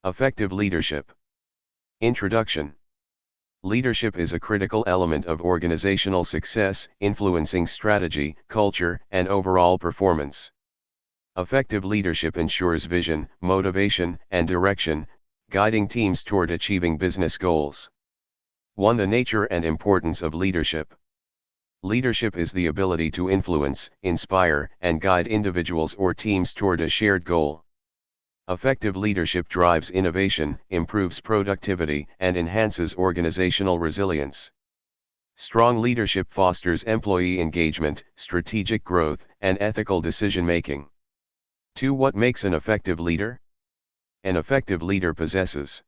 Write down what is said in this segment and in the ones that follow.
Effective leadership. Introduction. Leadership is a critical element of organizational success, influencing strategy, culture, and overall performance. Effective leadership ensures vision, motivation, and direction, guiding teams toward achieving business goals. 1. The nature and importance of leadership. Leadership is the ability to influence, inspire, and guide individuals or teams toward a shared goal. Effective leadership drives innovation, improves productivity, and enhances organizational resilience. Strong leadership fosters employee engagement, strategic growth, and ethical decision-making. 2. What makes an effective leader? An effective leader possesses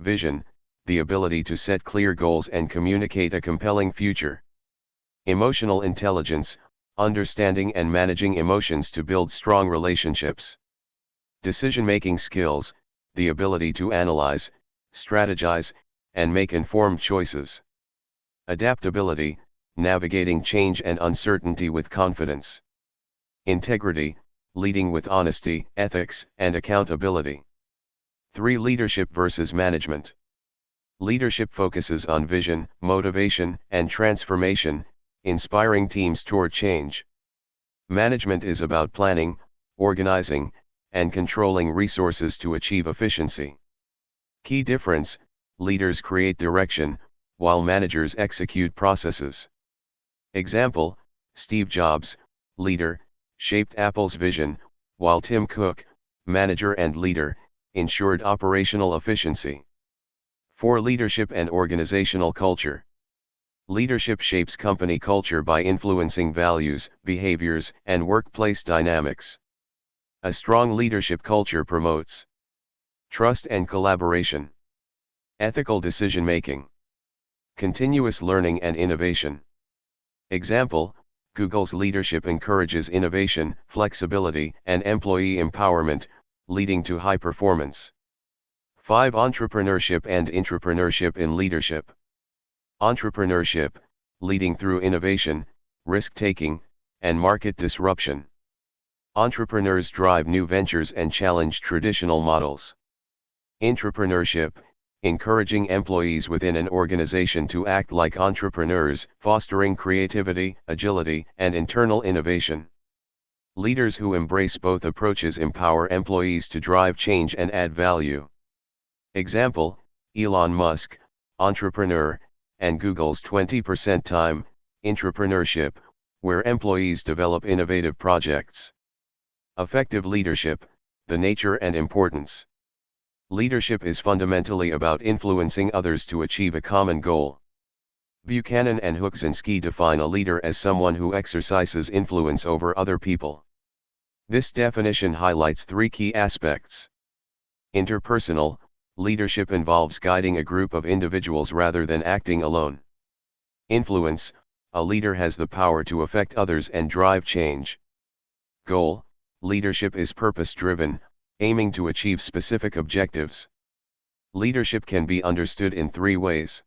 vision, the ability to set clear goals and communicate a compelling future. Emotional intelligence, understanding and managing emotions to build strong relationships. Decision-making skills, the ability to analyze, strategize, and make informed choices. Adaptability, navigating change and uncertainty with confidence. Integrity, leading with honesty, ethics, and accountability. 3. Leadership versus management. Leadership focuses on vision, motivation, and transformation, inspiring teams toward change. Management is about planning, organizing, and controlling resources to achieve efficiency. Key difference: leaders create direction, while managers execute processes. Example: Steve Jobs, leader, shaped Apple's vision, while Tim Cook, manager and leader, ensured operational efficiency. 4. Leadership and organizational culture. Leadership shapes company culture by influencing values, behaviors, and workplace dynamics. A strong leadership culture promotes trust and collaboration, ethical decision-making, continuous learning and innovation. Example: Google's leadership encourages innovation, flexibility, and employee empowerment, leading to high performance. 5. Entrepreneurship and intrapreneurship in leadership. Entrepreneurship, leading through innovation, risk-taking, and market disruption. Entrepreneurs drive new ventures and challenge traditional models. Intrapreneurship, encouraging employees within an organization to act like entrepreneurs, fostering creativity, agility, and internal innovation. Leaders who embrace both approaches empower employees to drive change and add value. Example: Elon Musk, entrepreneur, and Google's 20% time, intrapreneurship, where employees develop innovative projects. Effective leadership, the nature and importance. Leadership is fundamentally about influencing others to achieve a common goal. Buchanan and Huczynski define a leader as someone who exercises influence over other people. This definition highlights 3 key aspects. Interpersonal, leadership involves guiding a group of individuals rather than acting alone. Influence, a leader has the power to affect others and drive change. Goal, leadership is purpose-driven, aiming to achieve specific objectives. Leadership can be understood in 3 ways.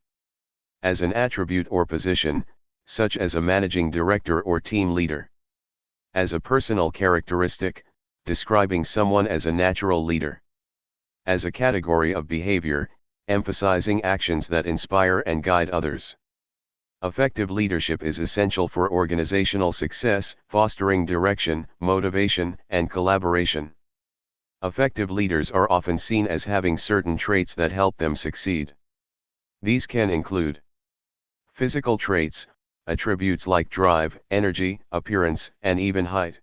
As an attribute or position, such as a managing director or team leader. As a personal characteristic, describing someone as a natural leader. As a category of behavior, emphasizing actions that inspire and guide others. Effective leadership is essential for organizational success, fostering direction, motivation, and collaboration. Effective leaders are often seen as having certain traits that help them succeed. These can include physical traits, attributes like drive, energy, appearance, and even height.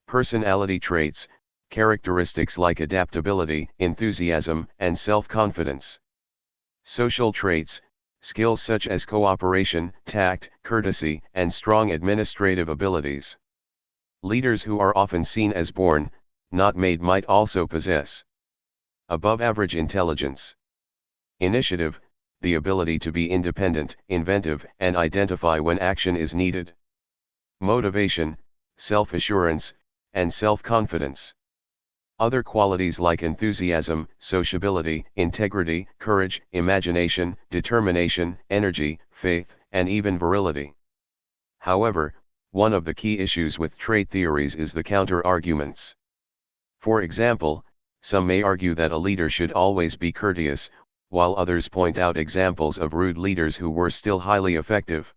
Personality traits, characteristics like adaptability, enthusiasm, and self-confidence. Social traits, skills such as cooperation, tact, courtesy, and strong administrative abilities. Leaders who are often seen as born, not made might also possess above-average intelligence. Initiative, the ability to be independent, inventive, and identify when action is needed. Motivation, self-assurance, and self-confidence. Other qualities like enthusiasm, sociability, integrity, courage, imagination, determination, energy, faith, and even virility. However, one of the key issues with trait theories is the counter-arguments. For example, Some may argue that a leader should always be courteous, while others point out examples of rude leaders who were still highly effective.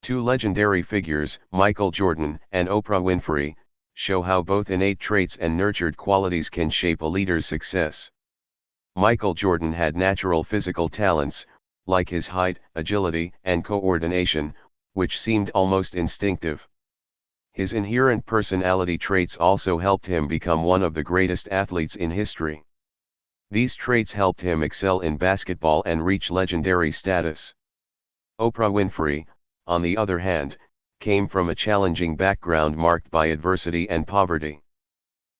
Two legendary figures, Michael Jordan and Oprah Winfrey, show how both innate traits and nurtured qualities can shape a leader's success. Michael Jordan had natural physical talents, like his height, agility, and coordination, which seemed almost instinctive. His inherent personality traits also helped him become one of the greatest athletes in history. These traits helped him excel in basketball and reach legendary status. Oprah Winfrey, on the other hand, came from a challenging background marked by adversity and poverty.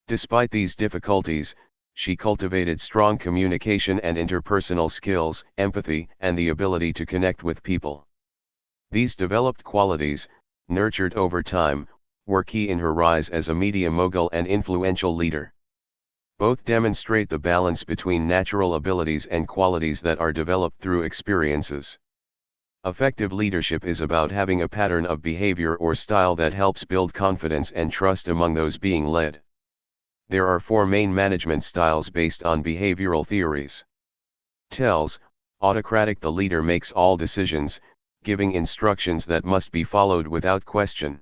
Despite these difficulties, she cultivated strong communication and interpersonal skills, empathy, and the ability to connect with people. These developed qualities, nurtured over time, were key in her rise as a media mogul and influential leader. Both demonstrate the balance between natural abilities and qualities that are developed through experiences. Effective leadership is about having a pattern of behavior or style that helps build confidence and trust among those being led. There are four main management styles based on behavioral theories. Tells, autocratic: the leader makes all decisions, giving instructions that must be followed without question.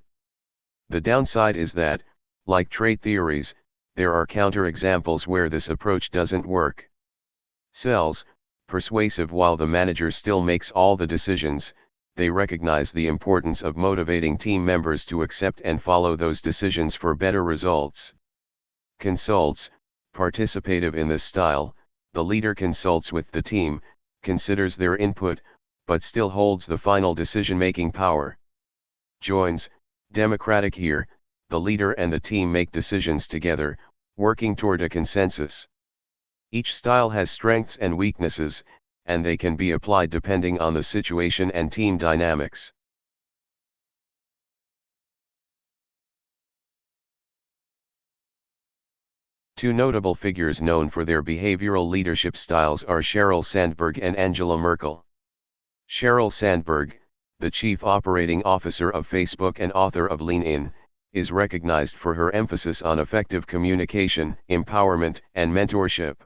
The downside is that, like trait theories, there are counterexamples where this approach doesn't work. Sells, persuasive: while the manager still makes all the decisions, they recognize the importance of motivating team members to accept and follow those decisions for better results. Consults, participative: in this style, the leader consults with the team, considers their input, but still holds the final decision-making power. Joins, democratic: here, the leader and the team make decisions together, working toward a consensus. Each style has strengths and weaknesses, and they can be applied depending on the situation and team dynamics. Two notable figures known for their behavioral leadership styles are Sheryl Sandberg and Angela Merkel. Sheryl Sandberg, the Chief Operating Officer of Facebook and author of Lean In, is recognized for her emphasis on effective communication, empowerment, and mentorship.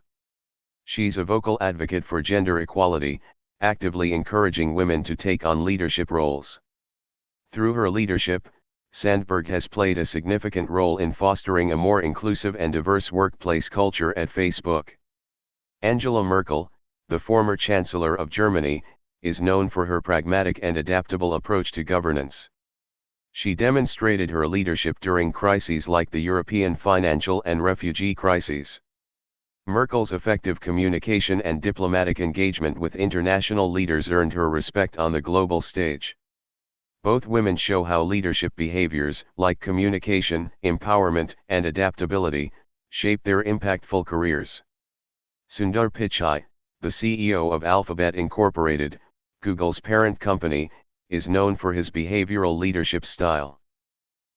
She's a vocal advocate for gender equality, actively encouraging women to take on leadership roles. Through her leadership, Sandberg has played a significant role in fostering a more inclusive and diverse workplace culture at Facebook. Angela Merkel, the former Chancellor of Germany, is known for her pragmatic and adaptable approach to governance. She demonstrated her leadership during crises like the European financial and refugee crises. Merkel's effective communication and diplomatic engagement with international leaders earned her respect on the global stage. Both women show how leadership behaviors, like communication, empowerment, and adaptability, shape their impactful careers. Sundar Pichai, the CEO of Alphabet Incorporated, Google's parent company, is known for his behavioral leadership style.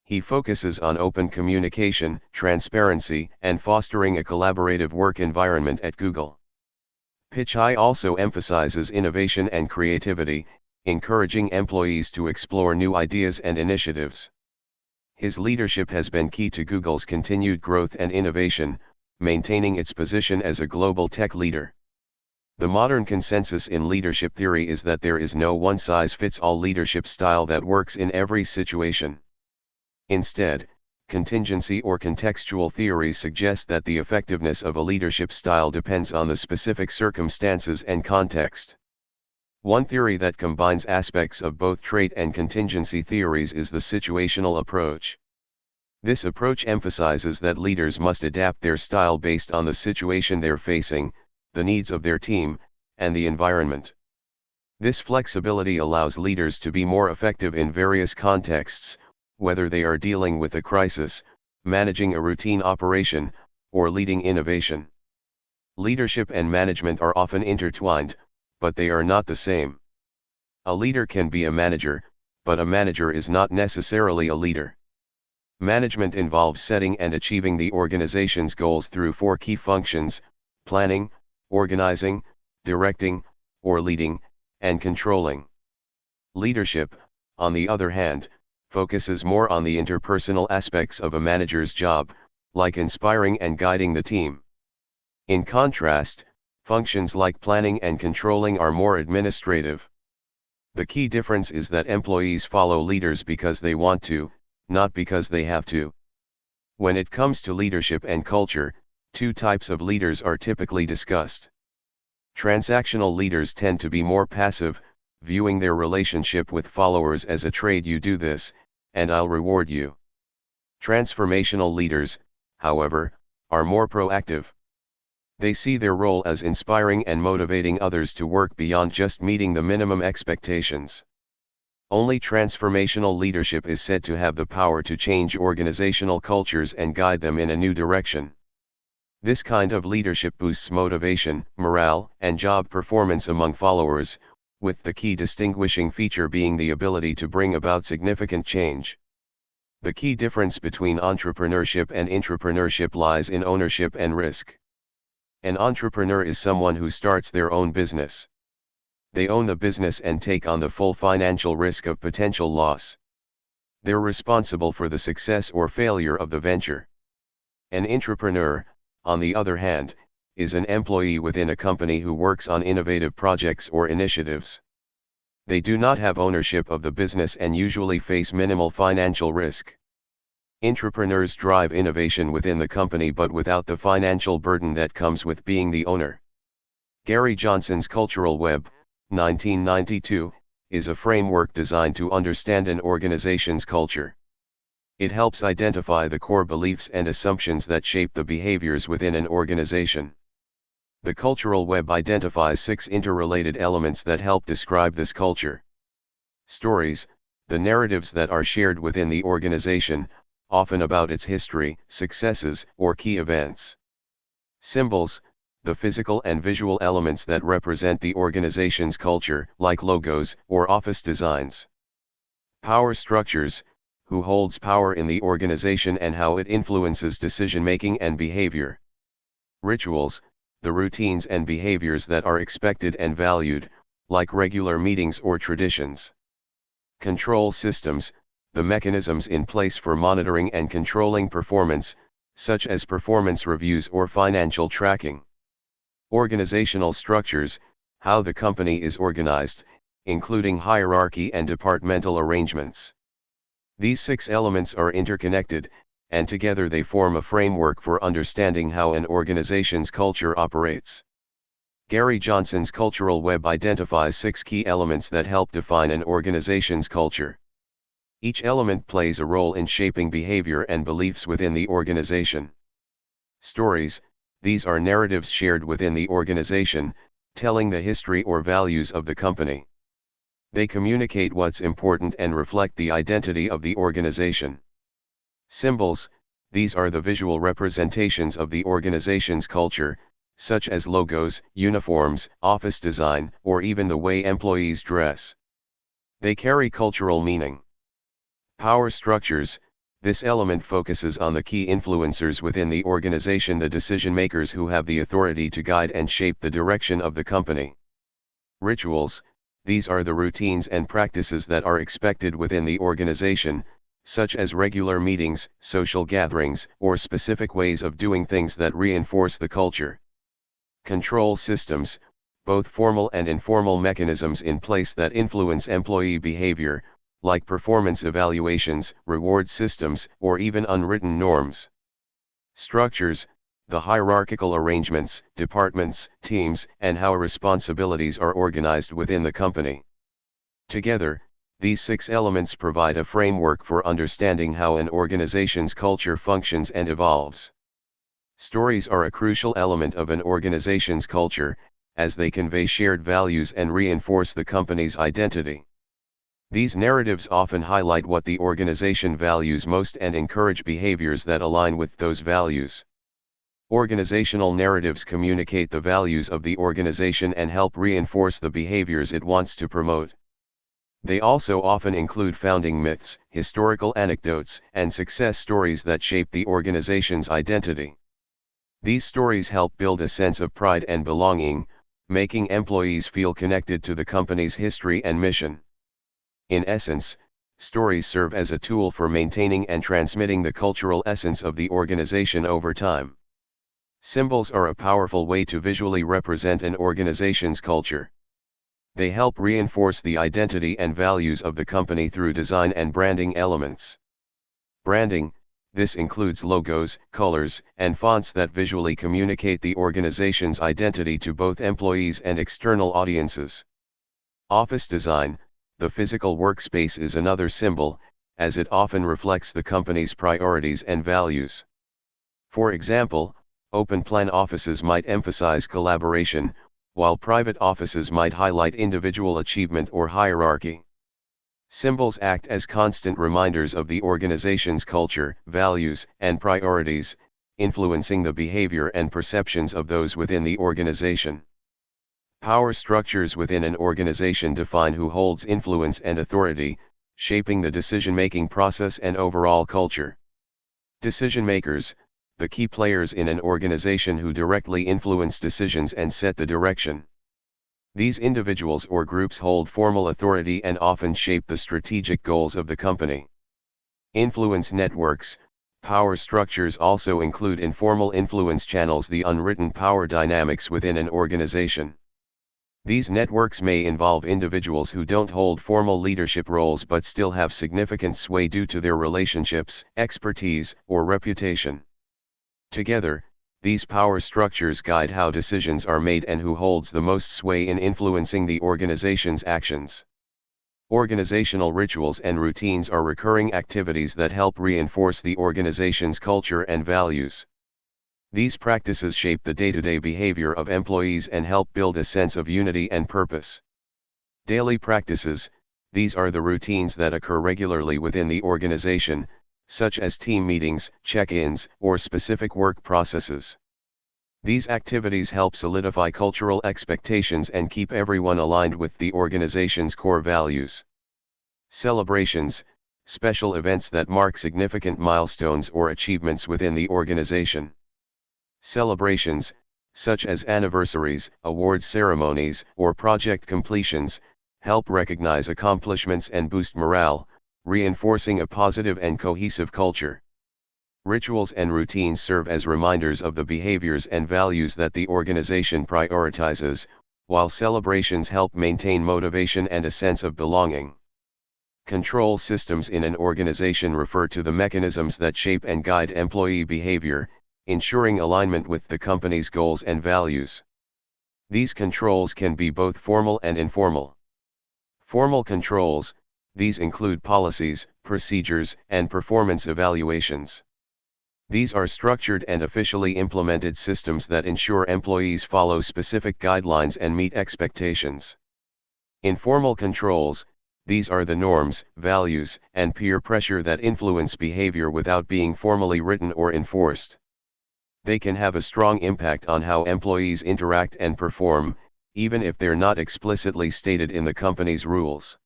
He focuses on open communication, transparency, and fostering a collaborative work environment at Google. Pichai also emphasizes innovation and creativity, encouraging employees to explore new ideas and initiatives. His leadership has been key to Google's continued growth and innovation, maintaining its position as a global tech leader. The modern consensus in leadership theory is that there is no one-size-fits-all leadership style that works in every situation. Instead, contingency or contextual theories suggest that the effectiveness of a leadership style depends on the specific circumstances and context. One theory that combines aspects of both trait and contingency theories is the situational approach. This approach emphasizes that leaders must adapt their style based on the situation they're facing, the needs of their team, and the environment. This flexibility allows leaders to be more effective in various contexts, whether they are dealing with a crisis, managing a routine operation, or leading innovation. Leadership and management are often intertwined, but they are not the same. A leader can be a manager, but a manager is not necessarily a leader. Management involves setting and achieving the organization's goals through four key functions: planning, organizing, directing, or leading, and controlling. Leadership, on the other hand, focuses more on the interpersonal aspects of a manager's job, like inspiring and guiding the team. In contrast, functions like planning and controlling are more administrative. The key difference is that employees follow leaders because they want to, not because they have to. When it comes to leadership and culture, two types of leaders are typically discussed. Transactional leaders tend to be more passive, viewing their relationship with followers as a trade. You do this, and I'll reward you. Transformational leaders, however, are more proactive. They see their role as inspiring and motivating others to work beyond just meeting the minimum expectations. Only transformational leadership is said to have the power to change organizational cultures and guide them in a new direction. This kind of leadership boosts motivation, morale, and job performance among followers, with the key distinguishing feature being the ability to bring about significant change. The key difference between entrepreneurship and intrapreneurship lies in ownership and risk. An entrepreneur is someone who starts their own business. They own the business and take on the full financial risk of potential loss. They're responsible for the success or failure of the venture. An intrapreneur, on the other hand, is an employee within a company who works on innovative projects or initiatives. They do not have ownership of the business and usually face minimal financial risk. Intrapreneurs drive innovation within the company but without the financial burden that comes with being the owner. Gary Johnson's Cultural Web, 1992, is a framework designed to understand an organization's culture. It helps identify the core beliefs and assumptions that shape the behaviors within an organization. The Cultural Web identifies 6 interrelated elements that help describe this culture. Stories, the narratives that are shared within the organization, often about its history, successes, or key events. Symbols, the physical and visual elements that represent the organization's culture, like logos or office designs. Power structures, who holds power in the organization and how it influences decision-making and behavior. Rituals, the routines and behaviors that are expected and valued, like regular meetings or traditions. Control systems, the mechanisms in place for monitoring and controlling performance, such as performance reviews or financial tracking. Organizational structures, how the company is organized, including hierarchy and departmental arrangements. These 6 elements are interconnected, and together they form a framework for understanding how an organization's culture operates. Gary Johnson's Cultural Web identifies 6 key elements that help define an organization's culture. Each element plays a role in shaping behavior and beliefs within the organization. Stories, these are narratives shared within the organization, telling the history or values of the company. They communicate what's important and reflect the identity of the organization. Symbols, these are the visual representations of the organization's culture, such as logos, uniforms, office design, or even the way employees dress. They carry cultural meaning. Power structures, this element focuses on the key influencers within the organization, the decision makers who have the authority to guide and shape the direction of the company. Rituals, these are the routines and practices that are expected within the organization, such as regular meetings, social gatherings, or specific ways of doing things that reinforce the culture. Control systems, both formal and informal mechanisms in place that influence employee behavior, like performance evaluations, reward systems, or even unwritten norms. Structures, the hierarchical arrangements, departments, teams, and how responsibilities are organized within the company. Together, these 6 elements provide a framework for understanding how an organization's culture functions and evolves. Stories are a crucial element of an organization's culture, as they convey shared values and reinforce the company's identity. These narratives often highlight what the organization values most and encourage behaviors that align with those values. Organizational narratives communicate the values of the organization and help reinforce the behaviors it wants to promote. They also often include founding myths, historical anecdotes, and success stories that shape the organization's identity. These stories help build a sense of pride and belonging, making employees feel connected to the company's history and mission. In essence, stories serve as a tool for maintaining and transmitting the cultural essence of the organization over time. Symbols are a powerful way to visually represent an organization's culture. They help reinforce the identity and values of the company through design and branding elements. Branding, this includes logos, colors, and fonts that visually communicate the organization's identity to both employees and external audiences. Office design, the physical workspace is another symbol, as it often reflects the company's priorities and values. For example, open-plan offices might emphasize collaboration, while private offices might highlight individual achievement or hierarchy. Symbols act as constant reminders of the organization's culture, values, and priorities, influencing the behavior and perceptions of those within the organization. Power structures within an organization define who holds influence and authority, shaping the decision-making process and overall culture. Decision makers, the key players in an organization who directly influence decisions and set the direction. These individuals or groups hold formal authority and often shape the strategic goals of the company. Influence networks, power structures also include informal influence channels, the unwritten power dynamics within an organization. These networks may involve individuals who don't hold formal leadership roles but still have significant sway due to their relationships, expertise, or reputation. Together, these power structures guide how decisions are made and who holds the most sway in influencing the organization's actions. Organizational rituals and routines are recurring activities that help reinforce the organization's culture and values. These practices shape the day-to-day behavior of employees and help build a sense of unity and purpose. Daily practices, these are the routines that occur regularly within the organization, such as team meetings, check-ins, or specific work processes. These activities help solidify cultural expectations and keep everyone aligned with the organization's core values. Celebrations, special events that mark significant milestones or achievements within the organization. Celebrations, such as anniversaries, awards ceremonies, or project completions, help recognize accomplishments and boost morale, reinforcing a positive and cohesive culture. Rituals and routines serve as reminders of the behaviors and values that the organization prioritizes, while celebrations help maintain motivation and a sense of belonging. Control systems in an organization refer to the mechanisms that shape and guide employee behavior, ensuring alignment with the company's goals and values. These controls can be both formal and informal. Formal controls, these include policies, procedures, and performance evaluations. These are structured and officially implemented systems that ensure employees follow specific guidelines and meet expectations. Informal controls, these are the norms, values, and peer pressure that influence behavior without being formally written or enforced. They can have a strong impact on how employees interact and perform, even if they're not explicitly stated in the company's rules.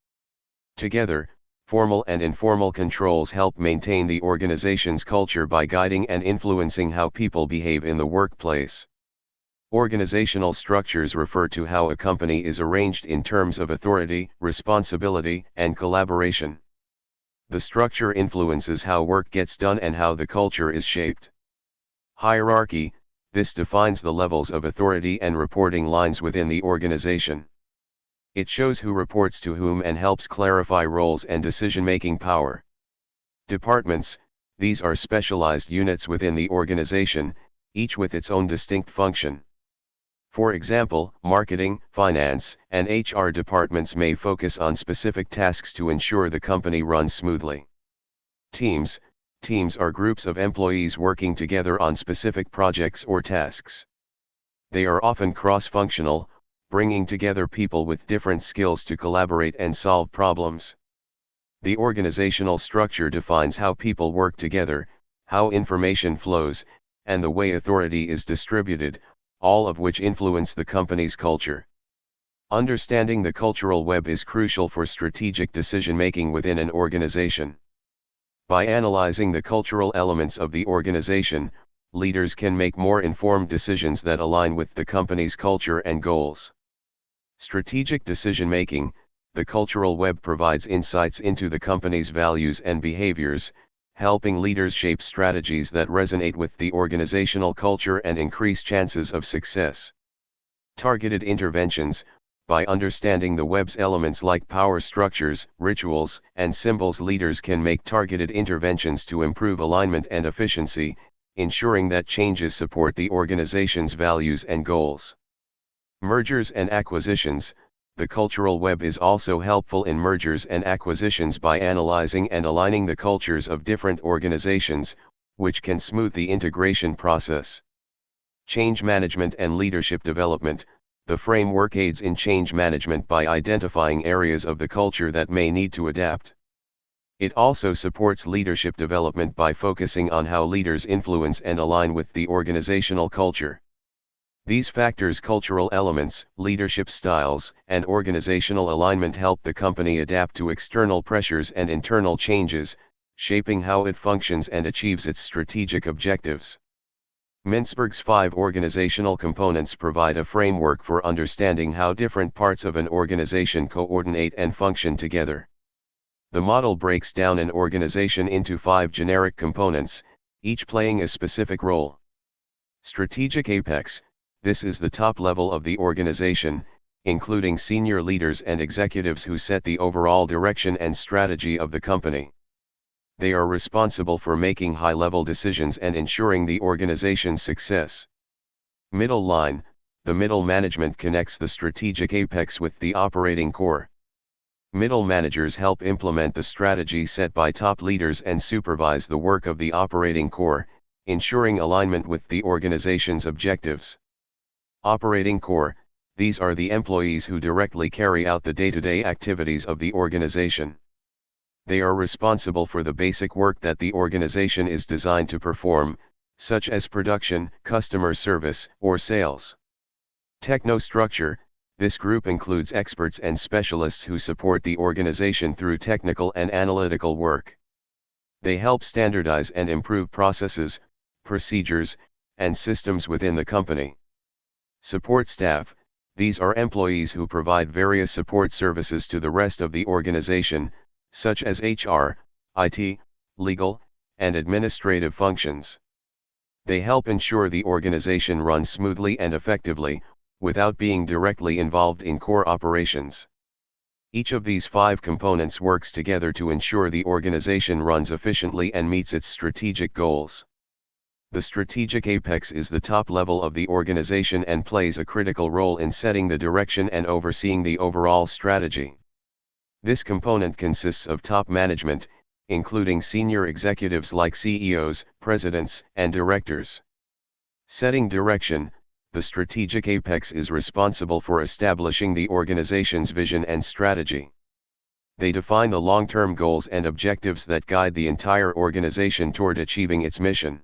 Together, formal and informal controls help maintain the organization's culture by guiding and influencing how people behave in the workplace. Organizational structures refer to how a company is arranged in terms of authority, responsibility, and collaboration. The structure influences how work gets done and how the culture is shaped. Hierarchy, this defines the levels of authority and reporting lines within the organization. It shows who reports to whom and helps clarify roles and decision-making power. Departments, these are specialized units within the organization, each with its own distinct function. For example, marketing, finance, and HR departments may focus on specific tasks to ensure the company runs smoothly. Teams are groups of employees working together on specific projects or tasks. They are often cross-functional, bringing together people with different skills to collaborate and solve problems. The organizational structure defines how people work together, how information flows, and the way authority is distributed, all of which influence the company's culture. Understanding the cultural web is crucial for strategic decision-making within an organization. By analyzing the cultural elements of the organization, leaders can make more informed decisions that align with the company's culture and goals. Strategic decision-making, the cultural web provides insights into the company's values and behaviors, helping leaders shape strategies that resonate with the organizational culture and increase chances of success. Targeted interventions, by understanding the web's elements like power structures, rituals, and symbols, leaders can make targeted interventions to improve alignment and efficiency, ensuring that changes support the organization's values and goals. Mergers and acquisitions, the cultural web is also helpful in mergers and acquisitions by analyzing and aligning the cultures of different organizations, which can smooth the integration process. Change management and leadership development, the framework aids in change management by identifying areas of the culture that may need to adapt. It also supports leadership development by focusing on how leaders influence and align with the organizational culture. These factors, cultural elements, leadership styles, and organizational alignment, help the company adapt to external pressures and internal changes, shaping how it functions and achieves its strategic objectives. Mintzberg's 5 organizational components provide a framework for understanding how different parts of an organization coordinate and function together. The model breaks down an organization into 5 generic components, each playing a specific role. Strategic apex, this is the top level of the organization, including senior leaders and executives who set the overall direction and strategy of the company. They are responsible for making high-level decisions and ensuring the organization's success. Middle line, the middle management connects the strategic apex with the operating core. Middle managers help implement the strategy set by top leaders and supervise the work of the operating core, ensuring alignment with the organization's objectives. Operating core, these are the employees who directly carry out the day-to-day activities of the organization. They are responsible for the basic work that the organization is designed to perform, such as production, customer service, or sales. Technostructure, this group includes experts and specialists who support the organization through technical and analytical work. They help standardize and improve processes, procedures, and systems within the company. Support staff, these are employees who provide various support services to the rest of the organization, such as HR, IT, legal, and administrative functions. They help ensure the organization runs smoothly and effectively, without being directly involved in core operations. Each of these 5 components works together to ensure the organization runs efficiently and meets its strategic goals. The strategic apex is the top level of the organization and plays a critical role in setting the direction and overseeing the overall strategy. This component consists of top management, including senior executives like CEOs, presidents, and directors. Setting direction, the strategic apex is responsible for establishing the organization's vision and strategy. They define the long-term goals and objectives that guide the entire organization toward achieving its mission.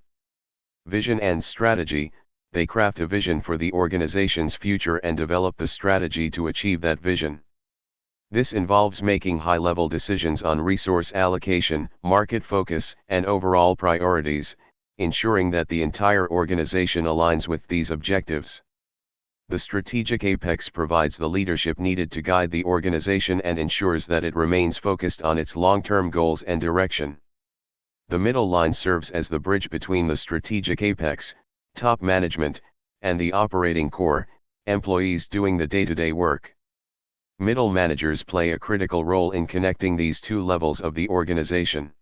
Vision and strategy, they craft a vision for the organization's future and develop the strategy to achieve that vision. This involves making high-level decisions on resource allocation, market focus, and overall priorities, ensuring that the entire organization aligns with these objectives. The strategic apex provides the leadership needed to guide the organization and ensures that it remains focused on its long-term goals and direction. The middle line serves as the bridge between the strategic apex, top management, and the operating core, employees doing the day-to-day work. Middle managers play a critical role in connecting these 2 levels of the organization.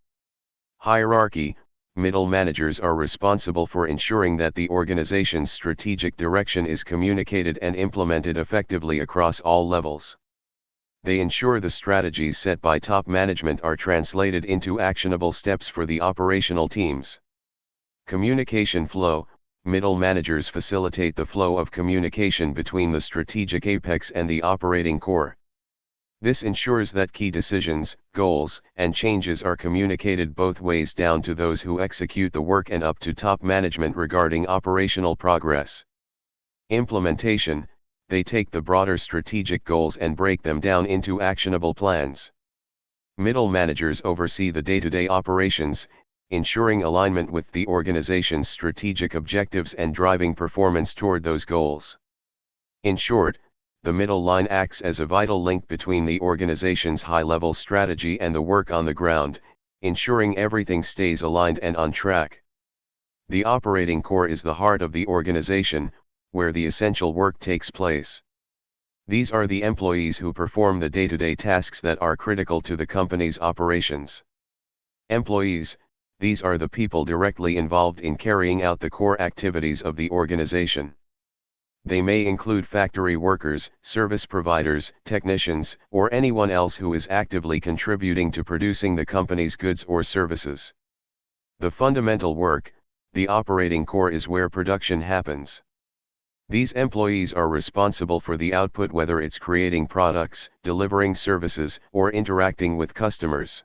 Hierarchy, middle managers are responsible for ensuring that the organization's strategic direction is communicated and implemented effectively across all levels. They ensure the strategies set by top management are translated into actionable steps for the operational teams. Communication flow, middle managers facilitate the flow of communication between the strategic apex and the operating core. This ensures that key decisions, goals, and changes are communicated both ways down to those who execute the work and up to top management regarding operational progress. Implementation, they take the broader strategic goals and break them down into actionable plans. Middle managers oversee the day-to-day operations, ensuring alignment with the organization's strategic objectives and driving performance toward those goals. In short, the middle line acts as a vital link between the organization's high-level strategy and the work on the ground, ensuring everything stays aligned and on track. The operating core is the heart of the organization, where the essential work takes place. These are the employees who perform the day-to-day tasks that are critical to the company's operations. Employees, these are the people directly involved in carrying out the core activities of the organization. They may include factory workers, service providers, technicians, or anyone else who is actively contributing to producing the company's goods or services. The fundamental work, the operating core, is where production happens. These employees are responsible for the output, whether it's creating products, delivering services, or interacting with customers.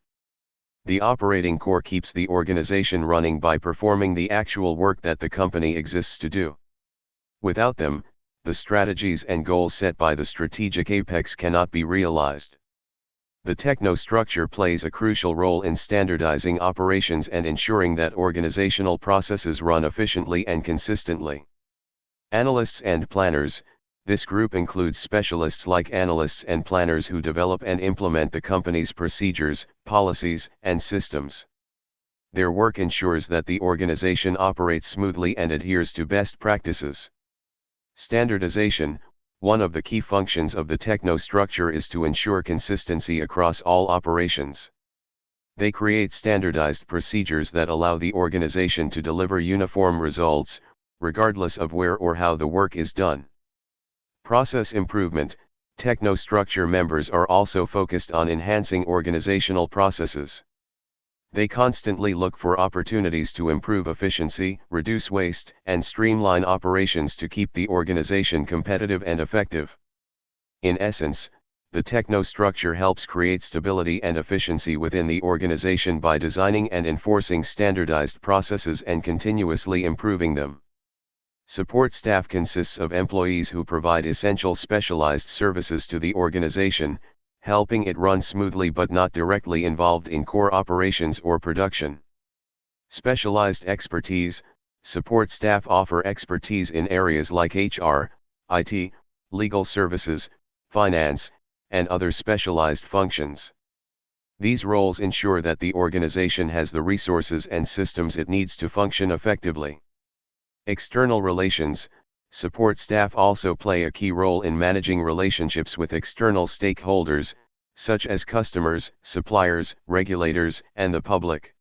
The operating core keeps the organization running by performing the actual work that the company exists to do. Without them, the strategies and goals set by the strategic apex cannot be realized. The technostructure plays a crucial role in standardizing operations and ensuring that organizational processes run efficiently and consistently. Analysts and planners, this group includes specialists like analysts and planners who develop and implement the company's procedures, policies, and systems. Their work ensures that the organization operates smoothly and adheres to best practices. Standardization, one of the key functions of the technostructure, is to ensure consistency across all operations. They create standardized procedures that allow the organization to deliver uniform results, regardless of where or how the work is done. Process improvement, technostructure members are also focused on enhancing organizational processes. They constantly look for opportunities to improve efficiency, reduce waste, and streamline operations to keep the organization competitive and effective. In essence, the technostructure helps create stability and efficiency within the organization by designing and enforcing standardized processes and continuously improving them. Support staff consists of employees who provide essential specialized services to the organization, helping it run smoothly but not directly involved in core operations or production. Specialized expertise, support staff offer expertise in areas like HR, IT, legal services, finance, and other specialized functions. These roles ensure that the organization has the resources and systems it needs to function effectively. External relations, support staff also play a key role in managing relationships with external stakeholders, such as customers, suppliers, regulators, and the public.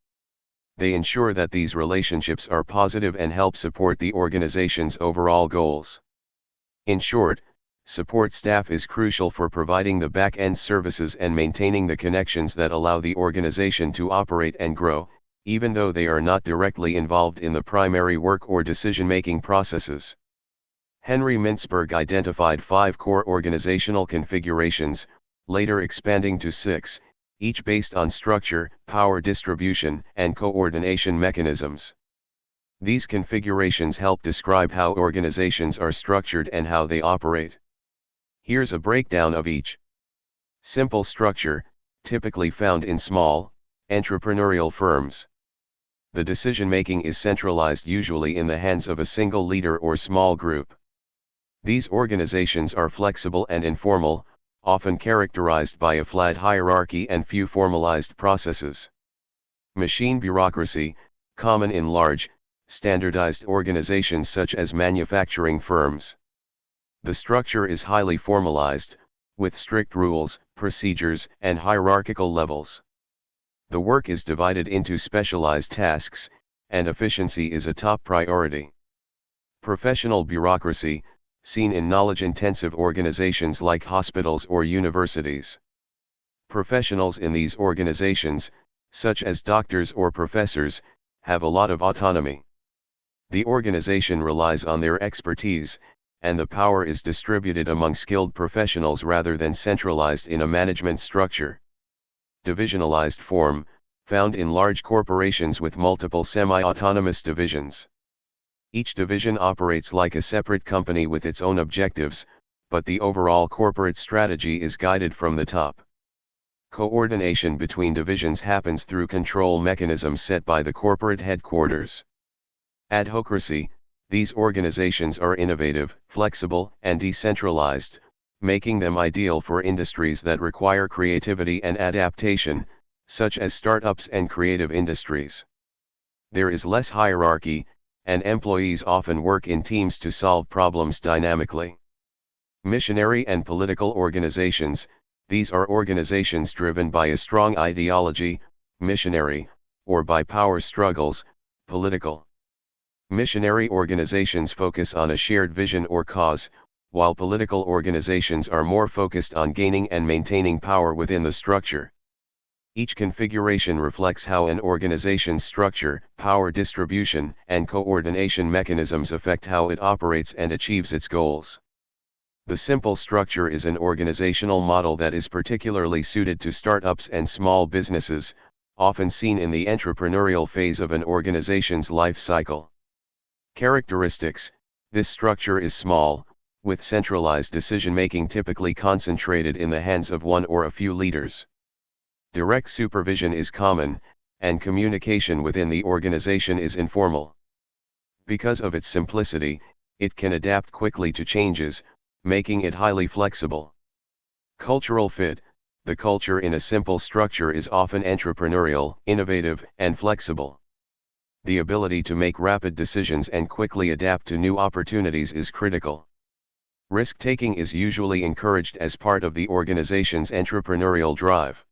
They ensure that these relationships are positive and help support the organization's overall goals. In short, support staff is crucial for providing the back-end services and maintaining the connections that allow the organization to operate and grow, even though they are not directly involved in the primary work or decision-making processes. Henry Mintzberg identified 5 core organizational configurations, later expanding to 6, each based on structure, power distribution, and coordination mechanisms. These configurations help describe how organizations are structured and how they operate. Here's a breakdown of each. Simple structure, typically found in small, entrepreneurial firms. The decision-making is centralized, usually in the hands of a single leader or small group. These organizations are flexible and informal, often characterized by a flat hierarchy and few formalized processes. Machine bureaucracy, common in large, standardized organizations such as manufacturing firms. The structure is highly formalized, with strict rules, procedures, and hierarchical levels. The work is divided into specialized tasks, and efficiency is a top priority. Professional bureaucracy, seen in knowledge-intensive organizations like hospitals or universities. Professionals in these organizations, such as doctors or professors, have a lot of autonomy. The organization relies on their expertise, and the power is distributed among skilled professionals rather than centralized in a management structure. Divisionalized form, found in large corporations with multiple semi-autonomous divisions. Each division operates like a separate company with its own objectives, but the overall corporate strategy is guided from the top. Coordination between divisions happens through control mechanisms set by the corporate headquarters. Adhocracy, these organizations are innovative, flexible, and decentralized, making them ideal for industries that require creativity and adaptation, such as startups and creative industries. There is less hierarchy, and employees often work in teams to solve problems dynamically. Missionary and political organizations, these are organizations driven by a strong ideology, missionary, or by power struggles, political. Missionary organizations focus on a shared vision or cause, while political organizations are more focused on gaining and maintaining power within the structure. Each configuration reflects how an organization's structure, power distribution, and coordination mechanisms affect how it operates and achieves its goals. The simple structure is an organizational model that is particularly suited to startups and small businesses, often seen in the entrepreneurial phase of an organization's life cycle. Characteristics: this structure is small, with centralized decision-making typically concentrated in the hands of one or a few leaders. Direct supervision is common, and communication within the organization is informal. Because of its simplicity, it can adapt quickly to changes, making it highly flexible. Cultural fit: the culture in a simple structure is often entrepreneurial, innovative, and flexible. The ability to make rapid decisions and quickly adapt to new opportunities is critical. Risk-taking is usually encouraged as part of the organization's entrepreneurial drive.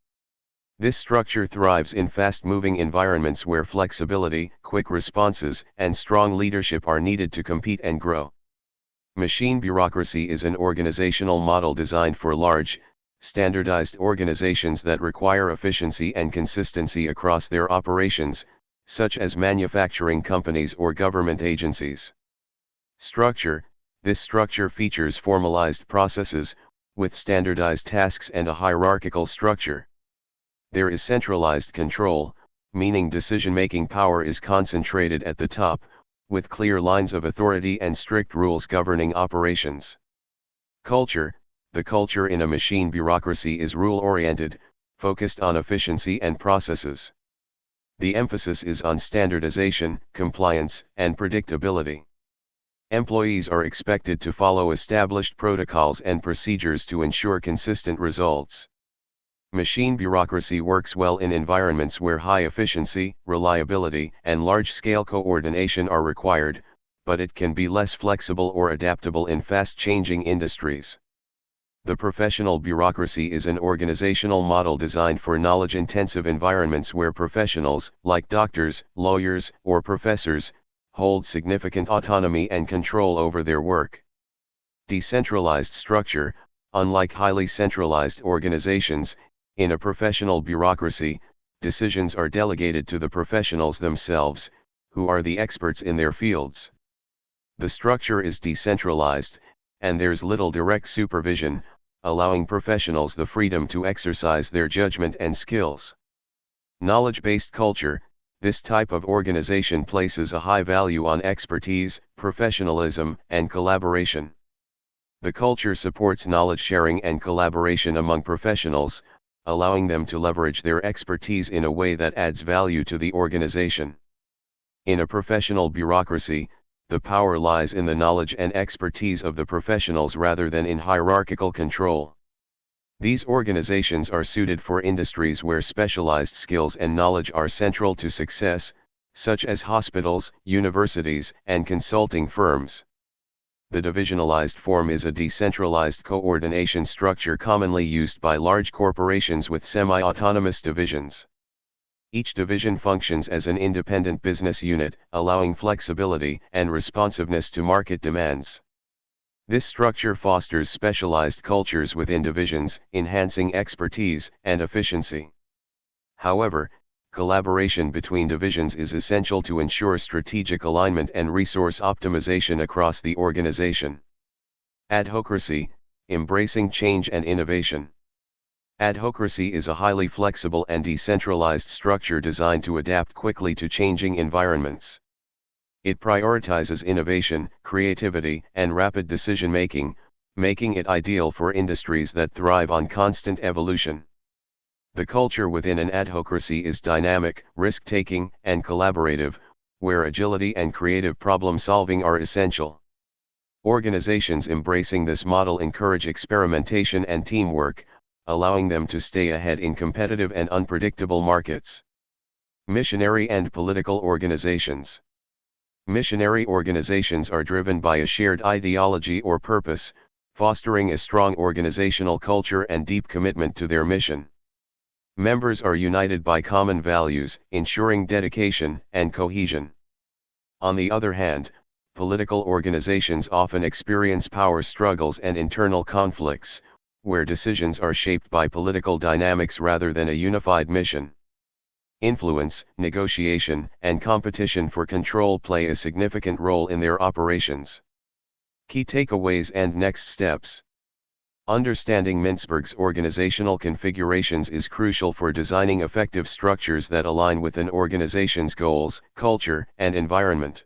This structure thrives in fast-moving environments where flexibility, quick responses, and strong leadership are needed to compete and grow. Machine bureaucracy is an organizational model designed for large, standardized organizations that require efficiency and consistency across their operations, such as manufacturing companies or government agencies. Structure: this structure features formalized processes, with standardized tasks and a hierarchical structure. There is centralized control, meaning decision-making power is concentrated at the top, with clear lines of authority and strict rules governing operations. Culture: the culture in a machine bureaucracy is rule-oriented, focused on efficiency and processes. The emphasis is on standardization, compliance, and predictability. Employees are expected to follow established protocols and procedures to ensure consistent results. Machine bureaucracy works well in environments where high efficiency, reliability, and large-scale coordination are required, but it can be less flexible or adaptable in fast-changing industries. The professional bureaucracy is an organizational model designed for knowledge-intensive environments where professionals, like doctors, lawyers, or professors, hold significant autonomy and control over their work. Decentralized structure: unlike highly centralized organizations, in a professional bureaucracy, decisions are delegated to the professionals themselves, who are the experts in their fields. The structure is decentralized, and there's little direct supervision, allowing professionals the freedom to exercise their judgment and skills. Knowledge-based culture: this type of organization places a high value on expertise, professionalism, and collaboration. The culture supports knowledge sharing and collaboration among professionals, allowing them to leverage their expertise in a way that adds value to the organization. In a professional bureaucracy, the power lies in the knowledge and expertise of the professionals rather than in hierarchical control. These organizations are suited for industries where specialized skills and knowledge are central to success, such as hospitals, universities, and consulting firms. The divisionalized form is a decentralized coordination structure commonly used by large corporations with semi-autonomous divisions. Each division functions as an independent business unit, allowing flexibility and responsiveness to market demands. This structure fosters specialized cultures within divisions, enhancing expertise and efficiency. However, collaboration between divisions is essential to ensure strategic alignment and resource optimization across the organization. Adhocracy: embracing change and innovation. Adhocracy is a highly flexible and decentralized structure designed to adapt quickly to changing environments. It prioritizes innovation, creativity, and rapid decision-making, making it ideal for industries that thrive on constant evolution. The culture within an adhocracy is dynamic, risk-taking, and collaborative, where agility and creative problem-solving are essential. Organizations embracing this model encourage experimentation and teamwork, allowing them to stay ahead in competitive and unpredictable markets. Missionary and political organizations. Missionary organizations are driven by a shared ideology or purpose, fostering a strong organizational culture and deep commitment to their mission. Members are united by common values, ensuring dedication and cohesion. On the other hand, political organizations often experience power struggles and internal conflicts, where decisions are shaped by political dynamics rather than a unified mission. Influence, negotiation, and competition for control play a significant role in their operations. Key takeaways and next steps. Understanding Mintzberg's organizational configurations is crucial for designing effective structures that align with an organization's goals, culture, and environment.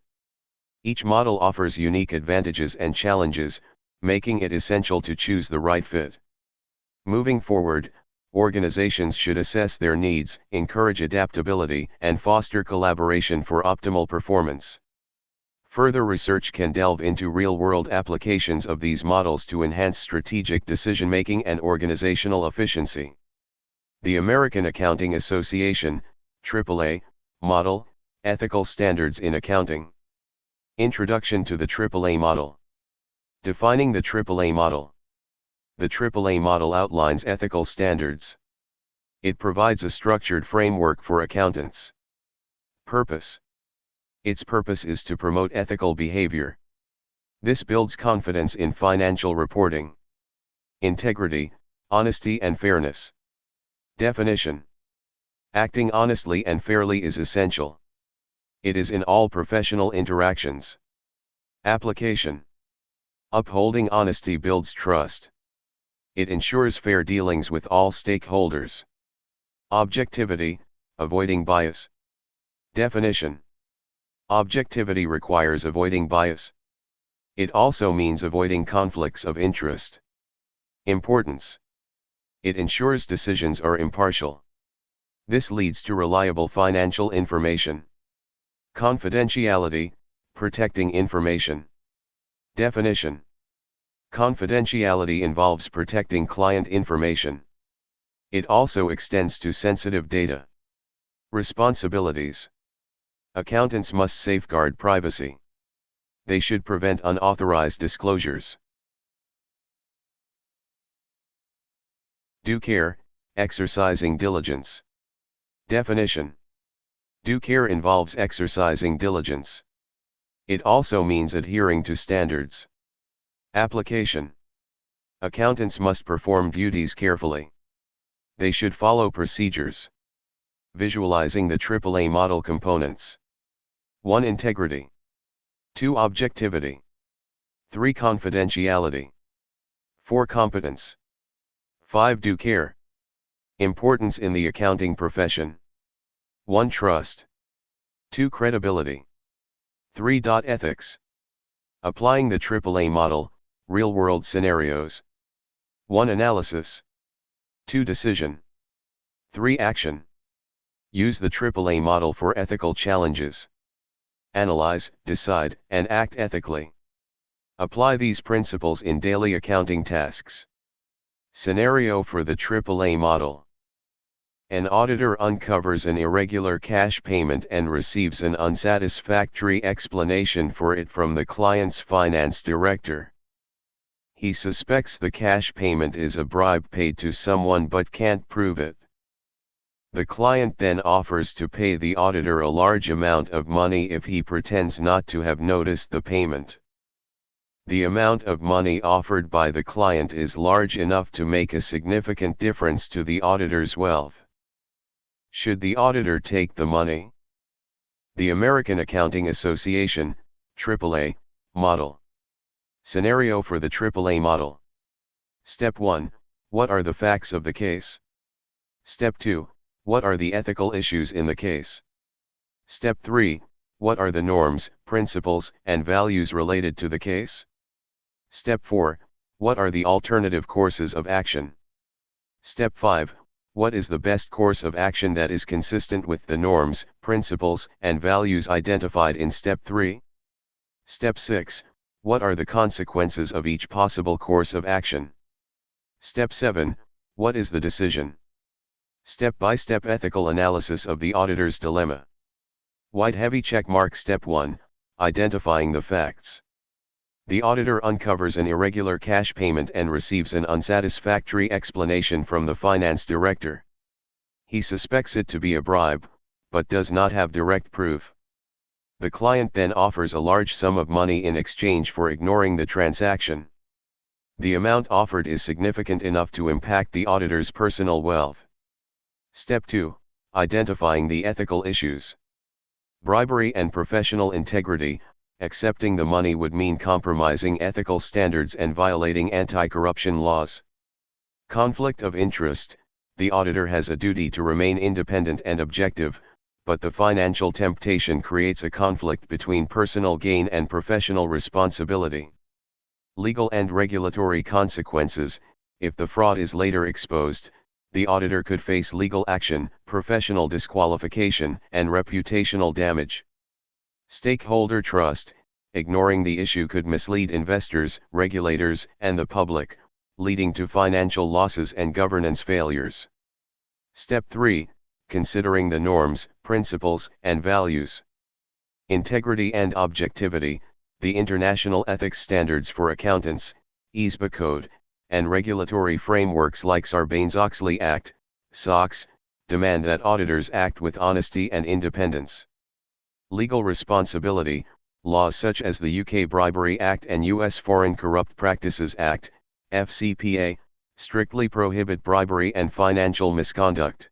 Each model offers unique advantages and challenges, making it essential to choose the right fit. Moving forward, organizations should assess their needs, encourage adaptability, and foster collaboration for optimal performance. Further research can delve into real-world applications of these models to enhance strategic decision-making and organizational efficiency. The American Accounting Association, AAA, Model, Ethical Standards in Accounting. Introduction to the AAA Model. Defining the AAA Model. The AAA Model outlines ethical standards. It provides a structured framework for accountants. Purpose. Its purpose is to promote ethical behavior. This builds confidence in financial reporting. Integrity, honesty and fairness. Definition. Acting honestly and fairly is essential. It is in all professional interactions. Application. Upholding honesty builds trust. It ensures fair dealings with all stakeholders. Objectivity, avoiding bias. Definition. Objectivity requires avoiding bias. It also means avoiding conflicts of interest. Importance. It ensures decisions are impartial. This leads to reliable financial information. Confidentiality, protecting information. Definition. Confidentiality involves protecting client information. It also extends to sensitive data. Responsibilities. Accountants must safeguard privacy. They should prevent unauthorized disclosures. Due care, exercising diligence. Definition. Due care involves exercising diligence. It also means adhering to standards. Application. Accountants must perform duties carefully. They should follow procedures. Visualizing the AAA model components. 1. Integrity. 2. Objectivity. 3. Confidentiality. 4. Competence. 5. Due care. Importance in the accounting profession. 1. Trust. 2. Credibility. 3. Ethics. Applying the AAA model, real-world scenarios. 1. Analysis. 2. Decision. 3. Action. Use the AAA model for ethical challenges. Analyze, decide, and act ethically. Apply these principles in daily accounting tasks. Scenario for the AAA model. An auditor uncovers an irregular cash payment and receives an unsatisfactory explanation for it from the client's finance director. He suspects the cash payment is a bribe paid to someone but can't prove it. The client then offers to pay the auditor a large amount of money if he pretends not to have noticed the payment. The amount of money offered by the client is large enough to make a significant difference to the auditor's wealth. Should the auditor take the money? The American Accounting Association, AAA, Model. Scenario for the AAA model. Step 1. What are the facts of the case? Step 2. What are the ethical issues in the case? Step 3. What are the norms, principles, and values related to the case? Step 4. What are the alternative courses of action? Step 5. What is the best course of action that is consistent with the norms, principles, and values identified in Step 3? Step 6. What are the consequences of each possible course of action? Step 7. What is the decision? Step-by-step ethical analysis of the auditor's dilemma. White heavy check mark. Step 1. Identifying the facts. The auditor uncovers an irregular cash payment and receives an unsatisfactory explanation from the finance director. He suspects it to be a bribe, but does not have direct proof. The client then offers a large sum of money in exchange for ignoring the transaction. The amount offered is significant enough to impact the auditor's personal wealth. Step 2. Identifying the ethical issues. Bribery and professional integrity. Accepting the money would mean compromising ethical standards and violating anti-corruption laws. Conflict of interest. The auditor has a duty to remain independent and objective, but the financial temptation creates a conflict between personal gain and professional responsibility. Legal and regulatory consequences. If the fraud is later exposed, the auditor could face legal action, professional disqualification, and reputational damage. Stakeholder trust. Ignoring the issue could mislead investors, regulators, and the public, leading to financial losses and governance failures. Step 3. Considering the norms, principles, and values. Integrity and objectivity. The international ethics standards for accountants, ACCA Code, and regulatory frameworks like Sarbanes-Oxley Act, SOX, demand that auditors act with honesty and independence. Legal responsibility. Laws such as the UK Bribery Act and US Foreign Corrupt Practices Act, FCPA, strictly prohibit bribery and financial misconduct.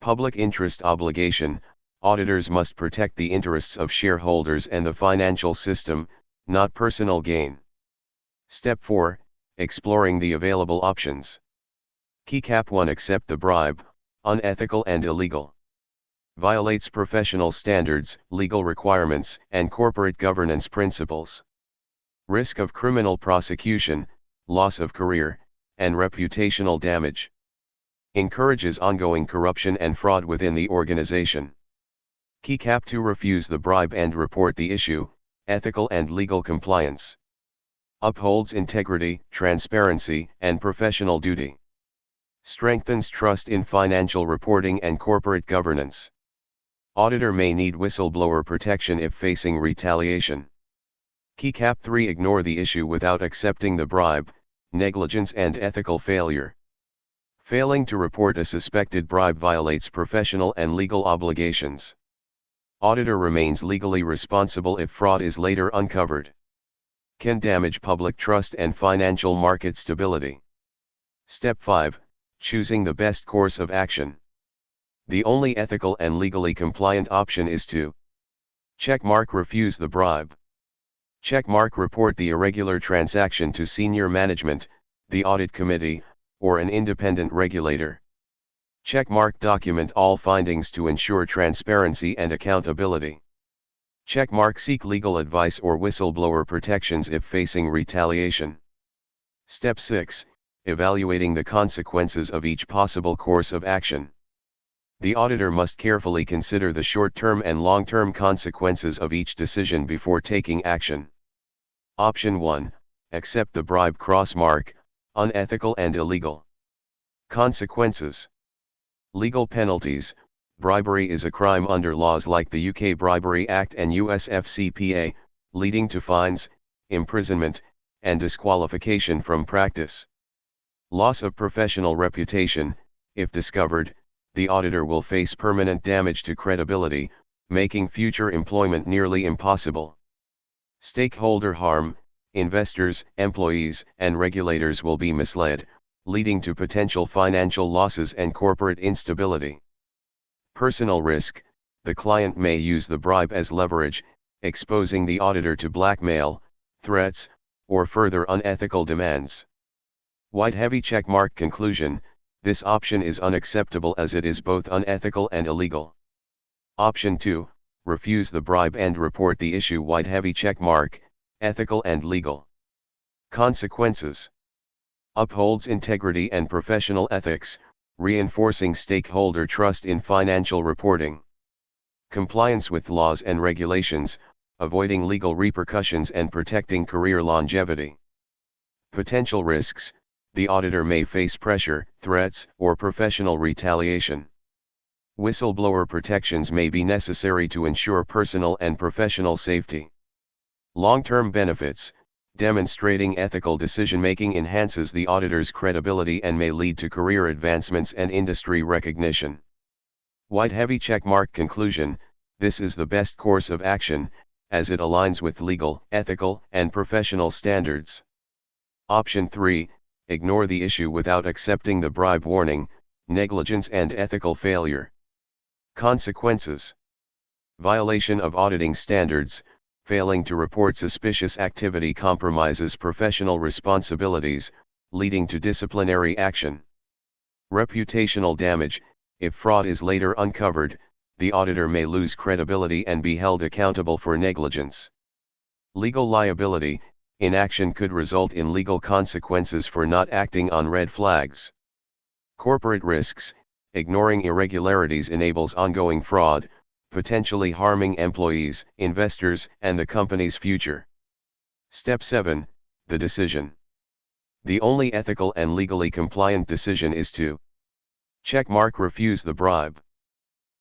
Public interest obligation. Auditors must protect the interests of shareholders and the financial system, not personal gain. Step 4. Exploring the available options. Key Cap 1. Accept the bribe, unethical and illegal. Violates professional standards, legal requirements, and corporate governance principles. Risk of criminal prosecution, loss of career, and reputational damage. Encourages ongoing corruption and fraud within the organization. Key Cap 2. Refuse the bribe and report the issue, ethical and legal compliance. Upholds integrity, transparency, and professional duty. Strengthens trust in financial reporting and corporate governance. Auditor may need whistleblower protection if facing retaliation. Key Cap 3. Ignore the issue without accepting the bribe, negligence and ethical failure. Failing to report a suspected bribe violates professional and legal obligations. Auditor remains legally responsible if fraud is later uncovered. Can damage public trust and financial market stability. Step 5. Choosing the best course of action. The only ethical and legally compliant option is to checkmark refuse the bribe. Checkmark report the irregular transaction to senior management, the audit committee, or an independent regulator. Checkmark document all findings to ensure transparency and accountability. Checkmark seek legal advice or whistleblower protections if facing retaliation. Step 6. Evaluating the consequences of each possible course of action. The auditor must carefully consider the short-term and long-term consequences of each decision before taking action. Option 1. Accept the bribe cross-mark, unethical and illegal. Consequences. Legal penalties. Bribery is a crime under laws like the UK Bribery Act and US FCPA, leading to fines, imprisonment, and disqualification from practice. Loss of professional reputation. If discovered, the auditor will face permanent damage to credibility, making future employment nearly impossible. Stakeholder harm. Investors, employees, and regulators will be misled, leading to potential financial losses and corporate instability. Personal risk. The client may use the bribe as leverage, exposing the auditor to blackmail, threats, or further unethical demands. White heavy checkmark. Conclusion. This option is unacceptable as it is both unethical and illegal. Option 2. Refuse the bribe and report the issue. White heavy checkmark, ethical and legal. Consequences. Upholds integrity and professional ethics, reinforcing stakeholder trust in financial reporting. Compliance with laws and regulations, avoiding legal repercussions and protecting career longevity. Potential risks: the auditor may face pressure, threats, or professional retaliation. Whistleblower protections may be necessary to ensure personal and professional safety. Long-term benefits: demonstrating ethical decision-making enhances the auditor's credibility and may lead to career advancements and industry recognition. White heavy checkmark conclusion: this is the best course of action, as it aligns with legal, ethical, and professional standards. Option 3, ignore the issue without accepting the bribe warning, negligence and ethical failure. Consequences: violation of auditing standards, failing to report suspicious activity compromises professional responsibilities, leading to disciplinary action. Reputational damage: if fraud is later uncovered, the auditor may lose credibility and be held accountable for negligence. Legal liability: inaction could result in legal consequences for not acting on red flags. Corporate risks: ignoring irregularities enables ongoing fraud, potentially harming employees, investors, and the company's future. Step 7, the decision. The only ethical and legally compliant decision is to checkmark refuse the bribe.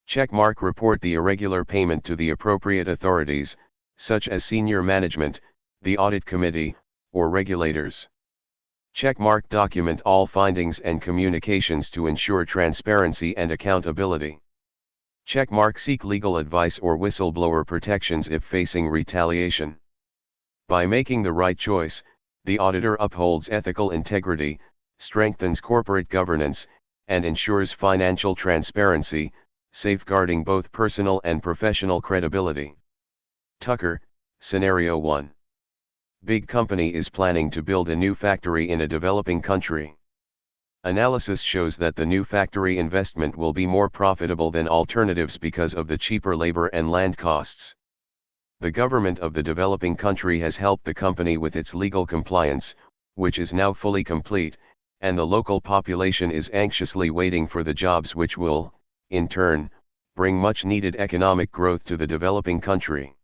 Checkmark report the irregular payment to the appropriate authorities, such as senior management, the audit committee, or regulators. Checkmark document all findings and communications to ensure transparency and accountability. Checkmark seek legal advice or whistleblower protections if facing retaliation. By making the right choice, the auditor upholds ethical integrity, strengthens corporate governance, and ensures financial transparency, safeguarding both personal and professional credibility. Tucker, Scenario 1. Big company is planning to build a new factory in a developing country. Analysis shows that the new factory investment will be more profitable than alternatives because of the cheaper labor and land costs. The government of the developing country has helped the company with its legal compliance, which is now fully complete, and the local population is anxiously waiting for the jobs which will, in turn, bring much needed economic growth to the developing country.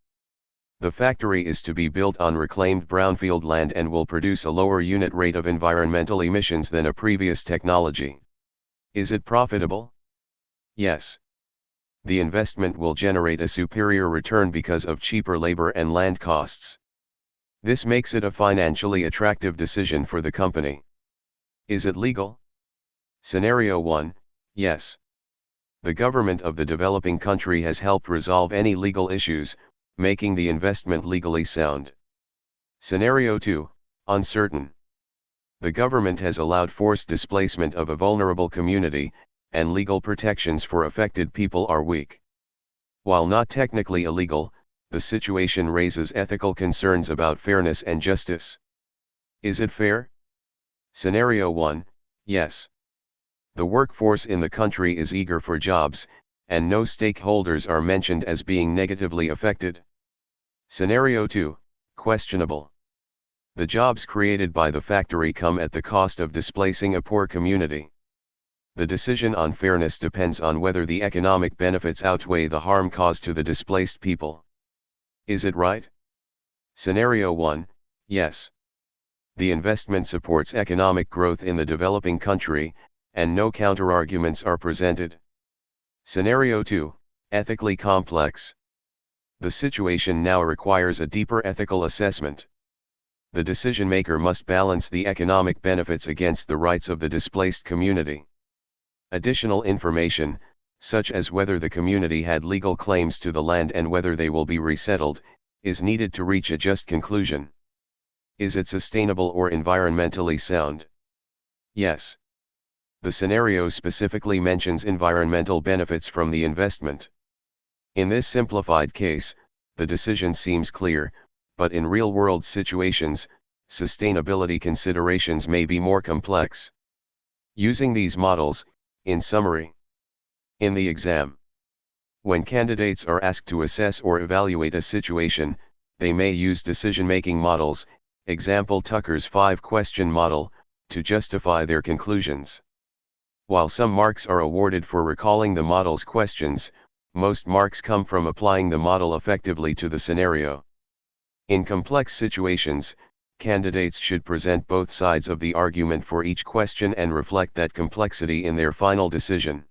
The factory is to be built on reclaimed brownfield land and will produce a lower unit rate of environmental emissions than a previous technology. Is it profitable? Yes. The investment will generate a superior return because of cheaper labor and land costs. This makes it a financially attractive decision for the company. Is it legal? Scenario 1, yes. The government of the developing country has helped resolve any legal issues, making the investment legally sound. Scenario 2, uncertain. The government has allowed forced displacement of a vulnerable community, and legal protections for affected people are weak. While not technically illegal, the situation raises ethical concerns about fairness and justice. Is it fair? Scenario 1, yes. The workforce in the country is eager for jobs, and no stakeholders are mentioned as being negatively affected. Scenario 2, questionable. The jobs created by the factory come at the cost of displacing a poor community. The decision on fairness depends on whether the economic benefits outweigh the harm caused to the displaced people. Is it right? Scenario 1, yes. The investment supports economic growth in the developing country, and no counterarguments are presented. Scenario 2, ethically complex. The situation now requires a deeper ethical assessment. The decision-maker must balance the economic benefits against the rights of the displaced community. Additional information, such as whether the community had legal claims to the land and whether they will be resettled, is needed to reach a just conclusion. Is it sustainable or environmentally sound? Yes. The scenario specifically mentions environmental benefits from the investment. In this simplified case, the decision seems clear, but in real-world situations, sustainability considerations may be more complex. Using these models, in summary. In the exam, when candidates are asked to assess or evaluate a situation, they may use decision-making models, example Tucker's 5-question model, to justify their conclusions. While some marks are awarded for recalling the model's questions, most marks come from applying the model effectively to the scenario. In complex situations, candidates should present both sides of the argument for each question and reflect that complexity in their final decision.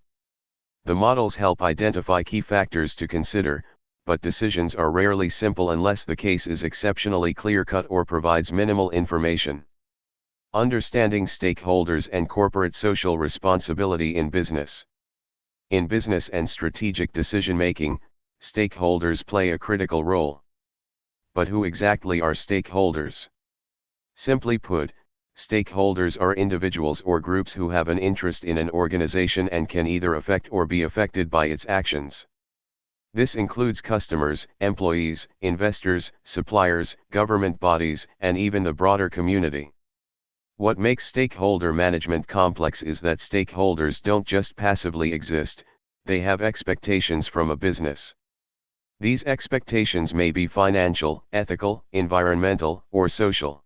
The models help identify key factors to consider, but decisions are rarely simple unless the case is exceptionally clear-cut or provides minimal information. Understanding stakeholders and corporate social responsibility in business. In business and strategic decision-making, stakeholders play a critical role. But who exactly are stakeholders? Simply put, stakeholders are individuals or groups who have an interest in an organization and can either affect or be affected by its actions. This includes customers, employees, investors, suppliers, government bodies, and even the broader community. What makes stakeholder management complex is that stakeholders don't just passively exist, they have expectations from a business. These expectations may be financial, ethical, environmental, or social.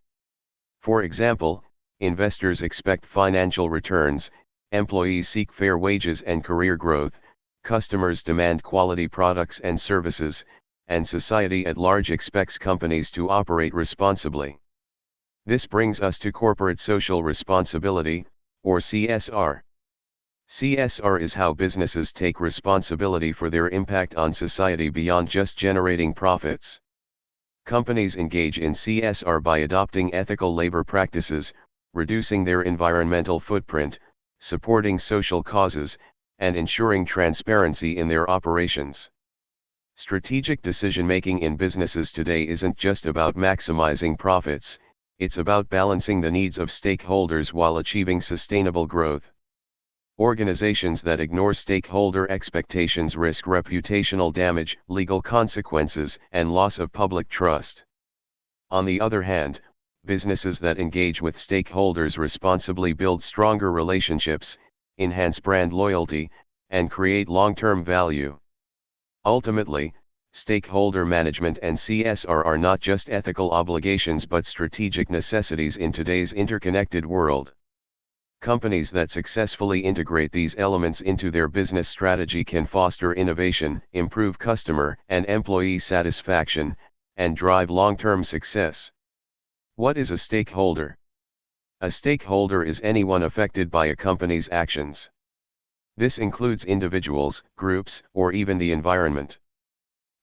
For example, investors expect financial returns, employees seek fair wages and career growth, customers demand quality products and services, and society at large expects companies to operate responsibly. This brings us to corporate social responsibility, or CSR. CSR is how businesses take responsibility for their impact on society beyond just generating profits. Companies engage in CSR by adopting ethical labor practices, reducing their environmental footprint, supporting social causes, and ensuring transparency in their operations. Strategic decision-making in businesses today isn't just about maximizing profits, it's about balancing the needs of stakeholders while achieving sustainable growth. Organizations that ignore stakeholder expectations risk reputational damage, legal consequences, and loss of public trust. On the other hand, businesses that engage with stakeholders responsibly build stronger relationships, enhance brand loyalty, and create long-term value. Ultimately, stakeholder management and CSR are not just ethical obligations but strategic necessities in today's interconnected world. Companies that successfully integrate these elements into their business strategy can foster innovation, improve customer and employee satisfaction, and drive long-term success. What is a stakeholder? A stakeholder is anyone affected by a company's actions. This includes individuals, groups, or even the environment.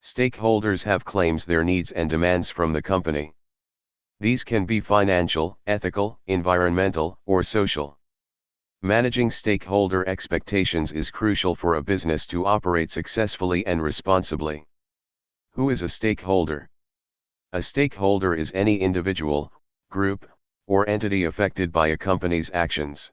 Stakeholders have claims, their needs and demands from the company. These can be financial, ethical, environmental, or social. Managing stakeholder expectations is crucial for a business to operate successfully and responsibly. Who is a stakeholder? A stakeholder is any individual, group, or entity affected by a company's actions.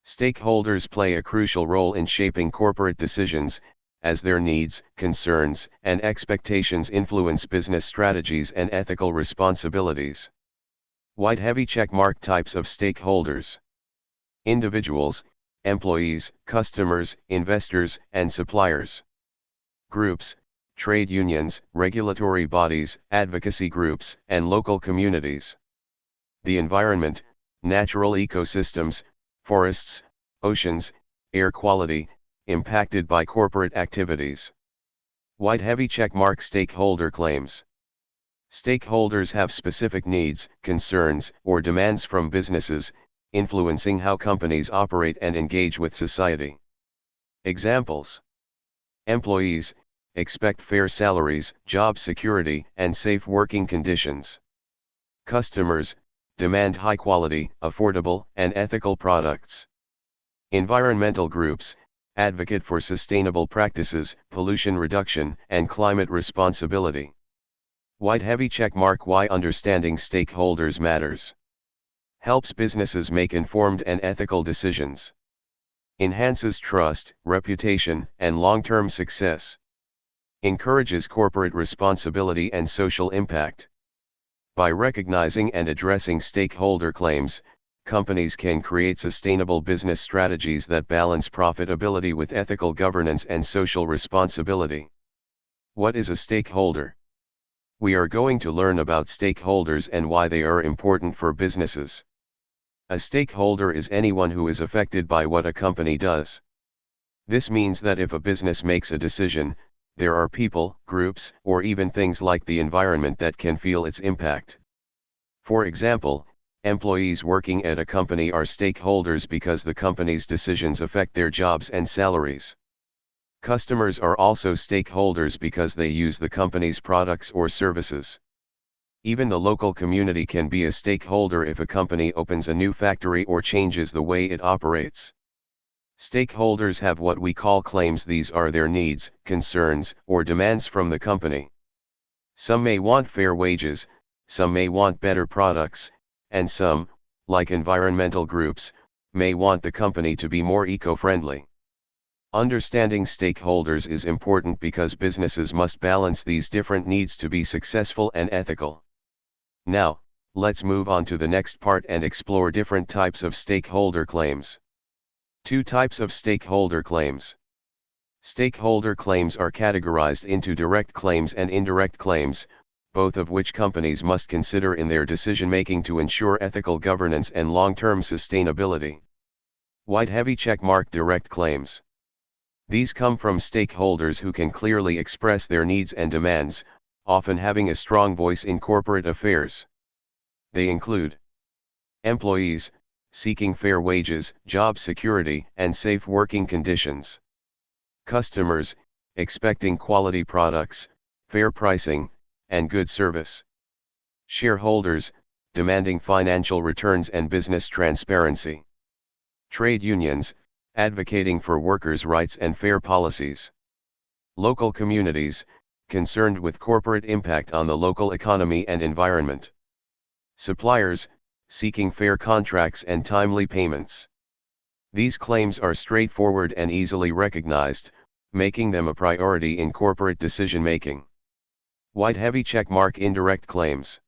Stakeholders play a crucial role in shaping corporate decisions, as their needs, concerns, and expectations influence business strategies and ethical responsibilities. White heavy checkmark types of stakeholders. Individuals, employees, customers, investors, and suppliers. Groups, trade unions, regulatory bodies, advocacy groups, and local communities. The environment, natural ecosystems, forests, oceans, air quality, impacted by corporate activities. White heavy checkmark stakeholder claims. Stakeholders have specific needs, concerns, or demands from businesses, influencing how companies operate and engage with society. Examples: employees expect fair salaries, job security, and safe working conditions. Customers demand high quality, affordable, and ethical products. Environmental groups advocate for sustainable practices, pollution reduction, and climate responsibility. White heavy checkmark. Why understanding stakeholders matters. Helps businesses make informed and ethical decisions. Enhances trust, reputation, and long-term success. Encourages corporate responsibility and social impact. By recognizing and addressing stakeholder claims, companies can create sustainable business strategies that balance profitability with ethical governance and social responsibility. What is a stakeholder? We are going to learn about stakeholders and why they are important for businesses. A stakeholder is anyone who is affected by what a company does. This means that if a business makes a decision, there are people, groups, or even things like the environment that can feel its impact. For example, employees working at a company are stakeholders because the company's decisions affect their jobs and salaries. Customers are also stakeholders because they use the company's products or services. Even the local community can be a stakeholder if a company opens a new factory or changes the way it operates. Stakeholders have what we call claims. These are their needs, concerns, or demands from the company. Some may want fair wages, some may want better products, and some, like environmental groups, may want the company to be more eco-friendly. Understanding stakeholders is important because businesses must balance these different needs to be successful and ethical. Now, let's move on to the next part and explore different types of stakeholder claims. Two types of stakeholder claims. Stakeholder claims are categorized into direct claims and indirect claims, both of which companies must consider in their decision-making to ensure ethical governance and long-term sustainability. White heavy checkmark direct claims. These come from stakeholders who can clearly express their needs and demands, often having a strong voice in corporate affairs. They include employees, seeking fair wages, job security, and safe working conditions. Customers, expecting quality products, fair pricing, and good service. Shareholders, demanding financial returns and business transparency. Trade unions, advocating for workers' rights and fair policies. Local communities, concerned with corporate impact on the local economy and environment. Suppliers, seeking fair contracts and timely payments. These claims are straightforward and easily recognized, making them a priority in corporate decision-making. White heavy checkmark indirect claims.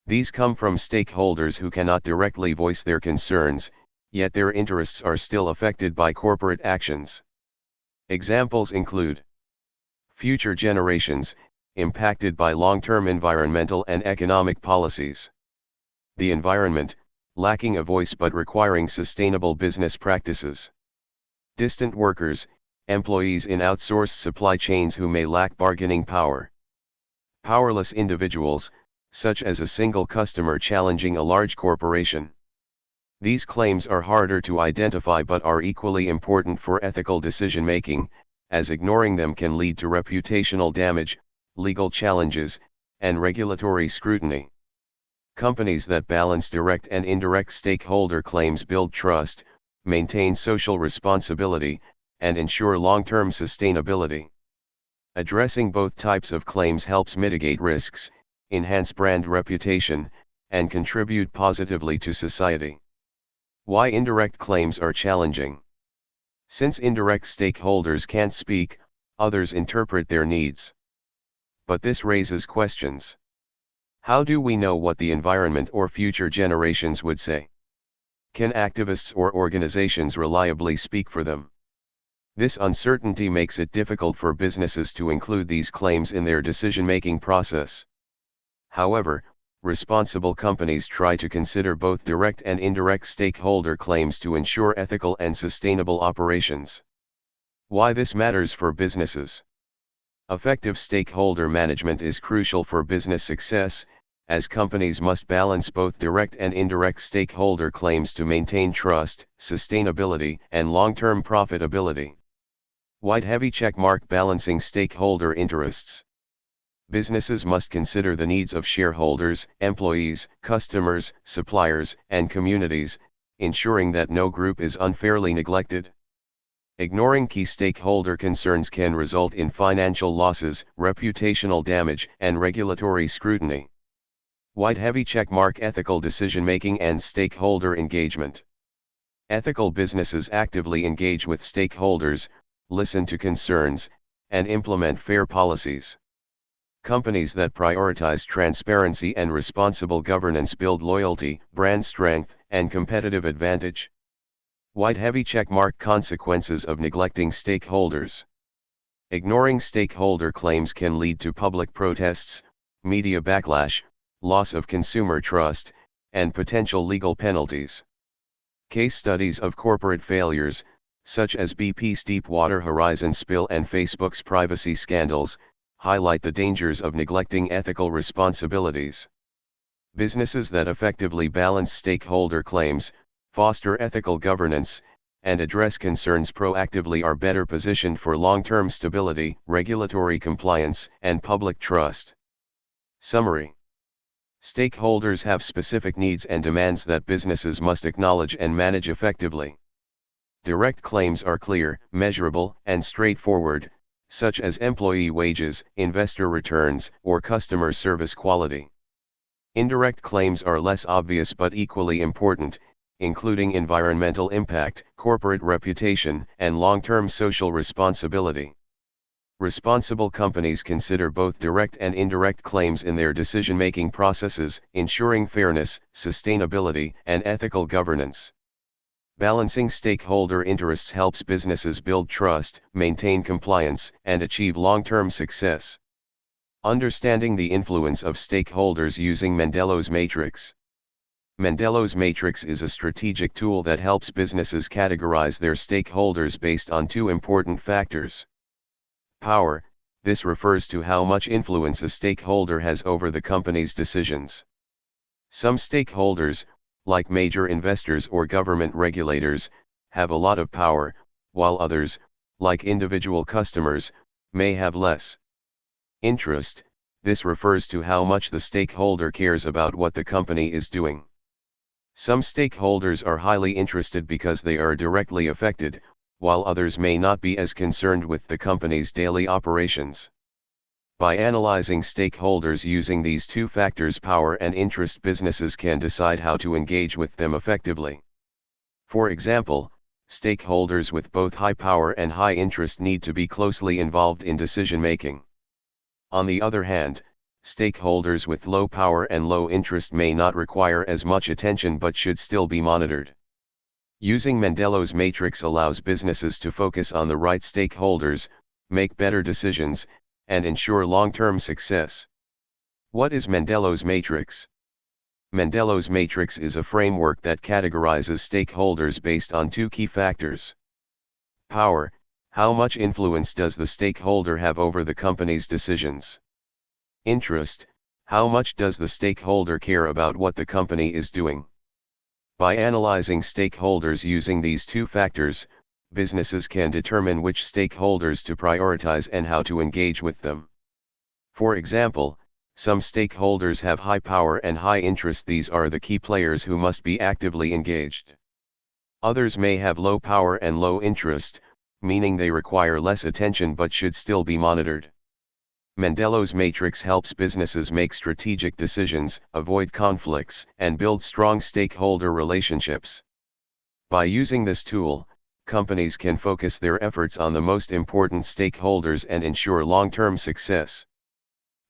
These come from stakeholders who cannot directly voice their concerns, yet their interests are still affected by corporate actions. Examples include future generations, impacted by long-term environmental and economic policies. The environment, lacking a voice but requiring sustainable business practices. Distant workers, employees in outsourced supply chains who may lack bargaining power. Powerless individuals, such as a single customer challenging a large corporation. These claims are harder to identify but are equally important for ethical decision-making, as ignoring them can lead to reputational damage, legal challenges, and regulatory scrutiny. Companies that balance direct and indirect stakeholder claims build trust, maintain social responsibility, and ensure long-term sustainability. Addressing both types of claims helps mitigate risks, enhance brand reputation, and contribute positively to society. Why indirect claims are challenging. Since indirect stakeholders can't speak, others interpret their needs. But this raises questions. How do we know what the environment or future generations would say? Can activists or organizations reliably speak for them? This uncertainty makes it difficult for businesses to include these claims in their decision-making process. However, responsible companies try to consider both direct and indirect stakeholder claims to ensure ethical and sustainable operations. Why this matters for businesses. Effective stakeholder management is crucial for business success, as companies must balance both direct and indirect stakeholder claims to maintain trust, sustainability, and long-term profitability. White heavy checkmark balancing stakeholder interests. Businesses must consider the needs of shareholders, employees, customers, suppliers, and communities, ensuring that no group is unfairly neglected. Ignoring key stakeholder concerns can result in financial losses, reputational damage, and regulatory scrutiny. White heavy checkmark ethical decision-making and stakeholder engagement. Ethical businesses actively engage with stakeholders, listen to concerns, and implement fair policies. Companies that prioritize transparency and responsible governance build loyalty, brand strength, and competitive advantage. White heavy checkmark consequences of neglecting stakeholders. Ignoring stakeholder claims can lead to public protests, media backlash, loss of consumer trust, and potential legal penalties. Case studies of corporate failures, such as BP's Deepwater Horizon spill and Facebook's privacy scandals, highlight the dangers of neglecting ethical responsibilities. Businesses that effectively balance stakeholder claims, foster ethical governance, and address concerns proactively are better positioned for long-term stability, regulatory compliance, and public trust. Summary: stakeholders have specific needs and demands that businesses must acknowledge and manage effectively. Direct claims are clear, measurable, and straightforward, such as employee wages, investor returns, or customer service quality. Indirect claims are less obvious but equally important, including environmental impact, corporate reputation, and long-term social responsibility. Responsible companies consider both direct and indirect claims in their decision-making processes, ensuring fairness, sustainability, and ethical governance. Balancing stakeholder interests helps businesses build trust, maintain compliance, and achieve long-term success. Understanding the influence of stakeholders using Mendelow's matrix. Mendelow's matrix is a strategic tool that helps businesses categorize their stakeholders based on two important factors. Power: this refers to how much influence a stakeholder has over the company's decisions. Some stakeholders, like major investors or government regulators, have a lot of power, while others, like individual customers, may have less. Interest: this refers to how much the stakeholder cares about what the company is doing. Some stakeholders are highly interested because they are directly affected, while others may not be as concerned with the company's daily operations. By analyzing stakeholders using these two factors, power and interest, businesses can decide how to engage with them effectively. For example, stakeholders with both high power and high interest need to be closely involved in decision-making. On the other hand, stakeholders with low power and low interest may not require as much attention but should still be monitored. Using Mendelow's matrix allows businesses to focus on the right stakeholders, make better decisions, and ensure long-term success. What is Mendelow's matrix? Mendelow's matrix is a framework that categorizes stakeholders based on two key factors. Power: how much influence does the stakeholder have over the company's decisions? Interest: how much does the stakeholder care about what the company is doing? By analyzing stakeholders using these two factors, businesses can determine which stakeholders to prioritize and how to engage with them. For example, some stakeholders have high power and high interest. These are the key players who must be actively engaged. Others may have low power and low interest, meaning they require less attention but should still be monitored. Mendelow's matrix helps businesses make strategic decisions, avoid conflicts, and build strong stakeholder relationships. By using this tool, companies can focus their efforts on the most important stakeholders and ensure long-term success.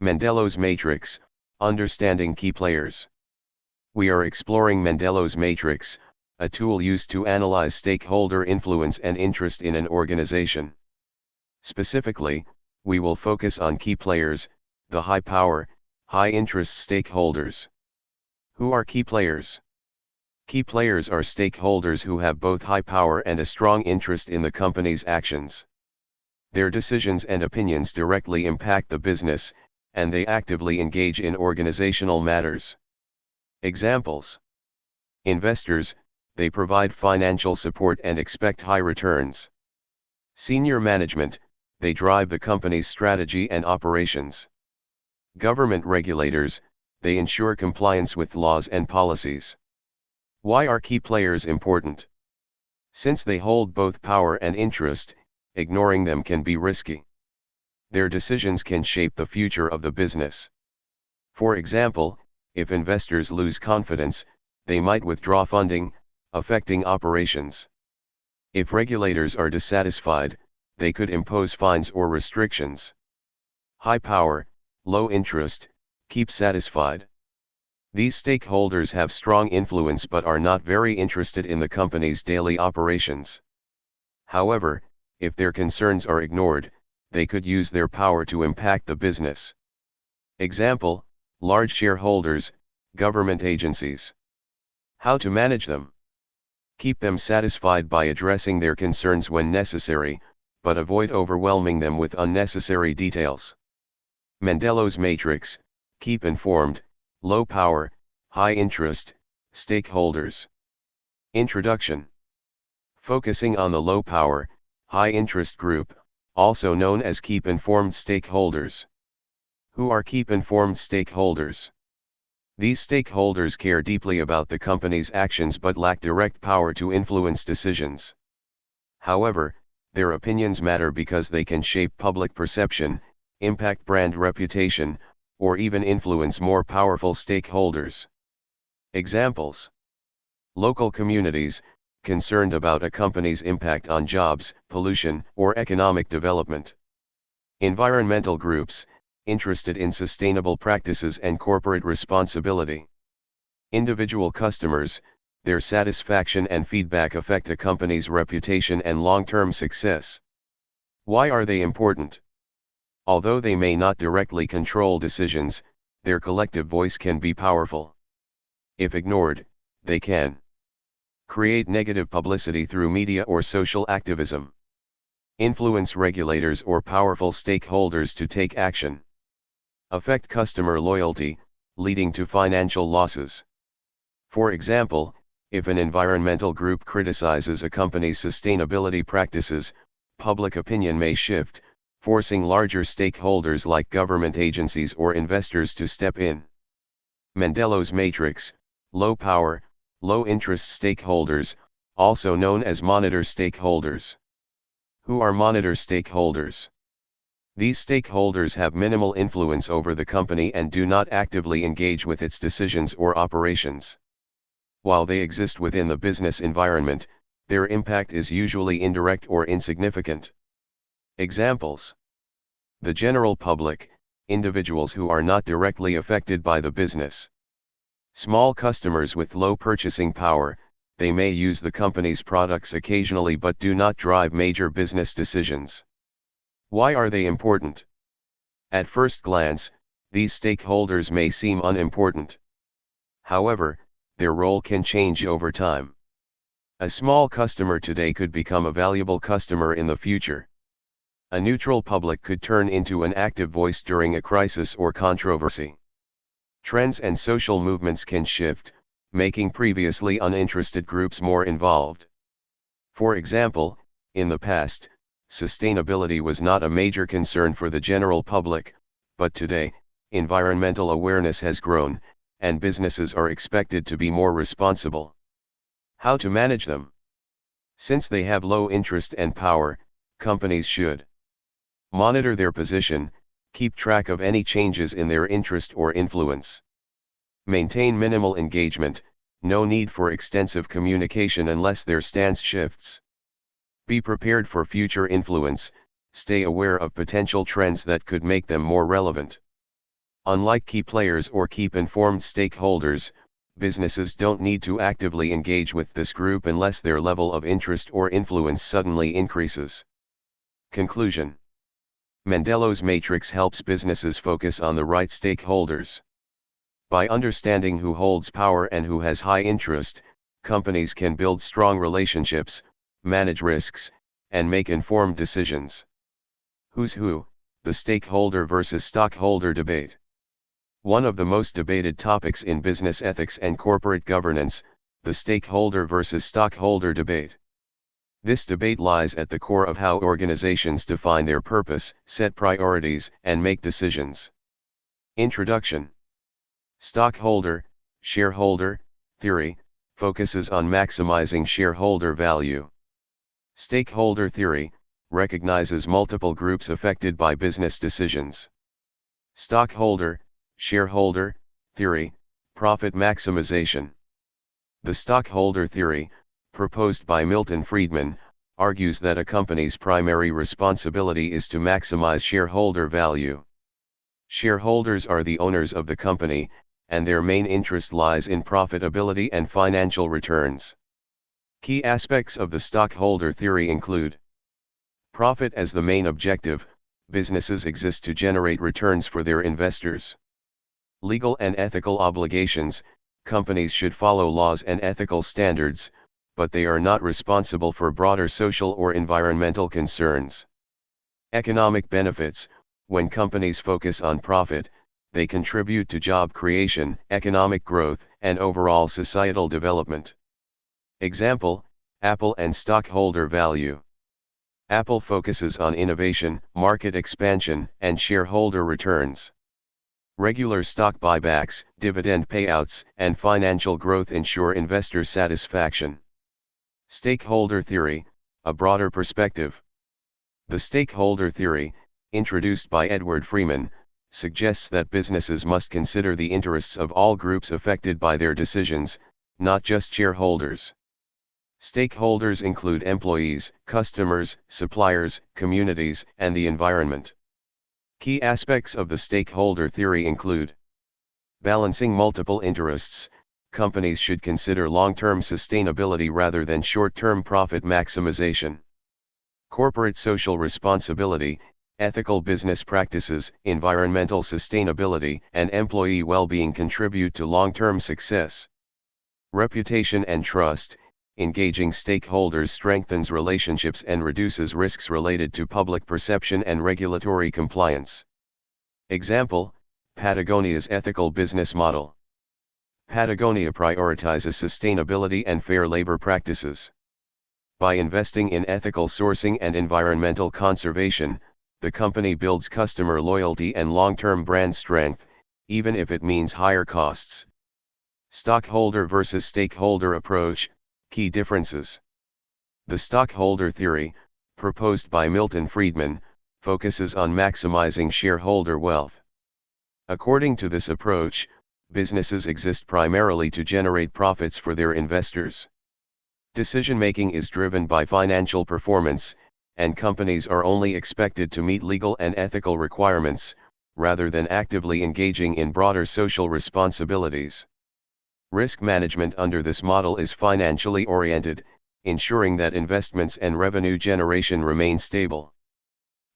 Mendelow's matrix: understanding key players. We are exploring Mendelow's matrix, a tool used to analyze stakeholder influence and interest in an organization. Specifically, we will focus on key players, the high power, high interest stakeholders. Who are key players? Key players are stakeholders who have both high power and a strong interest in the company's actions. Their decisions and opinions directly impact the business, and they actively engage in organizational matters. Examples: investors: they provide financial support and expect high returns. Senior management: they drive the company's strategy and operations. Government regulators: they ensure compliance with laws and policies. Why are key players important? Since they hold both power and interest, ignoring them can be risky. Their decisions can shape the future of the business. For example, if investors lose confidence, they might withdraw funding, affecting operations. If regulators are dissatisfied, they could impose fines or restrictions. High power, low interest: keep satisfied. These stakeholders have strong influence but are not very interested in the company's daily operations. However, if their concerns are ignored, they could use their power to impact the business. Example: large shareholders, government agencies. How to manage them? Keep them satisfied by addressing their concerns when necessary, but avoid overwhelming them with unnecessary details. Mendelow's matrix: keep informed, low power, high interest, stakeholders. Introduction. Focusing on the low power, high interest group, also known as keep informed stakeholders. Who are keep informed stakeholders? These stakeholders care deeply about the company's actions but lack direct power to influence decisions. However, their opinions matter because they can shape public perception, impact brand reputation, or even influence more powerful stakeholders. Examples: local communities, concerned about a company's impact on jobs, pollution, or economic development. Environmental groups, interested in sustainable practices and corporate responsibility. Individual customers, their satisfaction and feedback affect a company's reputation and long-term success. Why are they important? Although they may not directly control decisions, their collective voice can be powerful. If ignored, they can create negative publicity through media or social activism, influence regulators or powerful stakeholders to take action, affect customer loyalty, leading to financial losses. For example, if an environmental group criticizes a company's sustainability practices, public opinion may shift, forcing larger stakeholders like government agencies or investors to step in. Mendelow's matrix: low power, low interest stakeholders, also known as monitor stakeholders. Who are monitor stakeholders? These stakeholders have minimal influence over the company and do not actively engage with its decisions or operations. While they exist within the business environment, their impact is usually indirect or insignificant. Examples: the general public, individuals who are not directly affected by the business. Small customers with low purchasing power, they may use the company's products occasionally but do not drive major business decisions. Why are they important? At first glance, these stakeholders may seem unimportant. However, their role can change over time. A small customer today could become a valuable customer in the future. A neutral public could turn into an active voice during a crisis or controversy. Trends and social movements can shift, making previously uninterested groups more involved. For example, in the past, sustainability was not a major concern for the general public, but today, environmental awareness has grown, and businesses are expected to be more responsible. How to manage them? Since they have low interest and power, companies should monitor their position, keep track of any changes in their interest or influence. Maintain minimal engagement, no need for extensive communication unless their stance shifts. Be prepared for future influence, stay aware of potential trends that could make them more relevant. Unlike key players or keep informed stakeholders, businesses don't need to actively engage with this group unless their level of interest or influence suddenly increases. Conclusion. Mendelow's matrix helps businesses focus on the right stakeholders. By understanding who holds power and who has high interest, companies can build strong relationships, manage risks, and make informed decisions. Who's who? The stakeholder versus stockholder debate. One of the most debated topics in business ethics and corporate governance, the stakeholder versus stockholder debate. This debate lies at the core of how organizations define their purpose, set priorities, and make decisions. Introduction. Stockholder, shareholder, theory, focuses on maximizing shareholder value. Stakeholder theory, recognizes multiple groups affected by business decisions. Stockholder, shareholder, theory, profit maximization. The stockholder theory, proposed by Milton Friedman, argues that a company's primary responsibility is to maximize shareholder value. Shareholders are the owners of the company, and their main interest lies in profitability and financial returns. Key aspects of the stockholder theory include: profit as the main objective, businesses exist to generate returns for their investors. Legal and ethical obligations, companies should follow laws and ethical standards, but they are not responsible for broader social or environmental concerns. Economic benefits: when companies focus on profit, they contribute to job creation, economic growth, and overall societal development. Example: Apple and stockholder value. Apple focuses on innovation, market expansion, and shareholder returns. Regular stock buybacks, dividend payouts, and financial growth ensure investor satisfaction. Stakeholder theory, a broader perspective. The stakeholder theory, introduced by Edward Freeman, suggests that businesses must consider the interests of all groups affected by their decisions, not just shareholders. Stakeholders include employees, customers, suppliers, communities, and the environment. Key aspects of the stakeholder theory include: balancing multiple interests. Companies should consider long-term sustainability rather than short-term profit maximization. Corporate social responsibility. Ethical business practices, environmental sustainability, and employee well-being contribute to long-term success. Reputation and trust. Engaging stakeholders strengthens relationships and reduces risks related to public perception and regulatory compliance. Example: Patagonia's ethical business model. Patagonia prioritizes sustainability and fair labor practices. By investing in ethical sourcing and environmental conservation, the company builds customer loyalty and long-term brand strength, even if it means higher costs. Stockholder versus stakeholder approach. Key differences. The stockholder theory, proposed by Milton Friedman, focuses on maximizing shareholder wealth. According to this approach, businesses exist primarily to generate profits for their investors. Decision-making is driven by financial performance, and companies are only expected to meet legal and ethical requirements, rather than actively engaging in broader social responsibilities. Risk management under this model is financially oriented, ensuring that investments and revenue generation remain stable.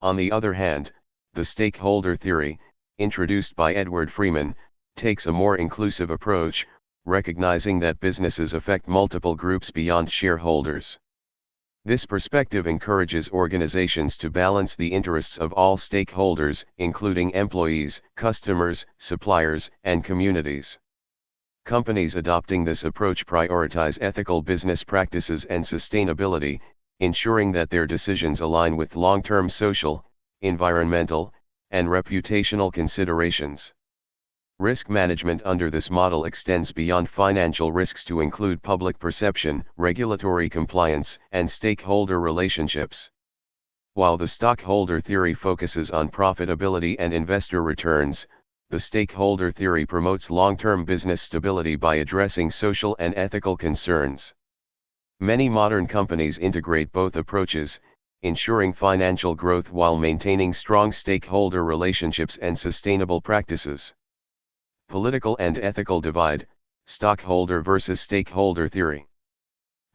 On the other hand, the stakeholder theory, introduced by Edward Freeman, takes a more inclusive approach, recognizing that businesses affect multiple groups beyond shareholders. This perspective encourages organizations to balance the interests of all stakeholders, including employees, customers, suppliers, and communities. Companies adopting this approach prioritize ethical business practices and sustainability, ensuring that their decisions align with long-term social, environmental, and reputational considerations. Risk management under this model extends beyond financial risks to include public perception, regulatory compliance, and stakeholder relationships. While the stockholder theory focuses on profitability and investor returns, the stakeholder theory promotes long-term business stability by addressing social and ethical concerns. Many modern companies integrate both approaches, ensuring financial growth while maintaining strong stakeholder relationships and sustainable practices. Political and ethical divide: stockholder versus stakeholder theory.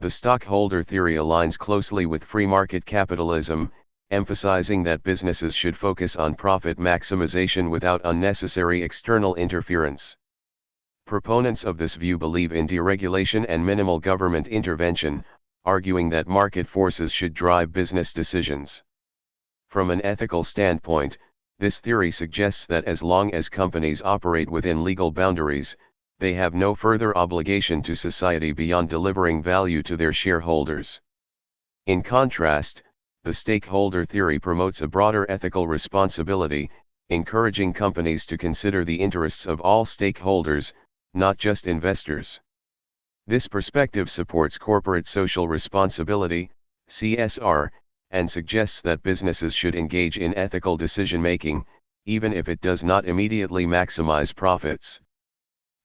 The stockholder theory aligns closely with free market capitalism, emphasizing that businesses should focus on profit maximization without unnecessary external interference. Proponents of this view believe in deregulation and minimal government intervention, arguing that market forces should drive business decisions. From an ethical standpoint, this theory suggests that as long as companies operate within legal boundaries, they have no further obligation to society beyond delivering value to their shareholders. In contrast, the stakeholder theory promotes a broader ethical responsibility, encouraging companies to consider the interests of all stakeholders, not just investors. This perspective supports corporate social responsibility, CSR, and suggests that businesses should engage in ethical decision-making, even if it does not immediately maximize profits.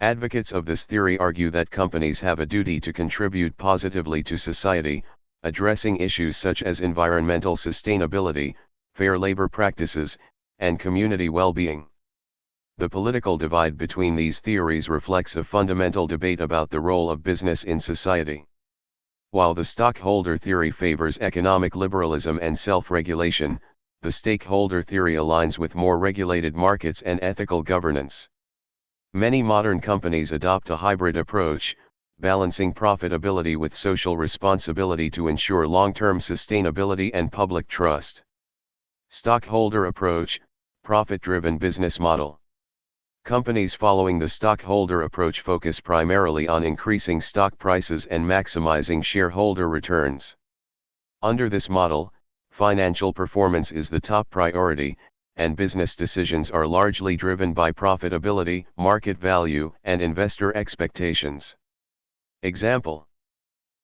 Advocates of this theory argue that companies have a duty to contribute positively to society, addressing issues such as environmental sustainability, fair labor practices, and community well-being. The political divide between these theories reflects a fundamental debate about the role of business in society. While the stockholder theory favors economic liberalism and self-regulation, the stakeholder theory aligns with more regulated markets and ethical governance. Many modern companies adopt a hybrid approach, balancing profitability with social responsibility to ensure long-term sustainability and public trust. Stockholder approach, profit-driven business model. Companies following the stockholder approach focus primarily on increasing stock prices and maximizing shareholder returns. Under this model, financial performance is the top priority, and business decisions are largely driven by profitability, market value, and investor expectations. Example: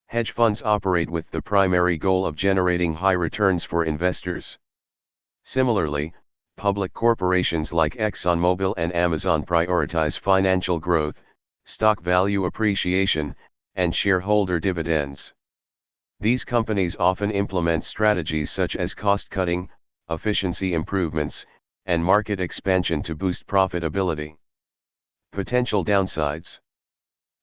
hedge funds operate with the primary goal of generating high returns for investors. Similarly, public corporations like ExxonMobil and Amazon prioritize financial growth, stock value appreciation, and shareholder dividends. These companies often implement strategies such as cost-cutting, efficiency improvements, and market expansion to boost profitability. Potential downsides.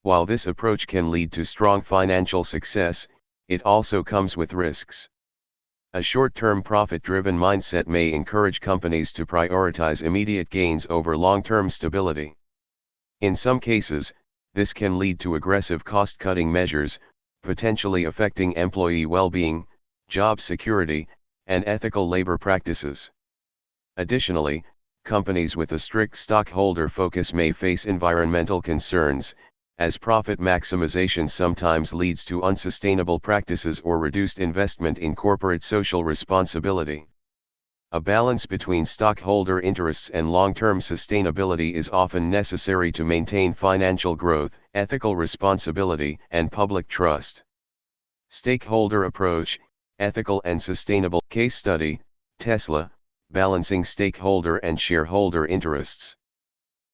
While this approach can lead to strong financial success, it also comes with risks. A short-term profit-driven mindset may encourage companies to prioritize immediate gains over long-term stability. In some cases, this can lead to aggressive cost-cutting measures, potentially affecting employee well-being, job security, and ethical labor practices. Additionally, companies with a strict stockholder focus may face environmental concerns, as profit maximization sometimes leads to unsustainable practices or reduced investment in corporate social responsibility. A balance between stockholder interests and long-term sustainability is often necessary to maintain financial growth, ethical responsibility, and public trust. Stakeholder approach, ethical and sustainable. Case study: Tesla, balancing stakeholder and shareholder interests.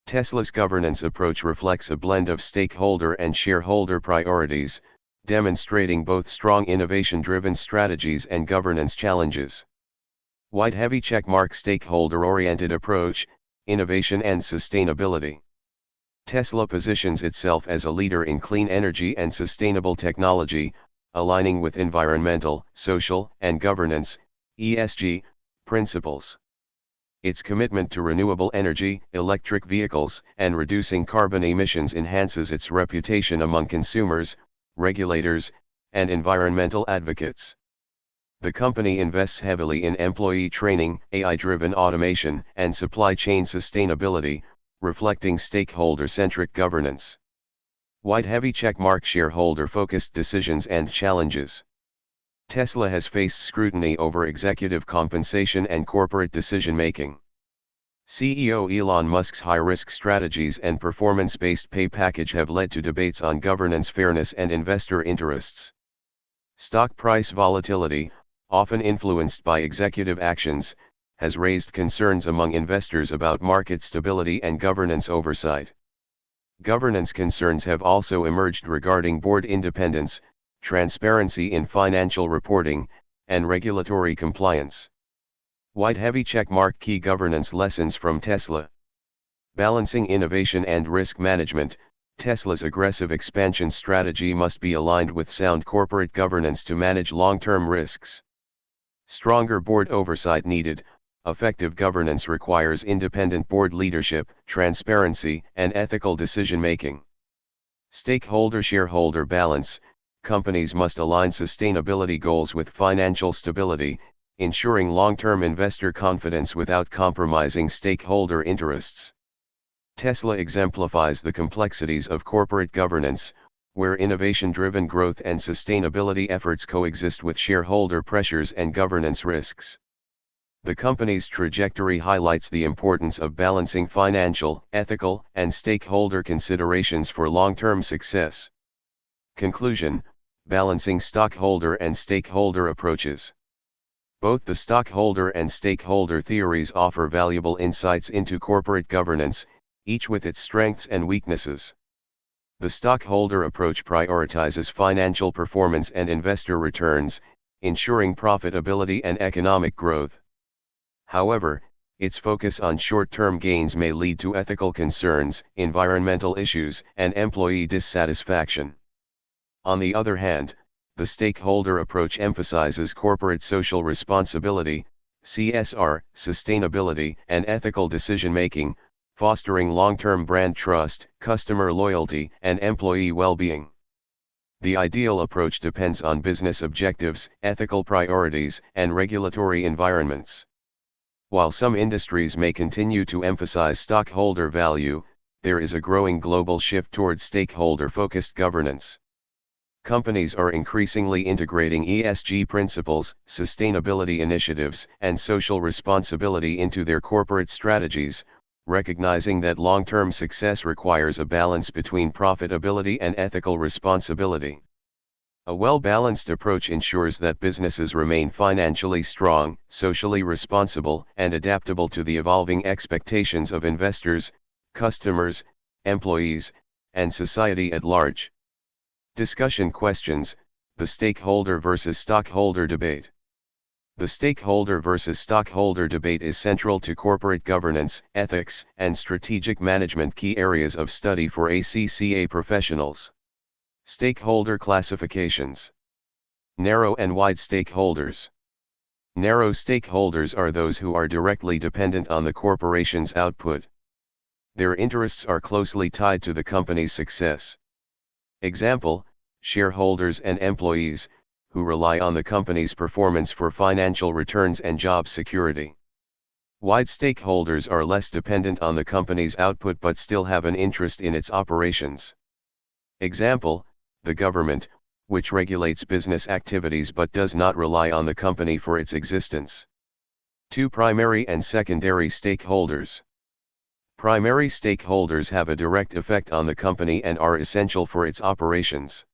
Tesla's governance approach reflects a blend of stakeholder and shareholder priorities, demonstrating both strong innovation-driven strategies and governance challenges. White heavy checkmark. Stakeholder-oriented approach, innovation and sustainability. Tesla positions itself as a leader in clean energy and sustainable technology, aligning with environmental, social, and governance (ESG) principles. Its commitment to renewable energy, electric vehicles, and reducing carbon emissions enhances its reputation among consumers, regulators, and environmental advocates. The company invests heavily in employee training, AI-driven automation, and supply chain sustainability, reflecting stakeholder-centric governance. White heavy checkmark. Shareholder-focused decisions and challenges. Tesla has faced scrutiny over executive compensation and corporate decision-making. CEO Elon Musk's high-risk strategies and performance-based pay package have led to debates on governance fairness and investor interests. Stock price volatility, often influenced by executive actions, has raised concerns among investors about market stability and governance oversight. Governance concerns have also emerged regarding board independence, transparency in financial reporting, and regulatory compliance. White heavy checkmark. Key governance lessons from Tesla. Balancing innovation and risk management. Tesla's aggressive expansion strategy must be aligned with sound corporate governance to manage long-term risks. Stronger board oversight needed. Effective governance requires independent board leadership, transparency, and ethical decision-making. Stakeholder-shareholder balance. Companies must align sustainability goals with financial stability, ensuring long-term investor confidence without compromising stakeholder interests. Tesla exemplifies the complexities of corporate governance, where innovation-driven growth and sustainability efforts coexist with shareholder pressures and governance risks. The company's trajectory highlights the importance of balancing financial, ethical, and stakeholder considerations for long-term success. Conclusion: balancing stockholder and stakeholder approaches. Both the stockholder and stakeholder theories offer valuable insights into corporate governance, each with its strengths and weaknesses. The stockholder approach prioritizes financial performance and investor returns, ensuring profitability and economic growth. However, its focus on short-term gains may lead to ethical concerns, environmental issues, and employee dissatisfaction. On the other hand, the stakeholder approach emphasizes corporate social responsibility, CSR, sustainability, and ethical decision-making, fostering long-term brand trust, customer loyalty, and employee well-being. The ideal approach depends on business objectives, ethical priorities, and regulatory environments. While some industries may continue to emphasize stockholder value, there is a growing global shift towards stakeholder-focused governance. Companies are increasingly integrating ESG principles, sustainability initiatives, and social responsibility into their corporate strategies, recognizing that long-term success requires a balance between profitability and ethical responsibility. A well-balanced approach ensures that businesses remain financially strong, socially responsible, and adaptable to the evolving expectations of investors, customers, employees, and society at large. Discussion questions: the stakeholder versus stockholder debate. The stakeholder versus stockholder debate is central to corporate governance, ethics, and strategic management, key areas of study for ACCA professionals. Stakeholder classifications. Narrow and wide stakeholders. Narrow stakeholders are those who are directly dependent on the corporation's output. Their interests are closely tied to the company's success. Example: shareholders and employees, who rely on the company's performance for financial returns and job security. Wide stakeholders are less dependent on the company's output but still have an interest in its operations. Example: the government, which regulates business activities but does not rely on the company for its existence. 2 primary and secondary stakeholders. Primary stakeholders have a direct effect on the company and are essential for its operations.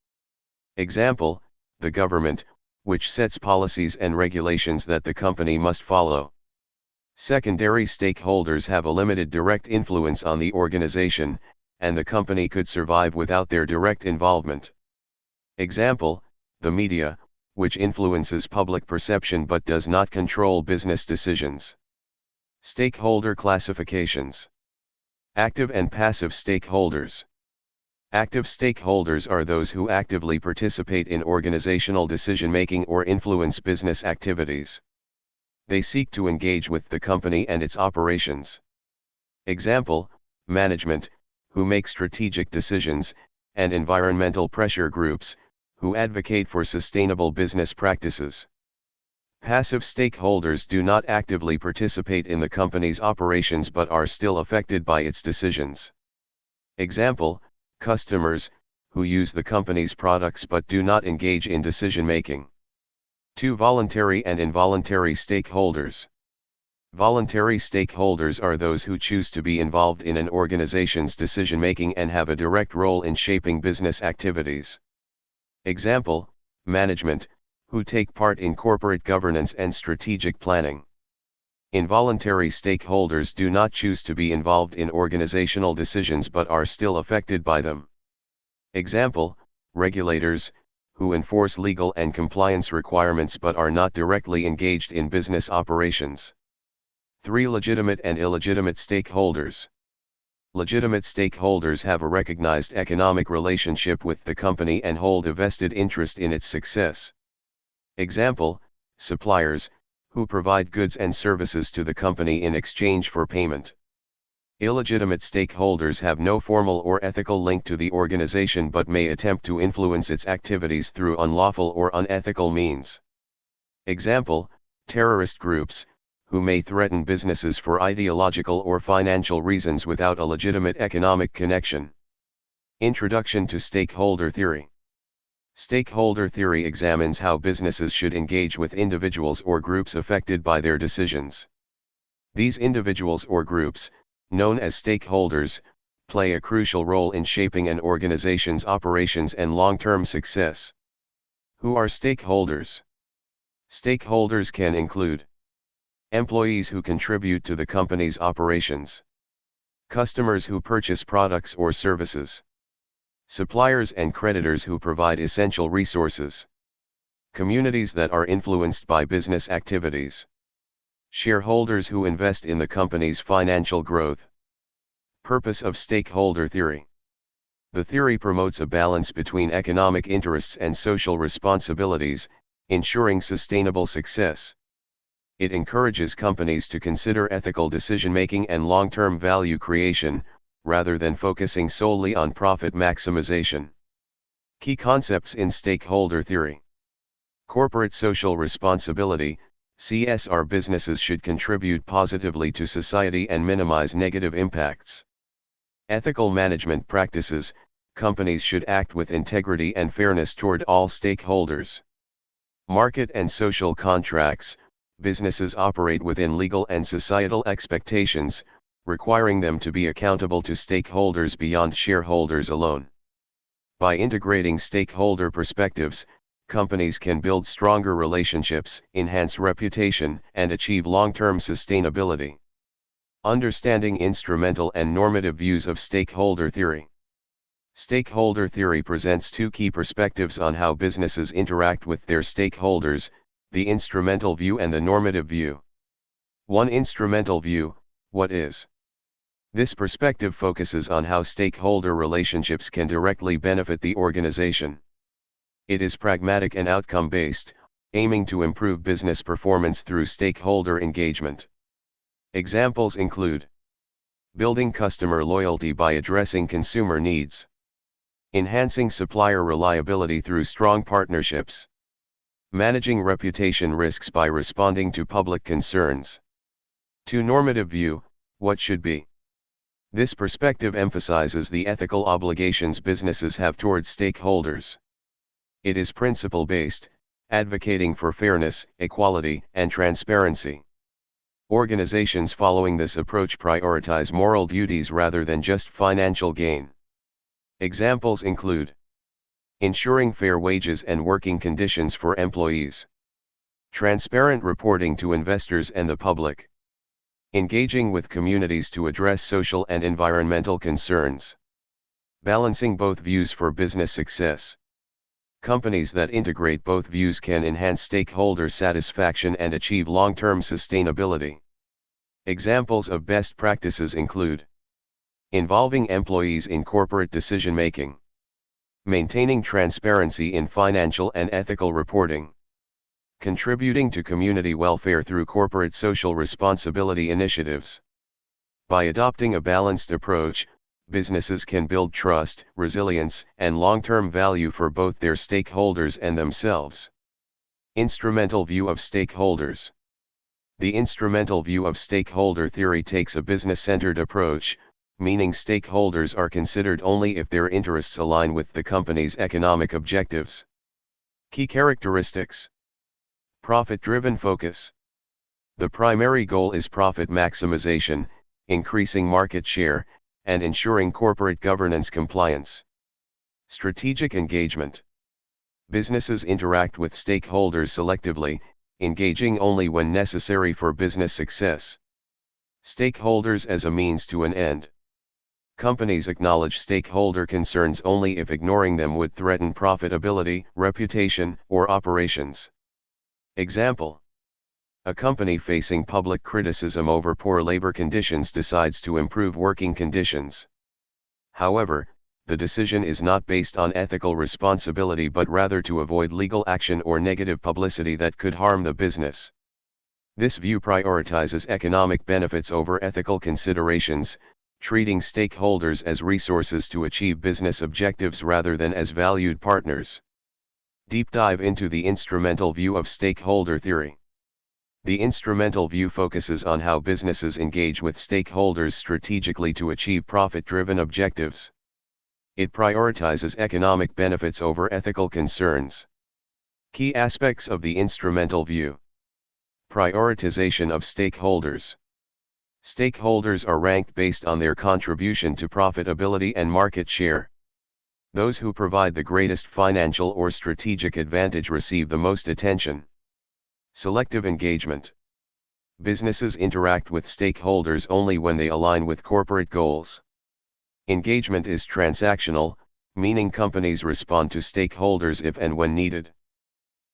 Example: the government, which sets policies and regulations that the company must follow. Secondary stakeholders have a limited direct influence on the organization, and the company could survive without their direct involvement. Example: the media, which influences public perception but does not control business decisions. Stakeholder classifications. Active and passive stakeholders. Active stakeholders are those who actively participate in organizational decision-making or influence business activities. They seek to engage with the company and its operations. Example: management, who make strategic decisions, and environmental pressure groups, who advocate for sustainable business practices. Passive stakeholders do not actively participate in the company's operations but are still affected by its decisions. Example: customers, who use the company's products but do not engage in decision-making. 2 voluntary and involuntary stakeholders. Voluntary stakeholders are those who choose to be involved in an organization's decision-making and have a direct role in shaping business activities. Example: management, who take part in corporate governance and strategic planning. Involuntary stakeholders do not choose to be involved in organizational decisions but are still affected by them. Example: regulators, who enforce legal and compliance requirements but are not directly engaged in business operations. 3 legitimate and illegitimate stakeholders. Legitimate stakeholders have a recognized economic relationship with the company and hold a vested interest in its success. Example: suppliers, who provide goods and services to the company in exchange for payment. Illegitimate stakeholders have no formal or ethical link to the organization but may attempt to influence its activities through unlawful or unethical means. Example: terrorist groups, who may threaten businesses for ideological or financial reasons without a legitimate economic connection. Introduction to stakeholder theory. Stakeholder theory examines how businesses should engage with individuals or groups affected by their decisions. These individuals or groups, known as stakeholders, play a crucial role in shaping an organization's operations and long-term success. Who are stakeholders? Stakeholders can include employees who contribute to the company's operations, customers who purchase products or services, suppliers and creditors who provide essential resources, communities that are influenced by business activities, shareholders who invest in the company's financial growth. Purpose of stakeholder theory. The theory promotes a balance between economic interests and social responsibilities, ensuring sustainable success. It encourages companies to consider ethical decision-making and long-term value creation, rather than focusing solely on profit maximization. Key concepts in stakeholder theory. Corporate social responsibility, CSR. Businesses should contribute positively to society and minimize negative impacts. Ethical management practices, companies should act with integrity and fairness toward all stakeholders. Market and social contracts, businesses operate within legal and societal expectations, requiring them to be accountable to stakeholders beyond shareholders alone. By integrating stakeholder perspectives, companies can build stronger relationships, enhance reputation, and achieve long-term sustainability. Understanding instrumental and normative views of stakeholder theory. Stakeholder theory presents two key perspectives on how businesses interact with their stakeholders, the instrumental view and the normative view. 1. Instrumental view, what is? This perspective focuses on how stakeholder relationships can directly benefit the organization. It is pragmatic and outcome-based, aiming to improve business performance through stakeholder engagement. Examples include building customer loyalty by addressing consumer needs, enhancing supplier reliability through strong partnerships, managing reputation risks by responding to public concerns. 2. Normative view, what should be? This perspective emphasizes the ethical obligations businesses have towards stakeholders. It is principle-based, advocating for fairness, equality, and transparency. Organizations following this approach prioritize moral duties rather than just financial gain. Examples include ensuring fair wages and working conditions for employees, transparent reporting to investors and the public, engaging with communities to address social and environmental concerns, balancing both views for business success. Companies that integrate both views can enhance stakeholder satisfaction and achieve long-term sustainability. Examples of best practices include involving employees in corporate decision-making, maintaining transparency in financial and ethical reporting, contributing to community welfare through corporate social responsibility initiatives. By adopting a balanced approach, businesses can build trust, resilience, and long-term value for both their stakeholders and themselves. Instrumental view of stakeholders. The instrumental view of stakeholder theory takes a business-centered approach, meaning stakeholders are considered only if their interests align with the company's economic objectives. Key characteristics. Profit-driven focus. The primary goal is profit maximization, increasing market share, and ensuring corporate governance compliance. Strategic engagement. Businesses interact with stakeholders selectively, engaging only when necessary for business success. Stakeholders as a means to an end. Companies acknowledge stakeholder concerns only if ignoring them would threaten profitability, reputation, or operations. Example: a company facing public criticism over poor labor conditions decides to improve working conditions. However, the decision is not based on ethical responsibility but rather to avoid legal action or negative publicity that could harm the business. This view prioritizes economic benefits over ethical considerations, treating stakeholders as resources to achieve business objectives rather than as valued partners. Deep dive into the instrumental view of stakeholder theory. The instrumental view focuses on how businesses engage with stakeholders strategically to achieve profit-driven objectives. It prioritizes economic benefits over ethical concerns. Key aspects of the instrumental view. Prioritization of stakeholders. Stakeholders are ranked based on their contribution to profitability and market share. Those who provide the greatest financial or strategic advantage receive the most attention. Selective engagement. Businesses interact with stakeholders only when they align with corporate goals. Engagement is transactional, meaning companies respond to stakeholders if and when needed.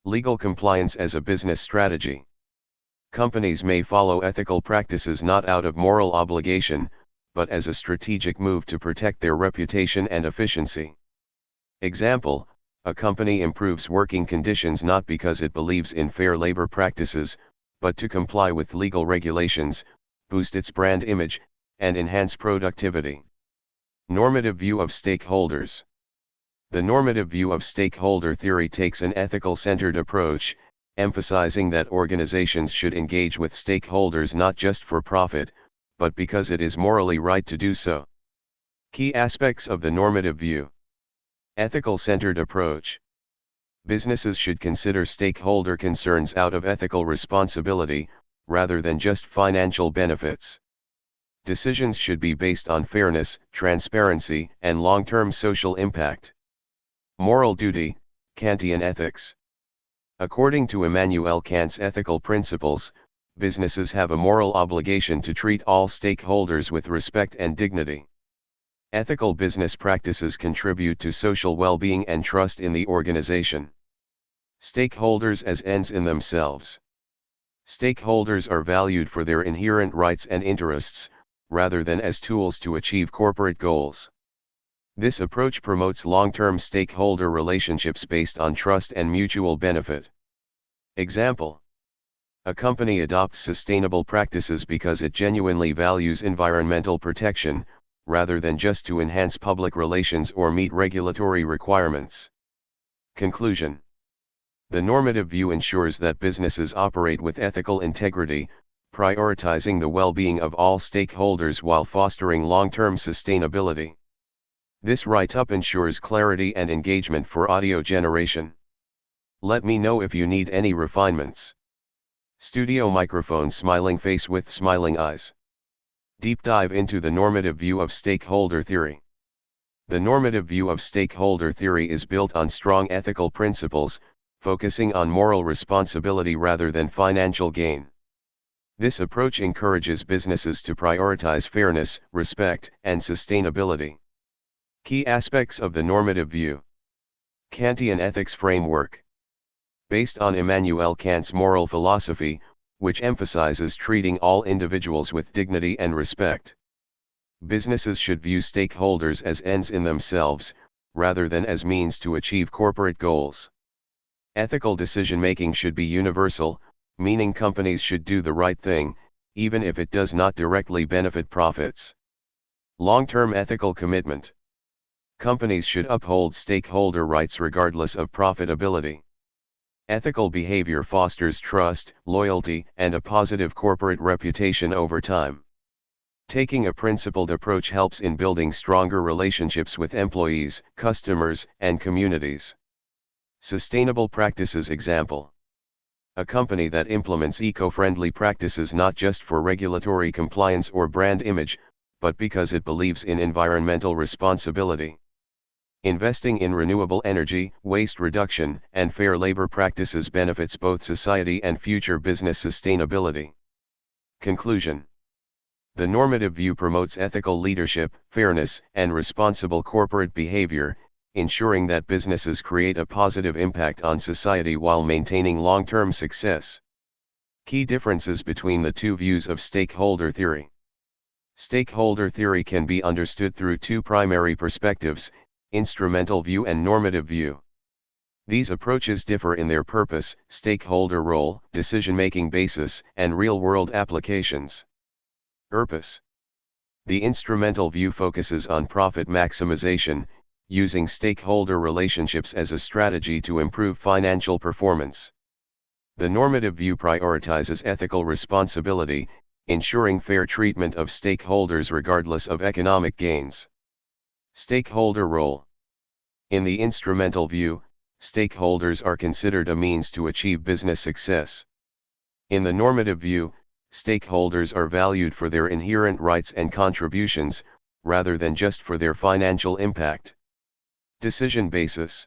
Legal compliance as a business strategy. Companies may follow ethical practices not out of moral obligation, but as a strategic move to protect their reputation and efficiency. Example: a company improves working conditions not because it believes in fair labor practices, but to comply with legal regulations, boost its brand image, and enhance productivity. Normative view of stakeholders. The normative view of stakeholder theory takes an ethical-centered approach, emphasizing that organizations should engage with stakeholders not just for profit, but because it is morally right to do so. Key aspects of the normative view. Ethical-centered approach. Businesses should consider stakeholder concerns out of ethical responsibility, rather than just financial benefits. Decisions should be based on fairness, transparency, and long-term social impact. Moral duty, Kantian ethics. According to Immanuel Kant's ethical principles, businesses have a moral obligation to treat all stakeholders with respect and dignity. Ethical business practices contribute to social well-being and trust in the organization. Stakeholders as ends in themselves. Stakeholders are valued for their inherent rights and interests, rather than as tools to achieve corporate goals. This approach promotes long-term stakeholder relationships based on trust and mutual benefit. Example: a company adopts sustainable practices because it genuinely values environmental protection, rather than just to enhance public relations or meet regulatory requirements. Conclusion: the normative view ensures that businesses operate with ethical integrity, prioritizing the well-being of all stakeholders while fostering long-term sustainability. This write-up ensures clarity and engagement for audio generation. Let me know if you need any refinements. Studio microphone, smiling face with smiling eyes. Deep dive into the normative view of stakeholder theory. The normative view of stakeholder theory is built on strong ethical principles, focusing on moral responsibility rather than financial gain. This approach encourages businesses to prioritize fairness, respect, and sustainability. Key aspects of the normative view. Kantian ethics framework. Based on Immanuel Kant's moral philosophy, which emphasizes treating all individuals with dignity and respect. Businesses should view stakeholders as ends in themselves, rather than as means to achieve corporate goals. Ethical decision-making should be universal, meaning companies should do the right thing, even if it does not directly benefit profits. Long-term ethical commitment. Companies should uphold stakeholder rights regardless of profitability. Ethical behavior fosters trust, loyalty, and a positive corporate reputation over time. Taking a principled approach helps in building stronger relationships with employees, customers, and communities. Sustainable practices example. A company that implements eco-friendly practices not just for regulatory compliance or brand image, but because it believes in environmental responsibility. Investing in renewable energy, waste reduction, and fair labor practices benefits both society and future business sustainability. Conclusion: the normative view promotes ethical leadership, fairness, and responsible corporate behavior, ensuring that businesses create a positive impact on society while maintaining long-term success. Key differences between the two views of stakeholder theory. Stakeholder theory can be understood through two primary perspectives: instrumental view and normative view. These approaches differ in their purpose, stakeholder role, decision-making basis, and real-world applications. Purpose. The instrumental view focuses on profit maximization, using stakeholder relationships as a strategy to improve financial performance. The normative view prioritizes ethical responsibility, ensuring fair treatment of stakeholders regardless of economic gains. Stakeholder role. In the instrumental view, stakeholders are considered a means to achieve business success. In the normative view, stakeholders are valued for their inherent rights and contributions, rather than just for their financial impact. Decision basis.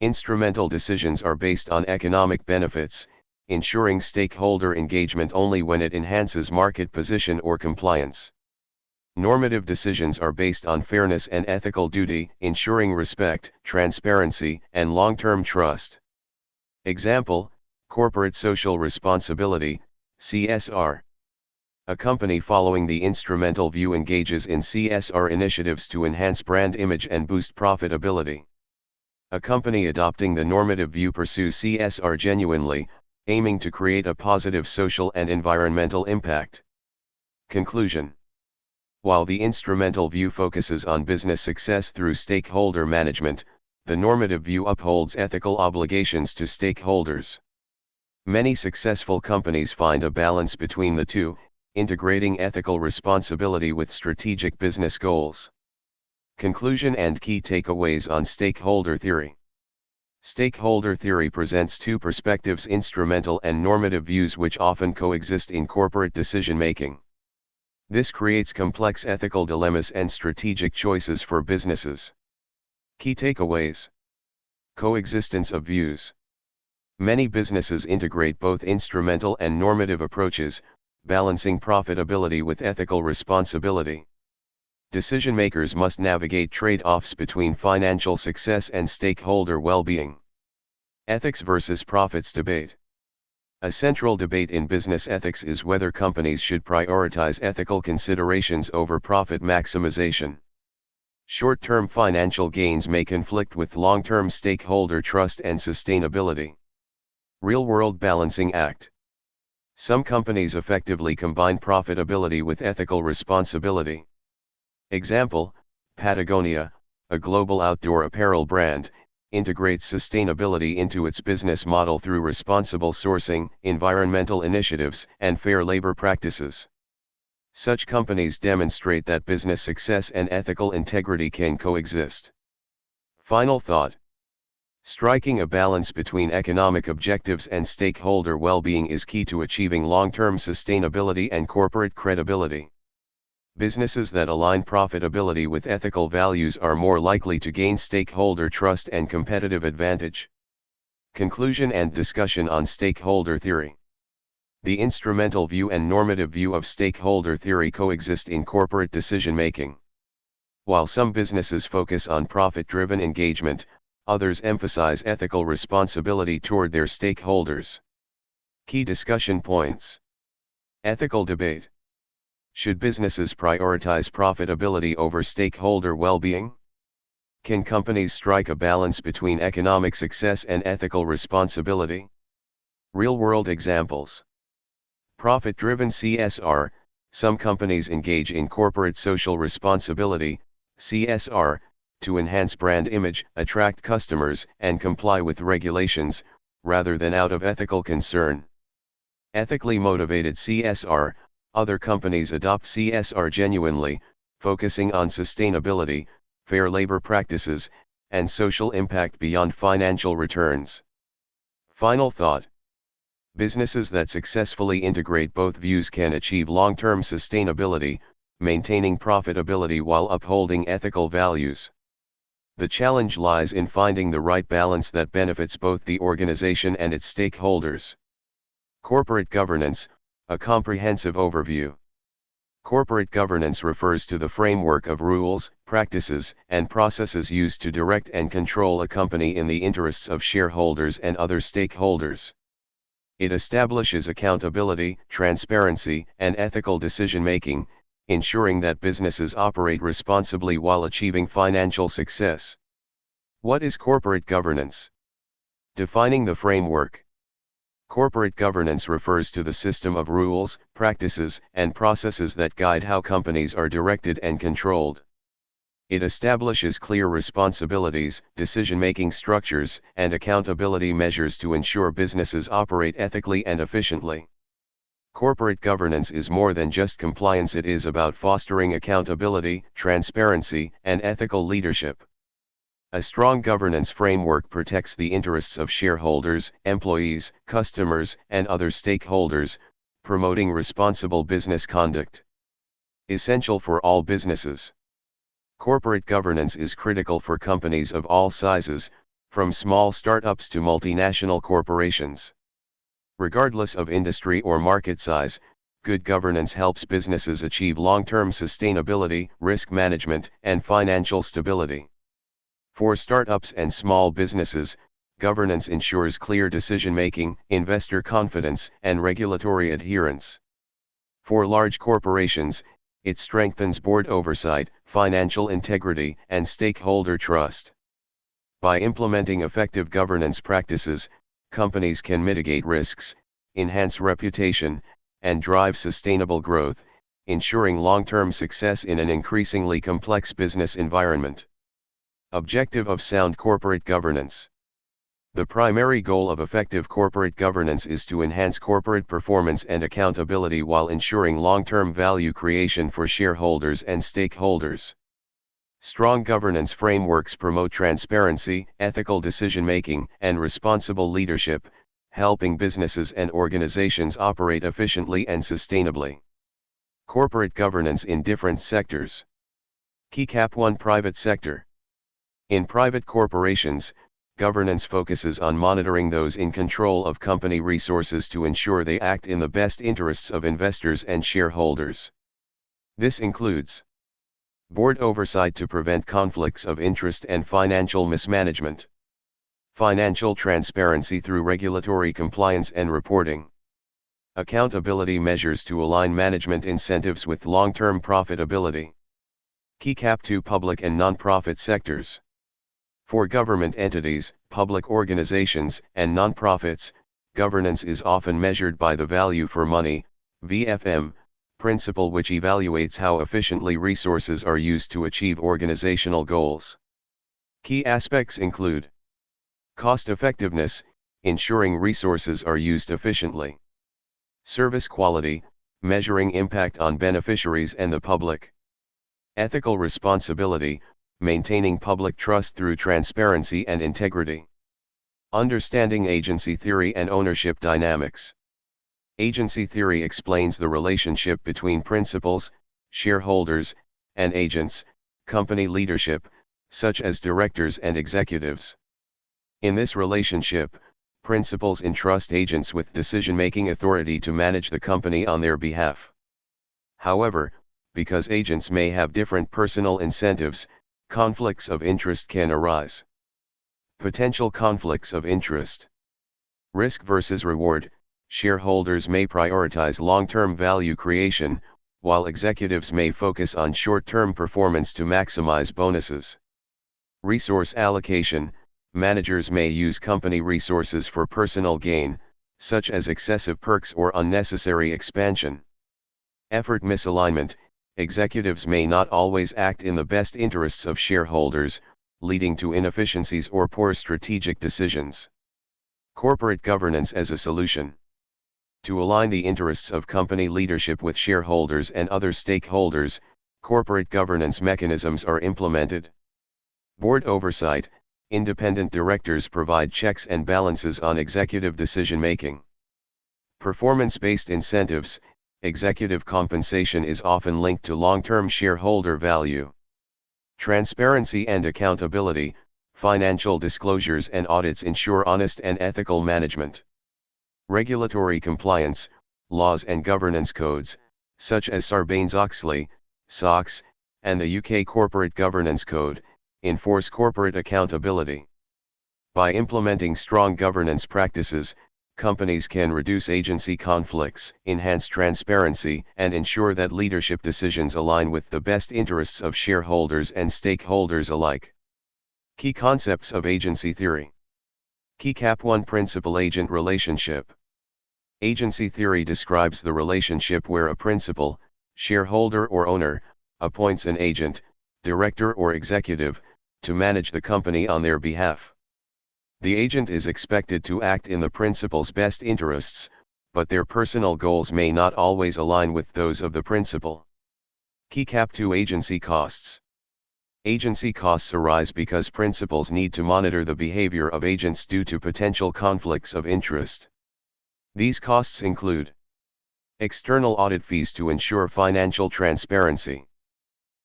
Instrumental decisions are based on economic benefits, ensuring stakeholder engagement only when it enhances market position or compliance. Normative decisions are based on fairness and ethical duty, ensuring respect, transparency, and long-term trust. Example: corporate social responsibility, CSR. A company following the instrumental view engages in CSR initiatives to enhance brand image and boost profitability. A company adopting the normative view pursues CSR genuinely, aiming to create a positive social and environmental impact. Conclusion: while the instrumental view focuses on business success through stakeholder management, the normative view upholds ethical obligations to stakeholders. Many successful companies find a balance between the two, integrating ethical responsibility with strategic business goals. Conclusion and key takeaways on stakeholder theory. Stakeholder theory presents two perspectives: instrumental and normative views, which often coexist in corporate decision-making. This creates complex ethical dilemmas and strategic choices for businesses. Key takeaways. Coexistence of views. Many businesses integrate both instrumental and normative approaches, balancing profitability with ethical responsibility. Decision-makers must navigate trade-offs between financial success and stakeholder well-being. Ethics versus profits debate. A central debate in business ethics is whether companies should prioritize ethical considerations over profit maximization. Short-term financial gains may conflict with long-term stakeholder trust and sustainability. Real-world balancing act. Some companies effectively combine profitability with ethical responsibility. Example: Patagonia, a global outdoor apparel brand, integrates sustainability into its business model through responsible sourcing, environmental initiatives, and fair labor practices. Such companies demonstrate that business success and ethical integrity can coexist. Final thought. Striking a balance between economic objectives and stakeholder well-being is key to achieving long-term sustainability and corporate credibility. Businesses that align profitability with ethical values are more likely to gain stakeholder trust and competitive advantage. Conclusion and discussion on stakeholder theory. The instrumental view and normative view of stakeholder theory coexist in corporate decision-making. While some businesses focus on profit-driven engagement, others emphasize ethical responsibility toward their stakeholders. Key discussion points. Ethical debate. Should businesses prioritize profitability over stakeholder well-being? Can companies strike a balance between economic success and ethical responsibility? Real-world examples. Profit-driven CSR. Some companies engage in corporate social responsibility, CSR, to enhance brand image, attract customers, and comply with regulations, rather than out of ethical concern. Ethically motivated CSR. Other companies adopt CSR genuinely, focusing on sustainability, fair labor practices, and social impact beyond financial returns. Final thought. Businesses that successfully integrate both views can achieve long-term sustainability, maintaining profitability while upholding ethical values. The challenge lies in finding the right balance that benefits both the organization and its stakeholders. Corporate governance. A comprehensive overview. Corporate governance refers to the framework of rules, practices, and processes used to direct and control a company in the interests of shareholders and other stakeholders. It establishes accountability, transparency, and ethical decision-making, ensuring that businesses operate responsibly while achieving financial success. What is corporate governance? Defining the framework. Corporate governance refers to the system of rules, practices, and processes that guide how companies are directed and controlled. It establishes clear responsibilities, decision-making structures, and accountability measures to ensure businesses operate ethically and efficiently. Corporate governance is more than just compliance. It is about fostering accountability, transparency, and ethical leadership. A strong governance framework protects the interests of shareholders, employees, customers, and other stakeholders, promoting responsible business conduct. Essential for all businesses. Corporate governance is critical for companies of all sizes, from small startups to multinational corporations. Regardless of industry or market size, good governance helps businesses achieve long-term sustainability, risk management, and financial stability. For startups and small businesses, governance ensures clear decision-making, investor confidence, and regulatory adherence. For large corporations, it strengthens board oversight, financial integrity, and stakeholder trust. By implementing effective governance practices, companies can mitigate risks, enhance reputation, and drive sustainable growth, ensuring long-term success in an increasingly complex business environment. Objective of sound corporate governance. The primary goal of effective corporate governance is to enhance corporate performance and accountability while ensuring long-term value creation for shareholders and stakeholders. Strong governance frameworks promote transparency, ethical decision-making, and responsible leadership, helping businesses and organizations operate efficiently and sustainably. Corporate governance in different sectors. Key Cap 1 Private sector. In private corporations, governance focuses on monitoring those in control of company resources to ensure they act in the best interests of investors and shareholders. This includes board oversight to prevent conflicts of interest and financial mismanagement, financial transparency through regulatory compliance and reporting, accountability measures to align management incentives with long-term profitability. Key Cap 2 Public and non-profit sectors. For government entities, public organizations, and nonprofits, governance is often measured by the value for money, VFM, principle which evaluates how efficiently resources are used to achieve organizational goals. Key aspects include cost effectiveness, ensuring resources are used efficiently. Service quality, measuring impact on beneficiaries and the public. Ethical responsibility, maintaining public trust through transparency and integrity. Understanding agency theory and ownership dynamics. Agency theory explains the relationship between principals, shareholders, and agents, company leadership, such as directors and executives. In this relationship, principals entrust agents with decision-making authority to manage the company on their behalf. However, because agents may have different personal incentives, conflicts of interest can arise. Potential conflicts of interest. Risk versus reward. Shareholders may prioritize long-term value creation, while executives may focus on short-term performance to maximize bonuses. Resource allocation. Managers may use company resources for personal gain, such as excessive perks or unnecessary expansion. Effort misalignment. Executives may not always act in the best interests of shareholders, leading to inefficiencies or poor strategic decisions. Corporate governance as a solution. To align the interests of company leadership with shareholders and other stakeholders, corporate governance mechanisms are implemented. Board oversight. Independent directors provide checks and balances on executive decision-making. Performance-based incentives. Executive compensation is often linked to long-term shareholder value. Transparency and accountability. Financial disclosures and audits ensure honest and ethical management. Regulatory compliance. Laws and governance codes, such as Sarbanes-Oxley, SOX, and the UK Corporate Governance Code, enforce corporate accountability. By implementing strong governance practices, companies can reduce agency conflicts, enhance transparency, and ensure that leadership decisions align with the best interests of shareholders and stakeholders alike. Key concepts of agency theory. Key Cap 1 Principal-Agent relationship. Agency theory describes the relationship where a principal, shareholder or owner, appoints an agent, director or executive, to manage the company on their behalf. The agent is expected to act in the principal's best interests, but their personal goals may not always align with those of the principal. Key Cap 2 Agency costs. Agency costs arise because principals need to monitor the behavior of agents due to potential conflicts of interest. These costs include external audit fees to ensure financial transparency,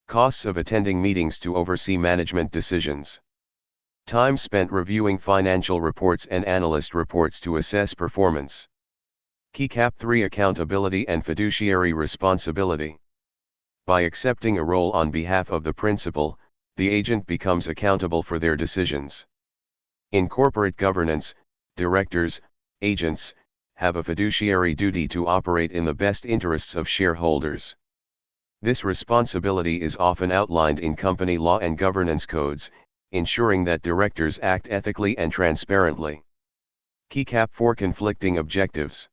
costs of attending meetings to oversee management decisions, time spent reviewing financial reports and analyst reports to assess performance. Key Cap 3 Accountability and fiduciary responsibility. By accepting a role on behalf of the principal, the agent becomes accountable for their decisions. In corporate governance, directors, agents, have a fiduciary duty to operate in the best interests of shareholders. This responsibility is often outlined in company law and governance codes, ensuring that directors act ethically and transparently. Key Cap 4 Conflicting objectives.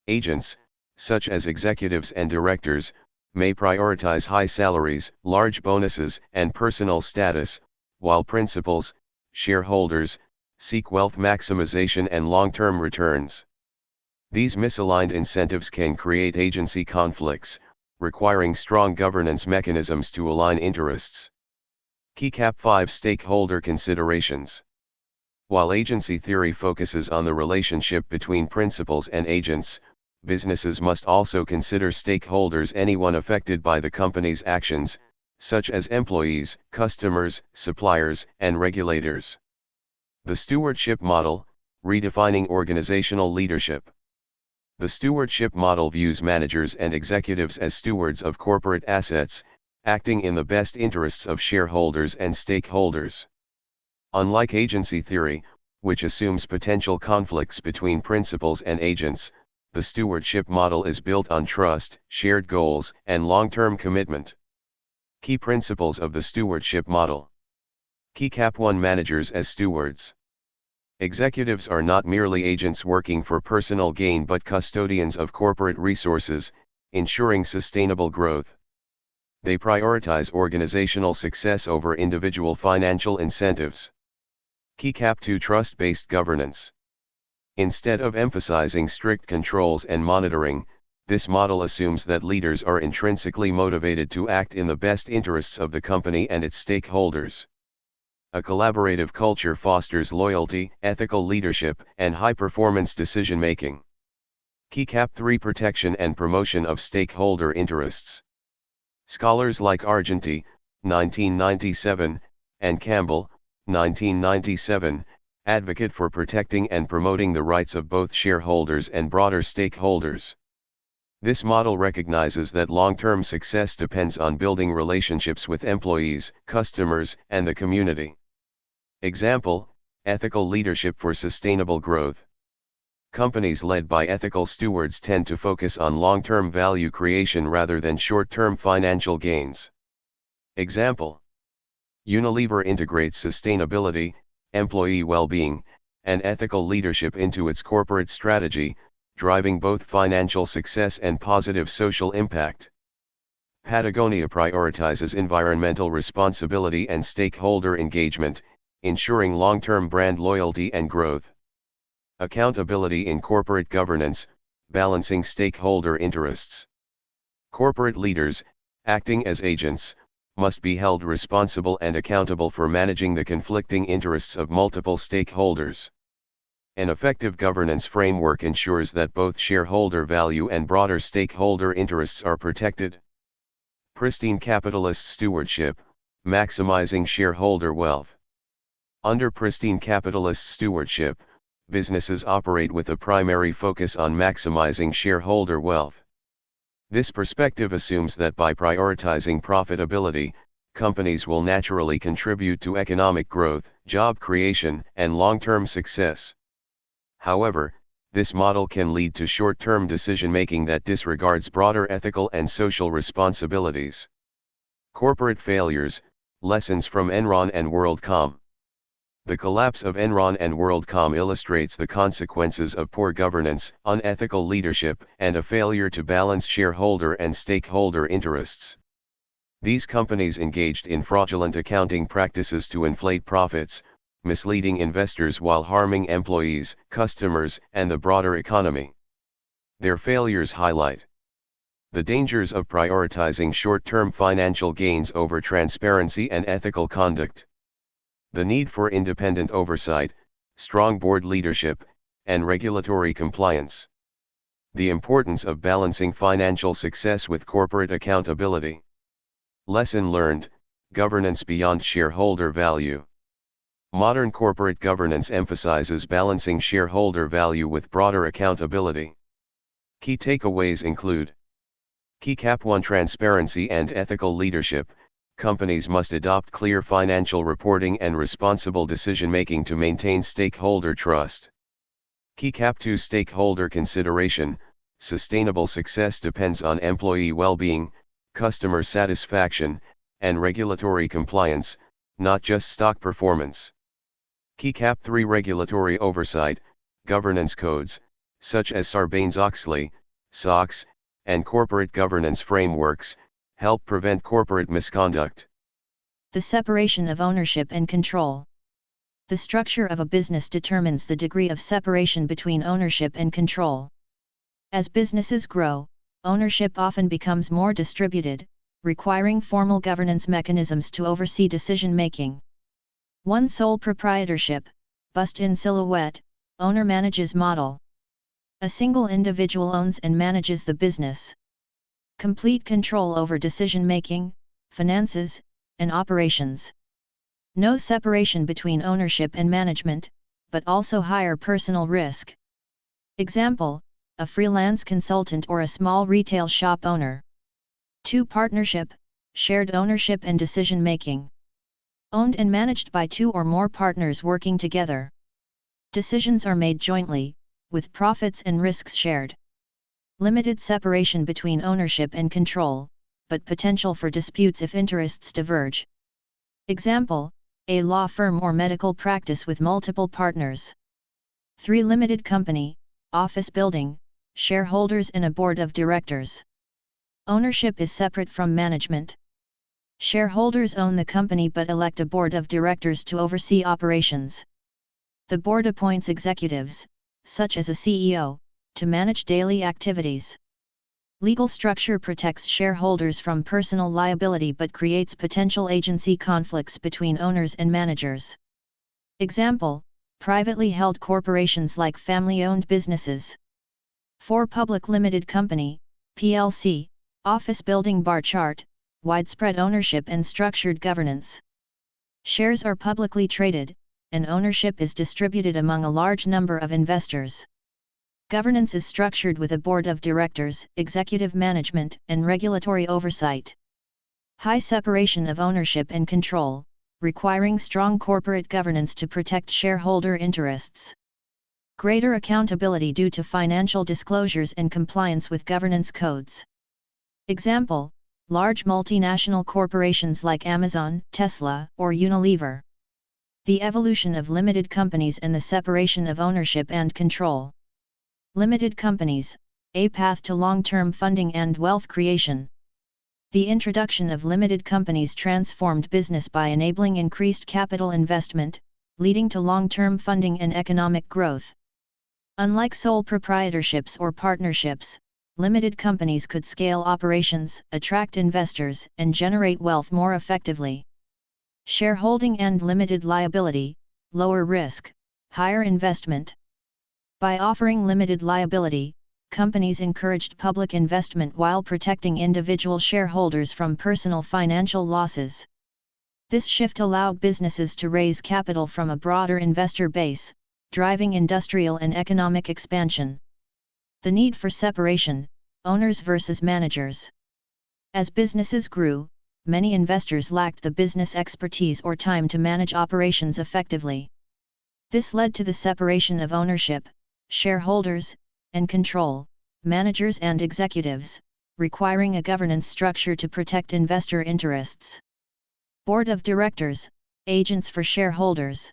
Agents, such as executives and directors, may prioritize high salaries, large bonuses, and personal status, while principals, shareholders, seek wealth maximization and long-term returns. These misaligned incentives can create agency conflicts, requiring strong governance mechanisms to align interests. Key Cap 5 Stakeholder Considerations. While agency theory focuses on the relationship between principals and agents, businesses must also consider stakeholders, anyone affected by the company's actions, such as employees, customers, suppliers, and regulators. The stewardship model, redefining organizational leadership. The stewardship model views managers and executives as stewards of corporate assets, acting in the best interests of shareholders and stakeholders. Unlike agency theory, which assumes potential conflicts between principals and agents, the stewardship model is built on trust, shared goals, and long-term commitment. Key principles of the stewardship model. Key Cap 1 Managers as stewards. Executives are not merely agents working for personal gain but custodians of corporate resources, ensuring sustainable growth. They prioritize organizational success over individual financial incentives. Key Cap 2 Trust-based governance. Instead of emphasizing strict controls and monitoring, this model assumes that leaders are intrinsically motivated to act in the best interests of the company and its stakeholders. A collaborative culture fosters loyalty, ethical leadership, and high-performance decision-making. Key Cap 3 Protection and promotion of stakeholder interests. Scholars like Argenti, 1997, and Campbell, 1997, advocate for protecting and promoting the rights of both shareholders and broader stakeholders. This model recognizes that long-term success depends on building relationships with employees, customers, and the community. Example: ethical leadership for sustainable growth. Companies led by ethical stewards tend to focus on long-term value creation rather than short-term financial gains. Example: Unilever integrates sustainability, employee well-being, and ethical leadership into its corporate strategy, driving both financial success and positive social impact. Patagonia prioritizes environmental responsibility and stakeholder engagement, ensuring long-term brand loyalty and growth. Accountability in corporate governance, balancing stakeholder interests. Corporate leaders, acting as agents, must be held responsible and accountable for managing the conflicting interests of multiple stakeholders. An effective governance framework ensures that both shareholder value and broader stakeholder interests are protected. Pristine capitalist stewardship, maximizing shareholder wealth. Under pristine capitalist stewardship, businesses operate with a primary focus on maximizing shareholder wealth. This perspective assumes that by prioritizing profitability, companies will naturally contribute to economic growth, job creation, and long-term success. However, this model can lead to short-term decision-making that disregards broader ethical and social responsibilities. Corporate failures, lessons from Enron and WorldCom. The collapse of Enron and WorldCom illustrates the consequences of poor governance, unethical leadership, and a failure to balance shareholder and stakeholder interests. These companies engaged in fraudulent accounting practices to inflate profits, misleading investors while harming employees, customers, and the broader economy. Their failures highlight the dangers of prioritizing short-term financial gains over transparency and ethical conduct. The need for independent oversight, strong board leadership, and regulatory compliance. The importance of balancing financial success with corporate accountability. Lesson learned: governance beyond shareholder value. Modern corporate governance emphasizes balancing shareholder value with broader accountability. Key takeaways include: Key Cap 1 Transparency and ethical leadership. Companies must adopt clear financial reporting and responsible decision-making to maintain stakeholder trust. Key Cap 2 Stakeholder consideration. Sustainable success depends on employee well-being, customer satisfaction, and regulatory compliance, not just stock performance. Key Cap 3 Regulatory oversight. Governance codes, such as Sarbanes-Oxley, SOX, and corporate governance frameworks, help prevent corporate misconduct. The separation of ownership and control. The structure of a business determines the degree of separation between ownership and control. As businesses grow, ownership often becomes more distributed, requiring formal governance mechanisms to oversee decision-making. One sole proprietorship, bust in silhouette, owner manages model. A single individual owns and manages the business. Complete control over decision-making, finances, and operations. No separation between ownership and management, but also higher personal risk. Example, a freelance consultant or a small retail shop owner. 2. Partnership, shared ownership and decision-making. Owned and managed by 2 or more partners working together. Decisions are made jointly, with profits and risks shared. Limited separation between ownership and control, but potential for disputes if interests diverge. Example, a law firm or medical practice with multiple partners. 3. Limited company, office building, shareholders and a board of directors. Ownership is separate from management. Shareholders own the company but elect a board of directors to oversee operations. The board appoints executives, such as a CEO, to manage daily activities. Legal structure protects shareholders from personal liability but creates potential agency conflicts between owners and managers. Example, privately held corporations like family-owned businesses. 4. Public limited company, PLC, office building bar chart, widespread ownership and structured governance. Shares are publicly traded, and ownership is distributed among a large number of investors. Governance is structured with a board of directors, executive management, and regulatory oversight. High separation of ownership and control, requiring strong corporate governance to protect shareholder interests. Greater accountability due to financial disclosures and compliance with governance codes. Example, large multinational corporations like Amazon, Tesla, or Unilever. The evolution of limited companies and the separation of ownership and control. Limited companies, a path to long-term funding and wealth creation. The introduction of limited companies transformed business by enabling increased capital investment, leading to long-term funding and economic growth. Unlike sole proprietorships or partnerships, limited companies could scale operations, attract investors, and generate wealth more effectively. Shareholding and limited liability, lower risk, higher investment. By offering limited liability, companies encouraged public investment while protecting individual shareholders from personal financial losses. This shift allowed businesses to raise capital from a broader investor base, driving industrial and economic expansion. The need for separation, owners versus managers. As businesses grew, many investors lacked the business expertise or time to manage operations effectively. This led to the separation of ownership, shareholders, and control, managers and executives, requiring a governance structure to protect investor interests. Board of directors, agents for shareholders.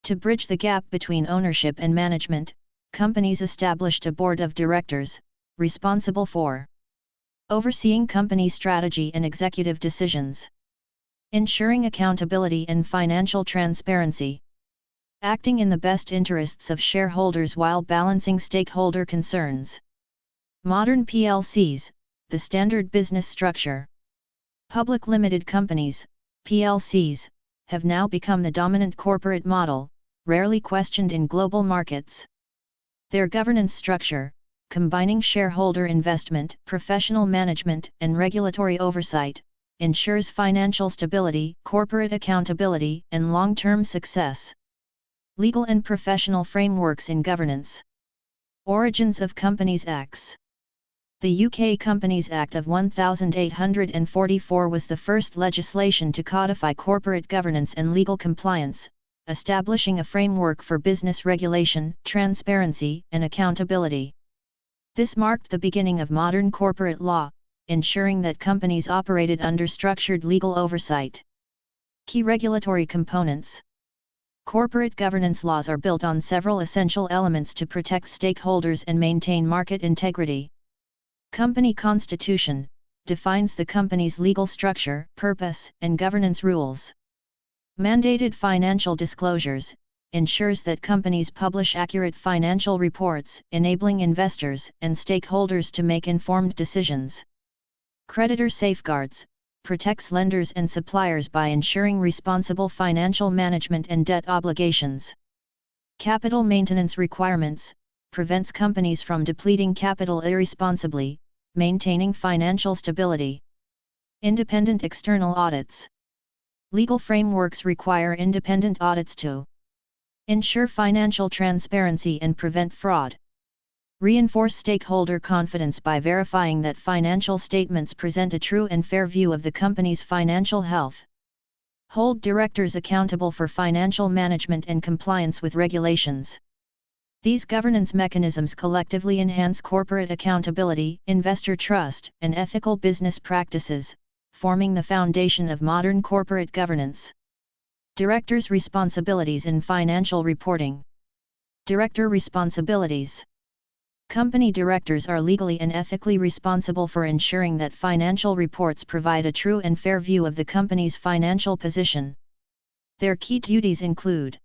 To bridge the gap between ownership and management, companies established a board of directors, responsible for overseeing company strategy and executive decisions, ensuring accountability and financial transparency, acting in the best interests of shareholders while balancing stakeholder concerns. Modern PLCs, the standard business structure. Public limited companies, PLCs, have now become the dominant corporate model, rarely questioned in global markets. Their governance structure, combining shareholder investment, professional management, and regulatory oversight, ensures financial stability, corporate accountability, and long-term success. Legal and professional frameworks in governance. Origins of Companies Acts. The UK Companies Act of 1844 was the first legislation to codify corporate governance and legal compliance, establishing a framework for business regulation, transparency, and accountability. This marked the beginning of modern corporate law, ensuring that companies operated under structured legal oversight. Key regulatory components. Corporate governance laws are built on several essential elements to protect stakeholders and maintain market integrity. Company constitution, defines the company's legal structure, purpose, and governance rules. Mandated financial disclosures ensures that companies publish accurate financial reports, enabling investors and stakeholders to make informed decisions. Creditor safeguards protects lenders and suppliers by ensuring responsible financial management and debt obligations. Capital maintenance requirements prevents companies from depleting capital irresponsibly, maintaining financial stability. Independent external audits. Legal frameworks require independent audits to ensure financial transparency and prevent fraud. Reinforce stakeholder confidence by verifying that financial statements present a true and fair view of the company's financial health. Hold directors accountable for financial management and compliance with regulations. These governance mechanisms collectively enhance corporate accountability, investor trust, and ethical business practices, forming the foundation of modern corporate governance. Directors' responsibilities in financial reporting. Director responsibilities. Company directors are legally and ethically responsible for ensuring that financial reports provide a true and fair view of the company's financial position. Their key duties include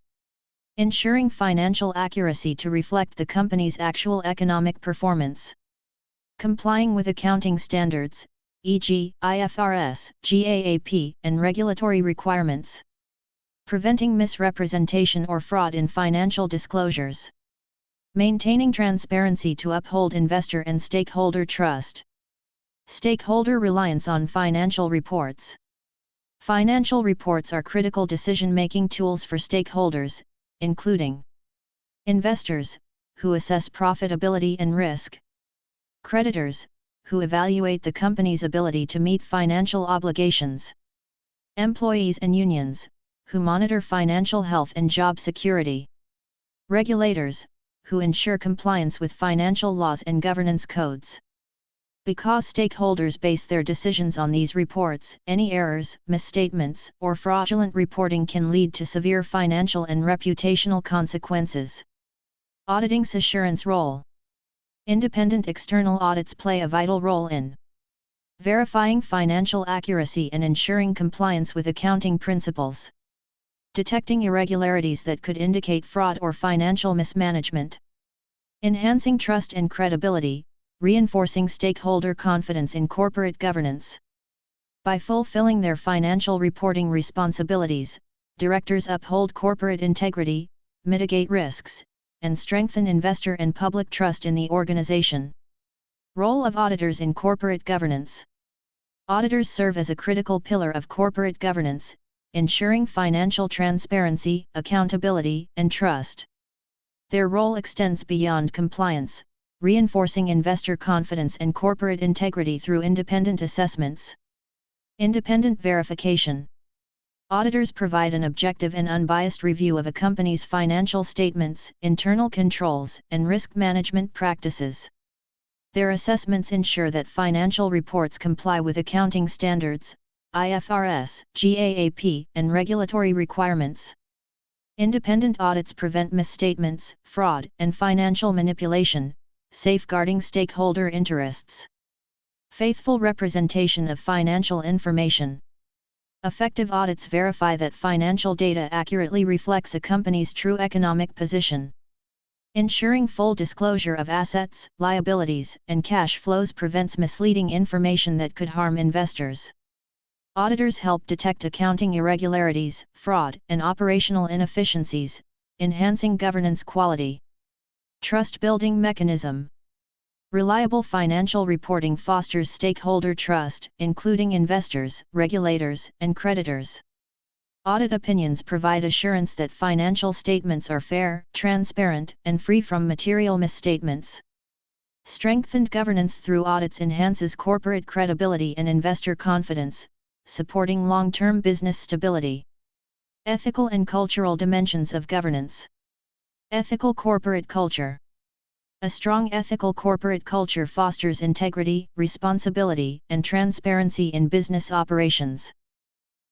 ensuring financial accuracy to reflect the company's actual economic performance, complying with accounting standards, e.g., IFRS, GAAP, and regulatory requirements, preventing misrepresentation or fraud in financial disclosures, maintaining transparency to uphold investor and stakeholder trust. Stakeholder reliance on financial reports. Financial reports are critical decision-making tools for stakeholders, including investors, who assess profitability and risk, creditors, who evaluate the company's ability to meet financial obligations, employees and unions, who monitor financial health and job security, regulators, who ensure compliance with financial laws and governance codes. Because stakeholders base their decisions on these reports, any errors, misstatements, or fraudulent reporting can lead to severe financial and reputational consequences. Auditing's assurance role. Independent external audits play a vital role in verifying financial accuracy and ensuring compliance with accounting principles, detecting irregularities that could indicate fraud or financial mismanagement, enhancing trust and credibility, reinforcing stakeholder confidence in corporate governance. By fulfilling their financial reporting responsibilities, directors uphold corporate integrity, mitigate risks, and strengthen investor and public trust in the organization. Role of auditors in corporate governance. Auditors serve as a critical pillar of corporate governance, ensuring financial transparency, accountability, and trust. Their role extends beyond compliance, reinforcing investor confidence and corporate integrity through independent assessments. Independent verification. Auditors provide an objective and unbiased review of a company's financial statements, internal controls, and risk management practices. Their assessments ensure that financial reports comply with accounting standards, IFRS, GAAP, and regulatory requirements. Independent audits prevent misstatements, fraud, and financial manipulation, safeguarding stakeholder interests. Faithful representation of financial information. Effective audits verify that financial data accurately reflects a company's true economic position. Ensuring full disclosure of assets, liabilities, and cash flows prevents misleading information that could harm investors. Auditors help detect accounting irregularities, fraud, and operational inefficiencies, enhancing governance quality. Trust-building mechanism. Reliable financial reporting fosters stakeholder trust, including investors, regulators, and creditors. Audit opinions provide assurance that financial statements are fair, transparent, and free from material misstatements. Strengthened governance through audits enhances corporate credibility and investor confidence, supporting long-term business stability. Ethical and cultural dimensions of governance. Ethical corporate culture. A strong ethical corporate culture fosters integrity, responsibility, and transparency in business operations.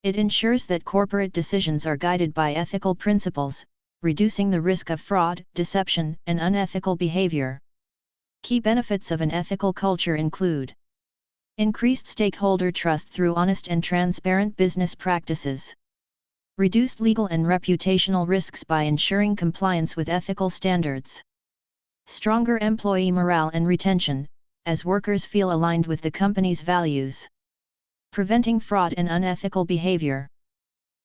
It ensures that corporate decisions are guided by ethical principles, reducing the risk of fraud, deception, and unethical behavior. Key benefits of an ethical culture include Increased stakeholder trust through honest and transparent business practices. Reduced legal and reputational risks by ensuring compliance with ethical standards. Stronger employee morale and retention, as workers feel aligned with the company's values. Preventing fraud and unethical behavior.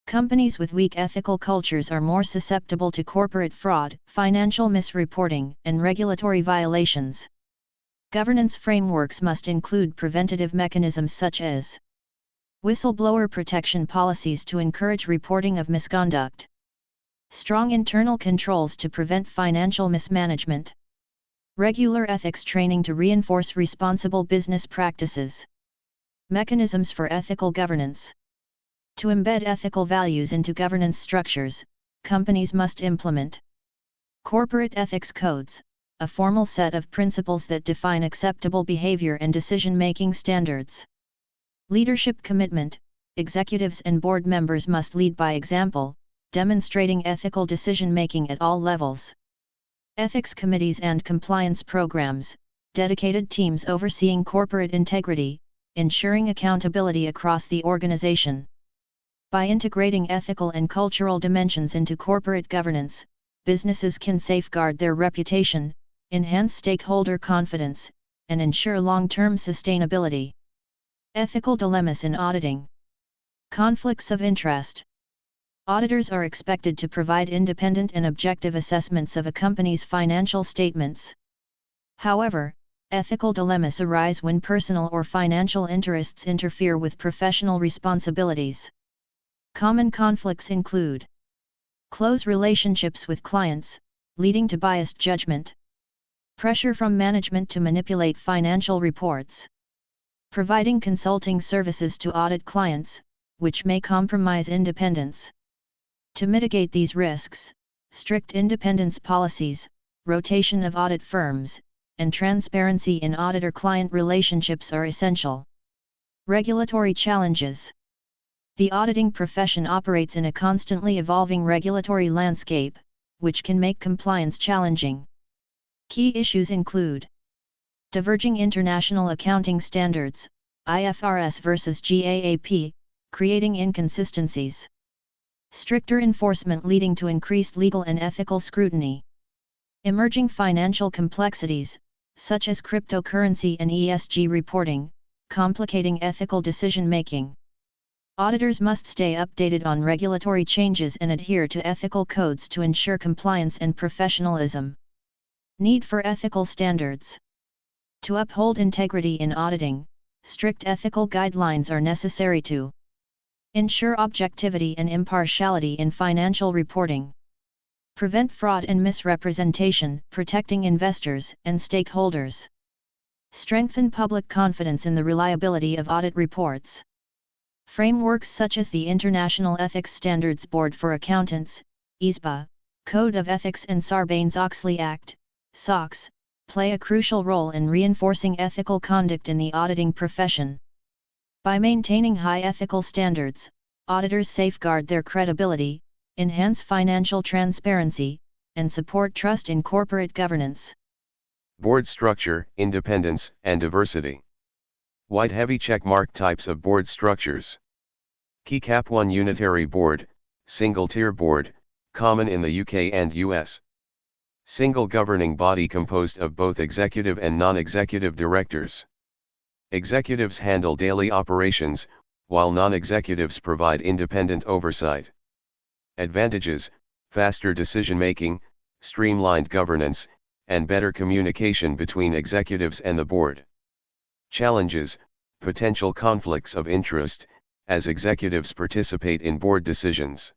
Companies with weak ethical cultures are more susceptible to corporate fraud, financial misreporting, and regulatory violations. Governance frameworks must include preventative mechanisms such as whistleblower protection policies to encourage reporting of misconduct. Strong internal controls to prevent financial mismanagement. Regular ethics training to reinforce responsible business practices. Mechanisms for ethical governance. To embed ethical values into governance structures, companies must implement corporate ethics codes, a formal set of principles that define acceptable behavior and decision-making standards. Leadership commitment. Executives and board members must lead by example, demonstrating ethical decision-making at all levels. Ethics committees and compliance programs, dedicated teams overseeing corporate integrity, ensuring accountability across the organization. By integrating ethical and cultural dimensions into corporate governance, businesses can safeguard their reputation, enhance stakeholder confidence, and ensure long-term sustainability. Ethical dilemmas in auditing. Conflicts of interest. Auditors are expected to provide independent and objective assessments of a company's financial statements. However, ethical dilemmas arise when personal or financial interests interfere with professional responsibilities. Common conflicts include close relationships with clients, leading to biased judgment. Pressure from management to manipulate financial reports. Providing consulting services to audit clients, which may compromise independence. To mitigate these risks, strict independence policies, rotation of audit firms, and transparency in auditor-client relationships are essential. Regulatory challenges. The auditing profession operates in a constantly evolving regulatory landscape, which can make compliance challenging. Key issues include diverging international accounting standards, IFRS versus GAAP, creating inconsistencies. Stricter enforcement leading to increased legal and ethical scrutiny. Emerging financial complexities, such as cryptocurrency and ESG reporting, complicating ethical decision-making. Auditors must stay updated on regulatory changes and adhere to ethical codes to ensure compliance and professionalism. Need for ethical standards. To uphold integrity in auditing, strict ethical guidelines are necessary to ensure objectivity and impartiality in financial reporting. Prevent fraud and misrepresentation, protecting investors and stakeholders. Strengthen public confidence in the reliability of audit reports. Frameworks such as the International Ethics Standards Board for Accountants, ISBA, Code of Ethics and Sarbanes-Oxley Act, SOX, play a crucial role in reinforcing ethical conduct in the auditing profession. By maintaining high ethical standards, auditors safeguard their credibility, enhance financial transparency, and support trust in corporate governance. Board structure, independence, and diversity. White heavy checkmark types of board structures. Key Cap 1 Unitary Board, Single Tier Board, common in the UK and US. Single governing body composed of both executive and non-executive directors. Executives handle daily operations, while non-executives provide independent oversight. Advantages: faster decision-making, streamlined governance, and better communication between executives and the board. Challenges: potential conflicts of interest, as executives participate in board decisions.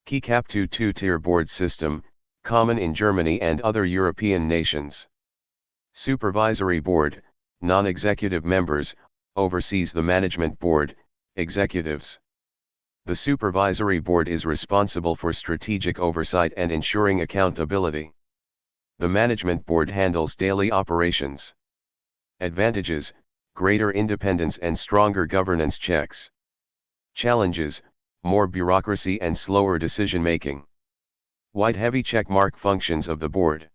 Key Cap 2 Two-tier board system, common in Germany and other European nations. Supervisory board, non-executive members, oversees the management board, executives. The supervisory board is responsible for strategic oversight and ensuring accountability. The management board handles daily operations. Advantages: greater independence and stronger governance checks. Challenges: more bureaucracy and slower decision-making. White heavy checkmark functions of the board.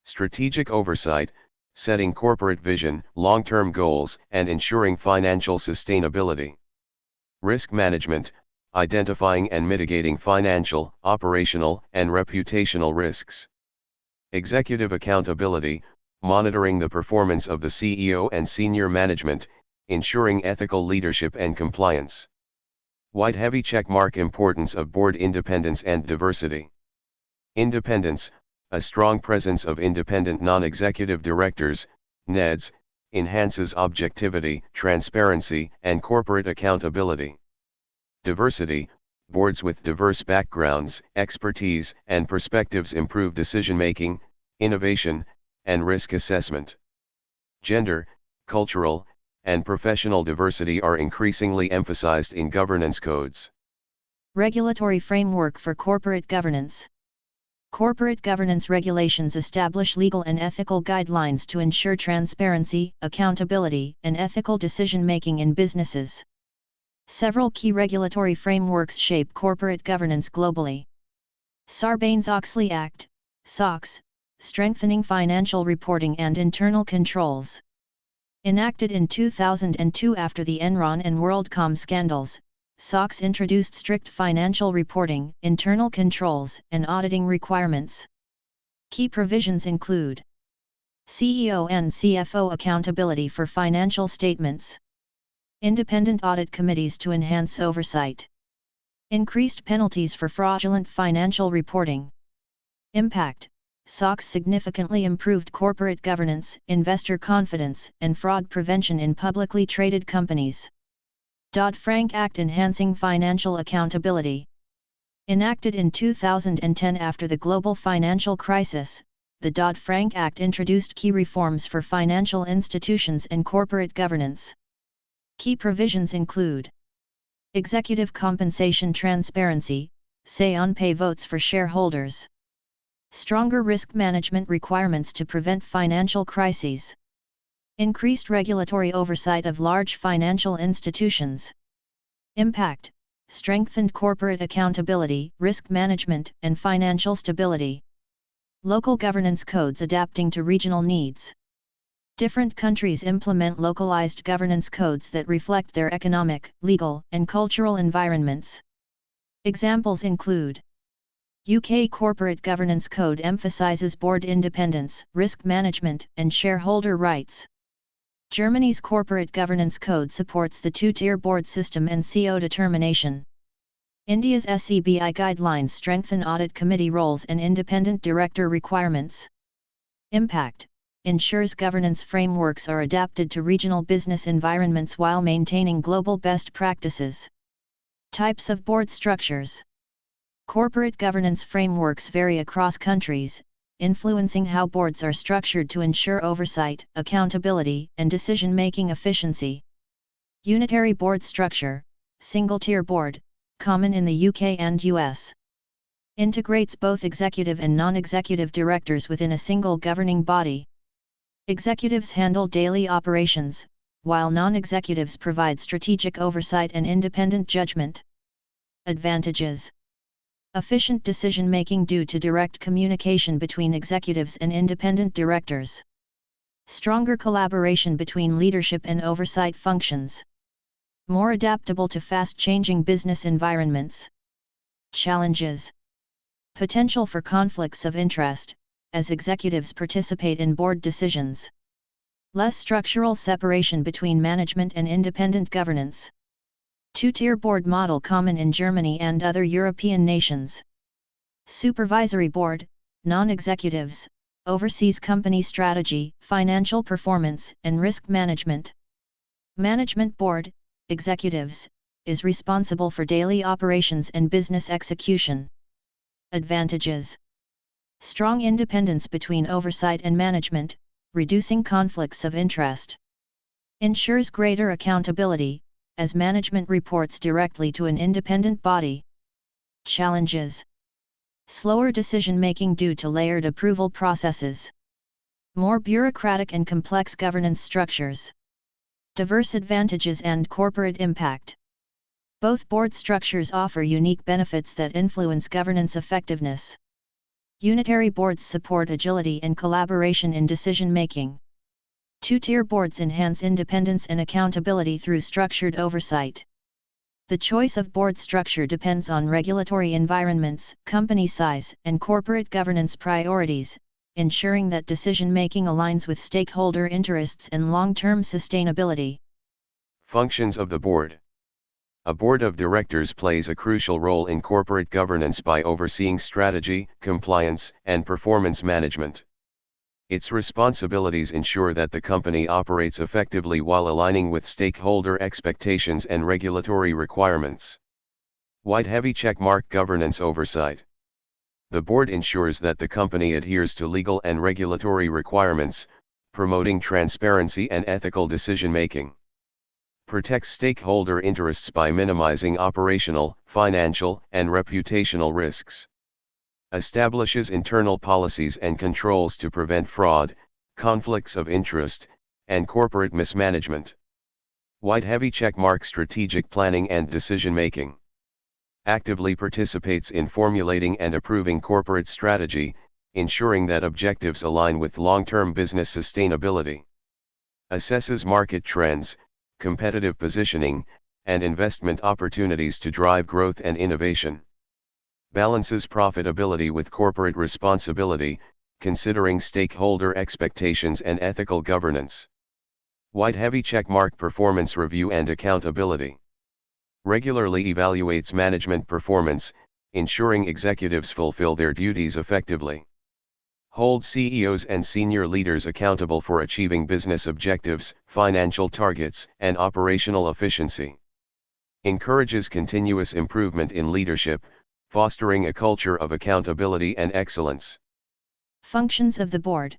Strategic oversight, setting corporate vision, long-term goals, and ensuring financial sustainability. Risk management, identifying and mitigating financial, operational, and reputational risks. Executive accountability, monitoring the performance of the CEO and senior management, ensuring ethical leadership and compliance. White heavy checkmark, importance of board independence and diversity. Independence, a strong presence of independent non-executive directors, NEDs, enhances objectivity, transparency, and corporate accountability. Diversity, boards with diverse backgrounds, expertise, and perspectives improve decision-making, innovation, and risk assessment. Gender, cultural, and professional diversity are increasingly emphasized in governance codes. Regulatory framework for corporate governance. Corporate governance regulations establish legal and ethical guidelines to ensure transparency, accountability, and ethical decision-making in businesses. Several key regulatory frameworks shape corporate governance globally. Sarbanes-Oxley Act, SOX, strengthening financial reporting and internal controls. Enacted in 2002 after the Enron and WorldCom scandals, SOX introduced strict financial reporting, internal controls, and auditing requirements. Key provisions include CEO and CFO accountability for financial statements, independent audit committees to enhance oversight, increased penalties for fraudulent financial reporting. Impact: SOX significantly improved corporate governance, investor confidence, and fraud prevention in publicly traded companies. Dodd-Frank Act enhancing financial accountability. Enacted in 2010 after the global financial crisis, the Dodd-Frank Act introduced key reforms for financial institutions and corporate governance. Key provisions include executive compensation transparency, say-on-pay votes for shareholders, stronger risk management requirements to prevent financial crises, increased regulatory oversight of large financial institutions. Impact: strengthened corporate accountability, risk management, and financial stability. Local governance codes adapting to regional needs. Different countries implement localized governance codes that reflect their economic, legal, and cultural environments. Examples include UK Corporate Governance Code emphasizes board independence, risk management, and shareholder rights. Germany's Corporate Governance Code supports the two-tier board system and CO determination. India's SEBI guidelines strengthen audit committee roles and independent director requirements. Impact: ensures governance frameworks are adapted to regional business environments while maintaining global best practices. Types of board structures. Corporate governance frameworks vary across countries, influencing how boards are structured to ensure oversight, accountability, and decision-making efficiency. Unitary board structure, single-tier board, common in the UK and US. Integrates both executive and non-executive directors within a single governing body. Executives handle daily operations, while non-executives provide strategic oversight and independent judgment. Advantages: efficient decision-making due to direct communication between executives and independent directors. Stronger collaboration between leadership and oversight functions. More adaptable to fast-changing business environments. Challenges: potential for conflicts of interest, as executives participate in board decisions. Less structural separation between management and independent governance. Two-tier board model common in Germany and other European nations. Supervisory board, non-executives, oversees company strategy, financial performance, and risk management. Management board, executives, is responsible for daily operations and business execution. Advantages: strong independence between oversight and management, reducing conflicts of interest. Ensures greater accountability, as management reports directly to an independent body. Challenges: slower decision-making due to layered approval processes. More bureaucratic and complex governance structures. Diverse advantages and corporate impact. Both board structures offer unique benefits that influence governance effectiveness. Unitary boards support agility and collaboration in decision-making. Two-tier boards enhance independence and accountability through structured oversight. The choice of board structure depends on regulatory environments, company size, and corporate governance priorities, ensuring that decision-making aligns with stakeholder interests and long-term sustainability. Functions of the board. A board of directors plays a crucial role in corporate governance by overseeing strategy, compliance, and performance management. Its responsibilities ensure that the company operates effectively while aligning with stakeholder expectations and regulatory requirements. White heavy checkmark governance oversight. The board ensures that the company adheres to legal and regulatory requirements, promoting transparency and ethical decision-making. Protects stakeholder interests by minimizing operational, financial, and reputational risks. Establishes internal policies and controls to prevent fraud, conflicts of interest, and corporate mismanagement. White heavy checkmark strategic planning and decision-making. Actively participates in formulating and approving corporate strategy, ensuring that objectives align with long-term business sustainability. Assesses market trends, competitive positioning, and investment opportunities to drive growth and innovation. Balances profitability with corporate responsibility, considering stakeholder expectations and ethical governance. White heavy checkmark performance review and accountability. Regularly evaluates management performance, ensuring executives fulfill their duties effectively. Holds CEOs and senior leaders accountable for achieving business objectives, financial targets, and operational efficiency. Encourages continuous improvement in leadership, fostering a culture of accountability and excellence. Functions of the board.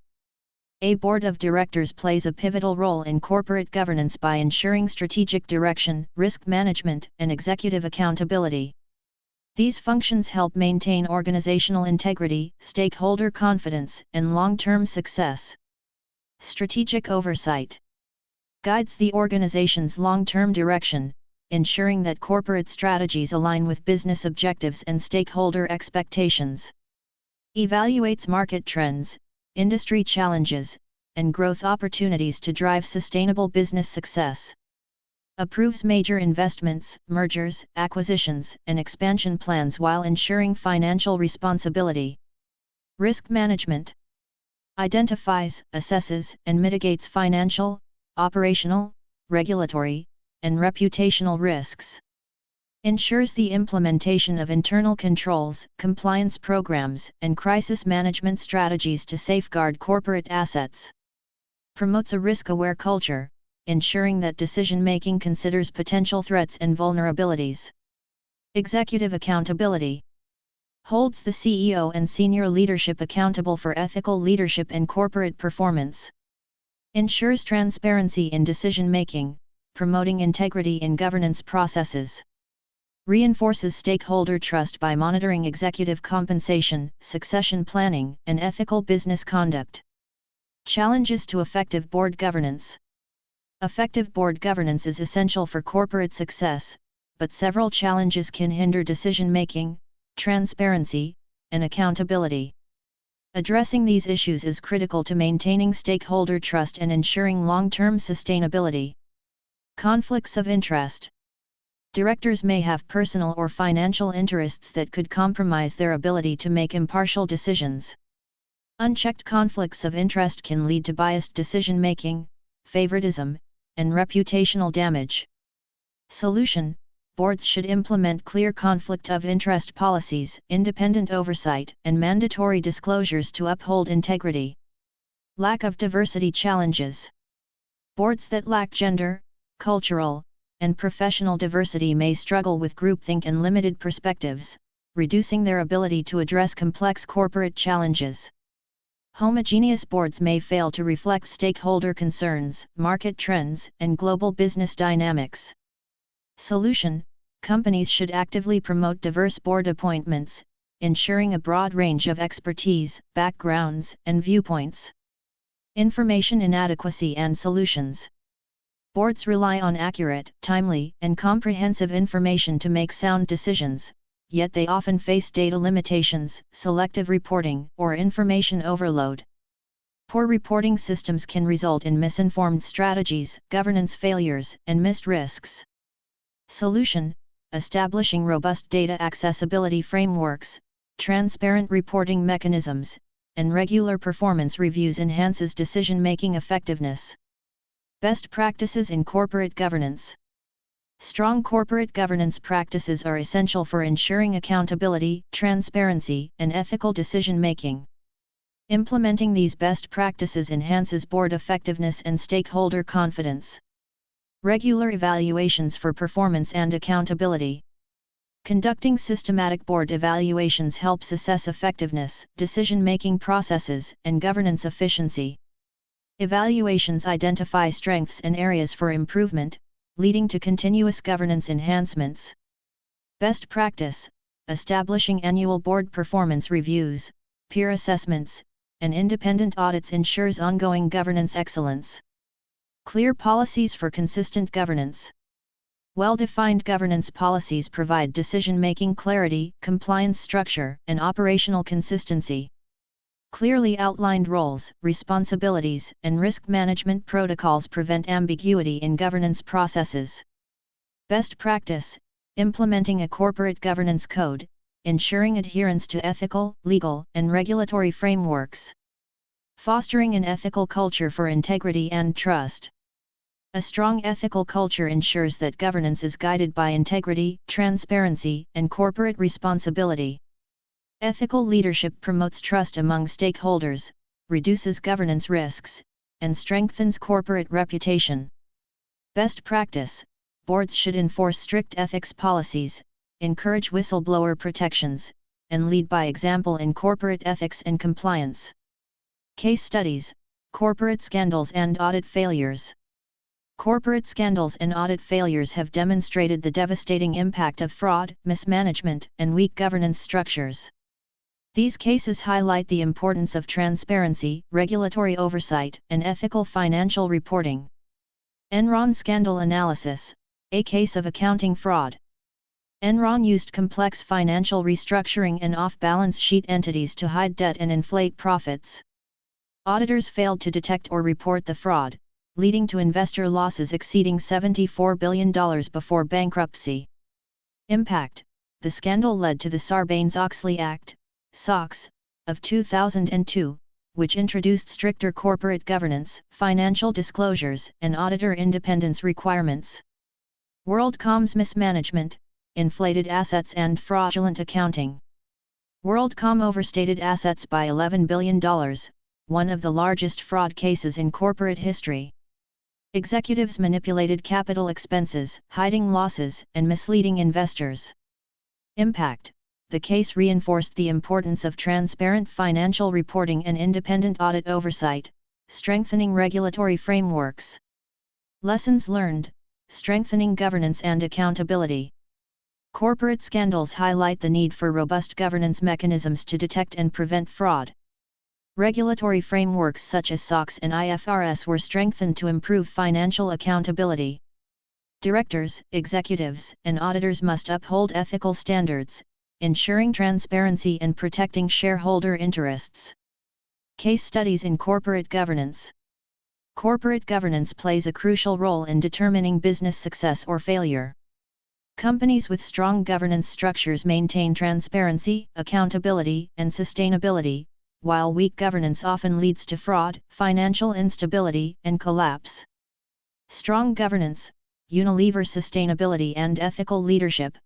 A board of directors plays a pivotal role in corporate governance by ensuring strategic direction, risk management, and executive accountability. These functions help maintain organizational integrity, stakeholder confidence, and long-term success. Strategic oversight. Guides the organization's long-term direction, ensuring that corporate strategies align with business objectives and stakeholder expectations. Evaluates market trends, industry challenges, and growth opportunities to drive sustainable business success. Approves major investments, mergers, acquisitions, and expansion plans while ensuring financial responsibility. Risk management. Identifies, assesses, and mitigates financial, operational, regulatory, and reputational risks. Ensures the implementation of internal controls, compliance programs, and crisis management strategies to safeguard corporate assets. Promotes a risk-aware culture, ensuring that decision-making considers potential threats and vulnerabilities. Executive accountability. Holds the CEO and senior leadership accountable for ethical leadership and corporate performance. Ensures transparency in decision-making, promoting integrity in governance processes. Reinforces stakeholder trust by monitoring executive compensation, succession planning, and ethical business conduct. Challenges to effective board governance. Effective board governance is essential for corporate success, but several challenges can hinder decision-making, transparency, and accountability. Addressing these issues is critical to maintaining stakeholder trust and ensuring long-term sustainability. Conflicts of interest. Directors may have personal or financial interests that could compromise their ability to make impartial decisions. Unchecked conflicts of interest can lead to biased decision-making, favoritism, and reputational damage. Solution: boards should implement clear conflict of interest policies, independent oversight, and mandatory disclosures to uphold integrity. Lack of diversity challenges. Boards that lack gender, cultural, and professional diversity may struggle with groupthink and limited perspectives, reducing their ability to address complex corporate challenges. Homogeneous boards may fail to reflect stakeholder concerns, market trends, and global business dynamics. Solution: companies should actively promote diverse board appointments, ensuring a broad range of expertise, backgrounds, and viewpoints. Information inadequacy and solutions. Boards rely on accurate, timely, and comprehensive information to make sound decisions, yet they often face data limitations, selective reporting, or information overload. Poor reporting systems can result in misinformed strategies, governance failures, and missed risks. Solution: establishing robust data accessibility frameworks, transparent reporting mechanisms, and regular performance reviews enhances decision-making effectiveness. Best practices in corporate governance. Strong corporate governance practices are essential for ensuring accountability, transparency, and ethical decision-making. Implementing these best practices enhances board effectiveness and stakeholder confidence. Regular evaluations for performance and accountability. Conducting systematic board evaluations helps assess effectiveness, decision-making processes, and governance efficiency. Evaluations identify strengths and areas for improvement, leading to continuous governance enhancements. Best practice: establishing annual board performance reviews, peer assessments, and independent audits ensures ongoing governance excellence. Clear policies for consistent governance. Well-defined governance policies provide decision-making clarity, compliance structure, and operational consistency. Clearly outlined roles, responsibilities, and risk management protocols prevent ambiguity in governance processes. Best practice: implementing a corporate governance code, ensuring adherence to ethical, legal, and regulatory frameworks. Fostering an ethical culture for integrity and trust. A strong ethical culture ensures that governance is guided by integrity, transparency, and corporate responsibility. Ethical leadership promotes trust among stakeholders, reduces governance risks, and strengthens corporate reputation. Best practice: boards should enforce strict ethics policies, encourage whistleblower protections, and lead by example in corporate ethics and compliance. Case studies: corporate scandals and audit failures. Corporate scandals and audit failures have demonstrated the devastating impact of fraud, mismanagement, and weak governance structures. These cases highlight the importance of transparency, regulatory oversight, and ethical financial reporting. Enron scandal analysis: a case of accounting fraud. Enron used complex financial restructuring and off-balance sheet entities to hide debt and inflate profits. Auditors failed to detect or report the fraud, leading to investor losses exceeding $74 billion before bankruptcy. Impact: the scandal led to the Sarbanes-Oxley Act, SOX, of 2002, which introduced stricter corporate governance, financial disclosures, and auditor independence requirements. WorldCom's mismanagement, inflated assets and fraudulent accounting. WorldCom overstated assets by $11 billion, one of the largest fraud cases in corporate history. Executives manipulated capital expenses, hiding losses, and misleading investors. Impact: the case reinforced the importance of transparent financial reporting and independent audit oversight, strengthening regulatory frameworks. Lessons learned: strengthening governance and accountability. Corporate scandals highlight the need for robust governance mechanisms to detect and prevent fraud. Regulatory frameworks such as SOX and IFRS were strengthened to improve financial accountability. Directors, executives, and auditors must uphold ethical standards, ensuring transparency and protecting shareholder interests. Case studies in corporate governance. Corporate governance plays a crucial role in determining business success or failure. Companies with strong governance structures maintain transparency, accountability, and sustainability, while weak governance often leads to fraud, financial instability, and collapse. Strong governance, Unilever sustainability and ethical leadership.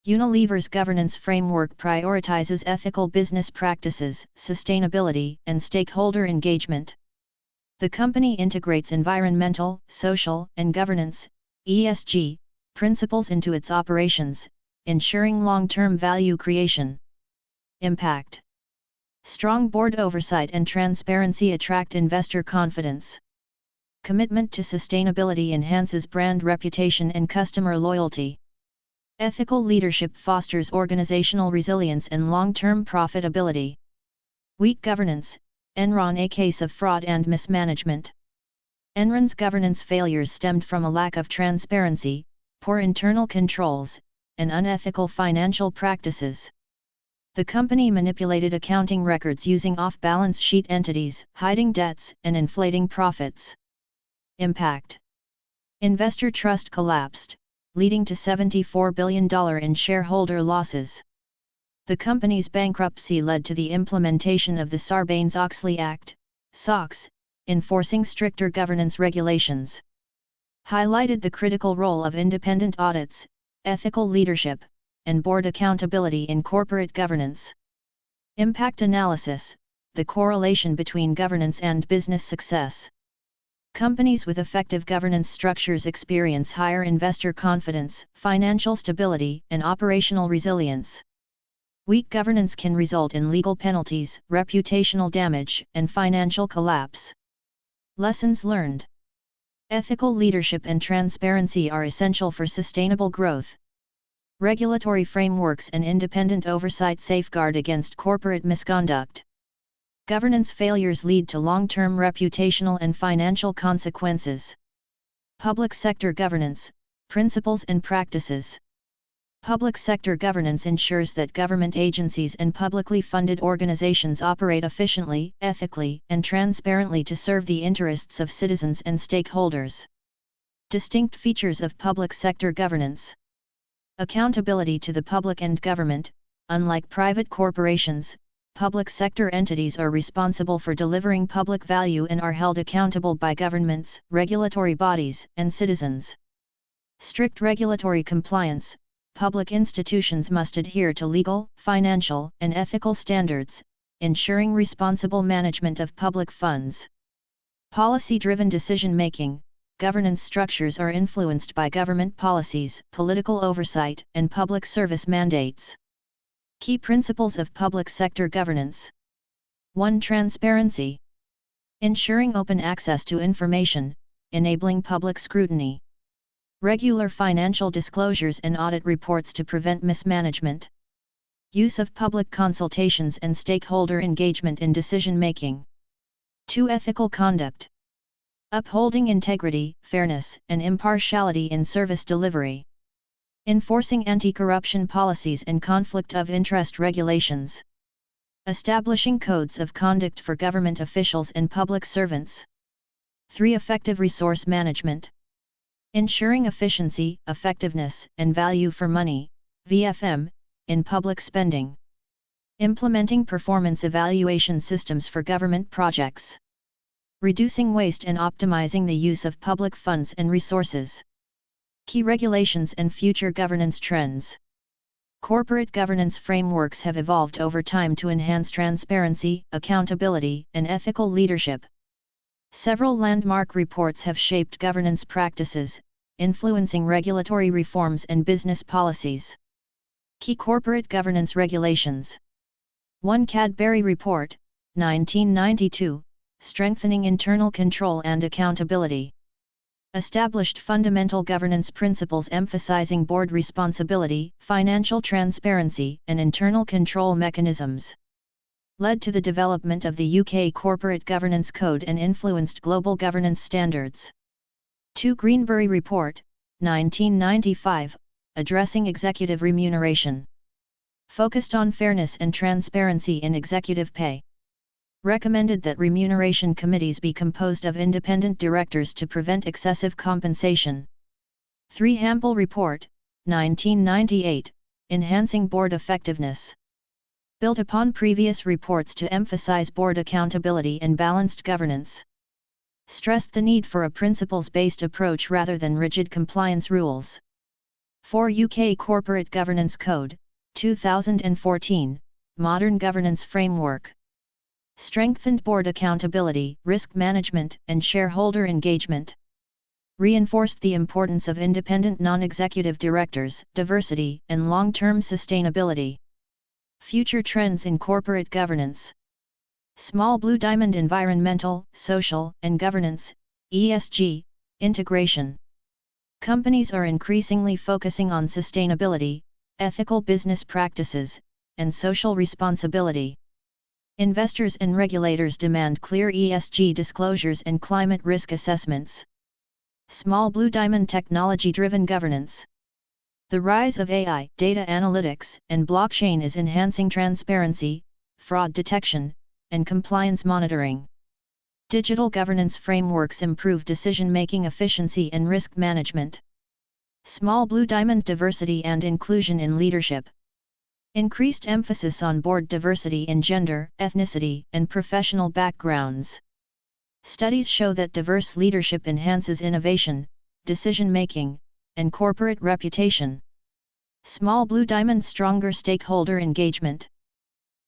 Unilever's governance framework prioritizes ethical business practices, sustainability, and stakeholder engagement. The company integrates environmental, social, and governance (ESG) principles into its operations, ensuring long-term value creation. Impact: strong board oversight and transparency attract investor confidence. Commitment to sustainability enhances brand reputation and customer loyalty. Ethical leadership fosters organizational resilience and long-term profitability. Weak governance: Enron a case of fraud and mismanagement. Enron's governance failures stemmed from a lack of transparency, poor internal controls, and unethical financial practices. The company manipulated accounting records using off-balance sheet entities, hiding debts, and inflating profits. Impact: investor trust collapsed, leading to $74 billion in shareholder losses. The company's bankruptcy led to the implementation of the Sarbanes-Oxley Act, SOX, enforcing stricter governance regulations. Highlighted the critical role of independent audits, ethical leadership, and board accountability in corporate governance. Impact analysis: the correlation between governance and business success. Companies with effective governance structures experience higher investor confidence, financial stability, and operational resilience. Weak governance can result in legal penalties, reputational damage, and financial collapse. Lessons learned: ethical leadership and transparency are essential for sustainable growth. Regulatory frameworks and independent oversight safeguard against corporate misconduct. Governance failures lead to long-term reputational and financial consequences. Public sector governance, principles and practices. Public sector governance ensures that government agencies and publicly funded organizations operate efficiently, ethically, and transparently to serve the interests of citizens and stakeholders. Distinct features of public sector governance: accountability to the public and government. Unlike private corporations, public sector entities are responsible for delivering public value and are held accountable by governments, regulatory bodies, and citizens. Strict regulatory compliance: public institutions must adhere to legal, financial, and ethical standards, ensuring responsible management of public funds. Policy-driven decision-making: governance structures are influenced by government policies, political oversight, and public service mandates. Key principles of public sector governance. 1. Transparency. Ensuring open access to information, enabling public scrutiny. Regular financial disclosures and audit reports to prevent mismanagement. Use of public consultations and stakeholder engagement in decision-making. 2. Ethical conduct. Upholding integrity, fairness, and impartiality in service delivery. Enforcing anti-corruption policies and conflict of interest regulations. Establishing codes of conduct for government officials and public servants. 3. Effective resource management. Ensuring efficiency, effectiveness, and value for money, VFM, in public spending. Implementing performance evaluation systems for government projects. Reducing waste and optimizing the use of public funds and resources. Key regulations and future governance trends. Corporate governance frameworks have evolved over time to enhance transparency, accountability, and ethical leadership. Several landmark reports have shaped governance practices, influencing regulatory reforms and business policies. Key corporate governance regulations. 1. Cadbury Report, 1992, Strengthening Internal Control and Accountability. Established fundamental governance principles emphasizing board responsibility, financial transparency, and internal control mechanisms. Led to the development of the UK Corporate Governance Code and influenced global governance standards. 2. Greenbury Report, 1995, Addressing Executive Remuneration. Focused on fairness and transparency in executive pay. Recommended that remuneration committees be composed of independent directors to prevent excessive compensation. 3. Hampel Report, 1998, Enhancing Board Effectiveness. Built upon previous reports to emphasize board accountability and balanced governance. Stressed the need for a principles-based approach rather than rigid compliance rules. 4. UK Corporate Governance Code, 2014, Modern Governance Framework. Strengthened board accountability, risk management, and shareholder engagement. Reinforced the importance of independent non-executive directors, diversity, and long-term sustainability. Future trends in corporate governance. Small Blue Diamond Environmental, Social, and Governance, ESG, integration. Companies are increasingly focusing on sustainability, ethical business practices, and social responsibility. Investors and regulators demand clear ESG disclosures and climate risk assessments. Small Blue Diamond Technology-driven governance. The rise of AI, data analytics, and blockchain is enhancing transparency, fraud detection, and compliance monitoring. Digital governance frameworks improve decision-making efficiency and risk management. Small blue diamond: diversity and inclusion in leadership. Increased emphasis on board diversity in gender, ethnicity, and professional backgrounds. Studies show that diverse leadership enhances innovation, decision-making, and corporate reputation. Small blue diamond: stronger stakeholder engagement.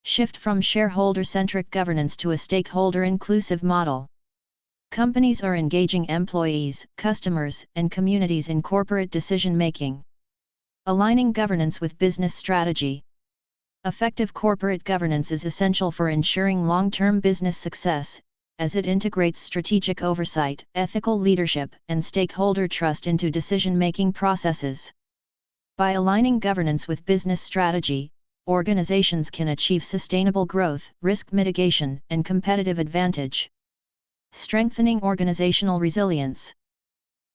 Shift from shareholder-centric governance to a stakeholder-inclusive model. Companies are engaging employees, customers, and communities in corporate decision-making. Aligning governance with business strategy. Effective corporate governance is essential for ensuring long-term business success, as it integrates strategic oversight, ethical leadership, and stakeholder trust into decision-making processes. By aligning governance with business strategy, organizations can achieve sustainable growth, risk mitigation, and competitive advantage. Strengthening organizational resilience.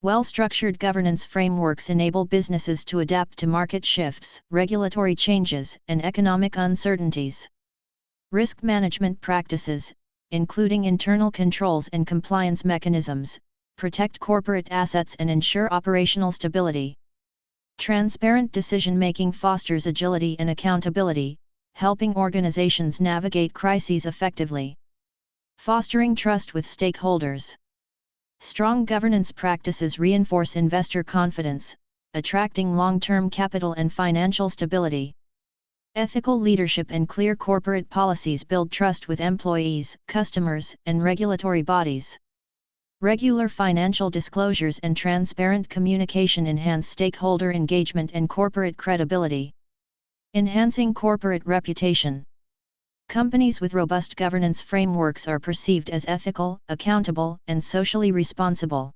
Well-structured governance frameworks enable businesses to adapt to market shifts, regulatory changes, and economic uncertainties. Risk management practices, including internal controls and compliance mechanisms, protect corporate assets and ensure operational stability. Transparent decision-making fosters agility and accountability, helping organizations navigate crises effectively. Fostering trust with stakeholders. Strong governance practices reinforce investor confidence, attracting long-term capital and financial stability. Ethical leadership and clear corporate policies build trust with employees, customers, and regulatory bodies. Regular financial disclosures and transparent communication enhance stakeholder engagement and corporate credibility. Enhancing corporate reputation. Companies with robust governance frameworks are perceived as ethical, accountable, and socially responsible.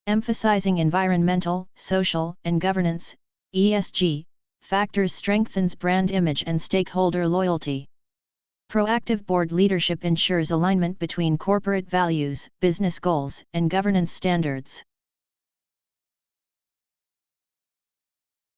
Emphasizing environmental, social, and governance (ESG) factors strengthens brand image and stakeholder loyalty. Proactive board leadership ensures alignment between corporate values, business goals, and governance standards.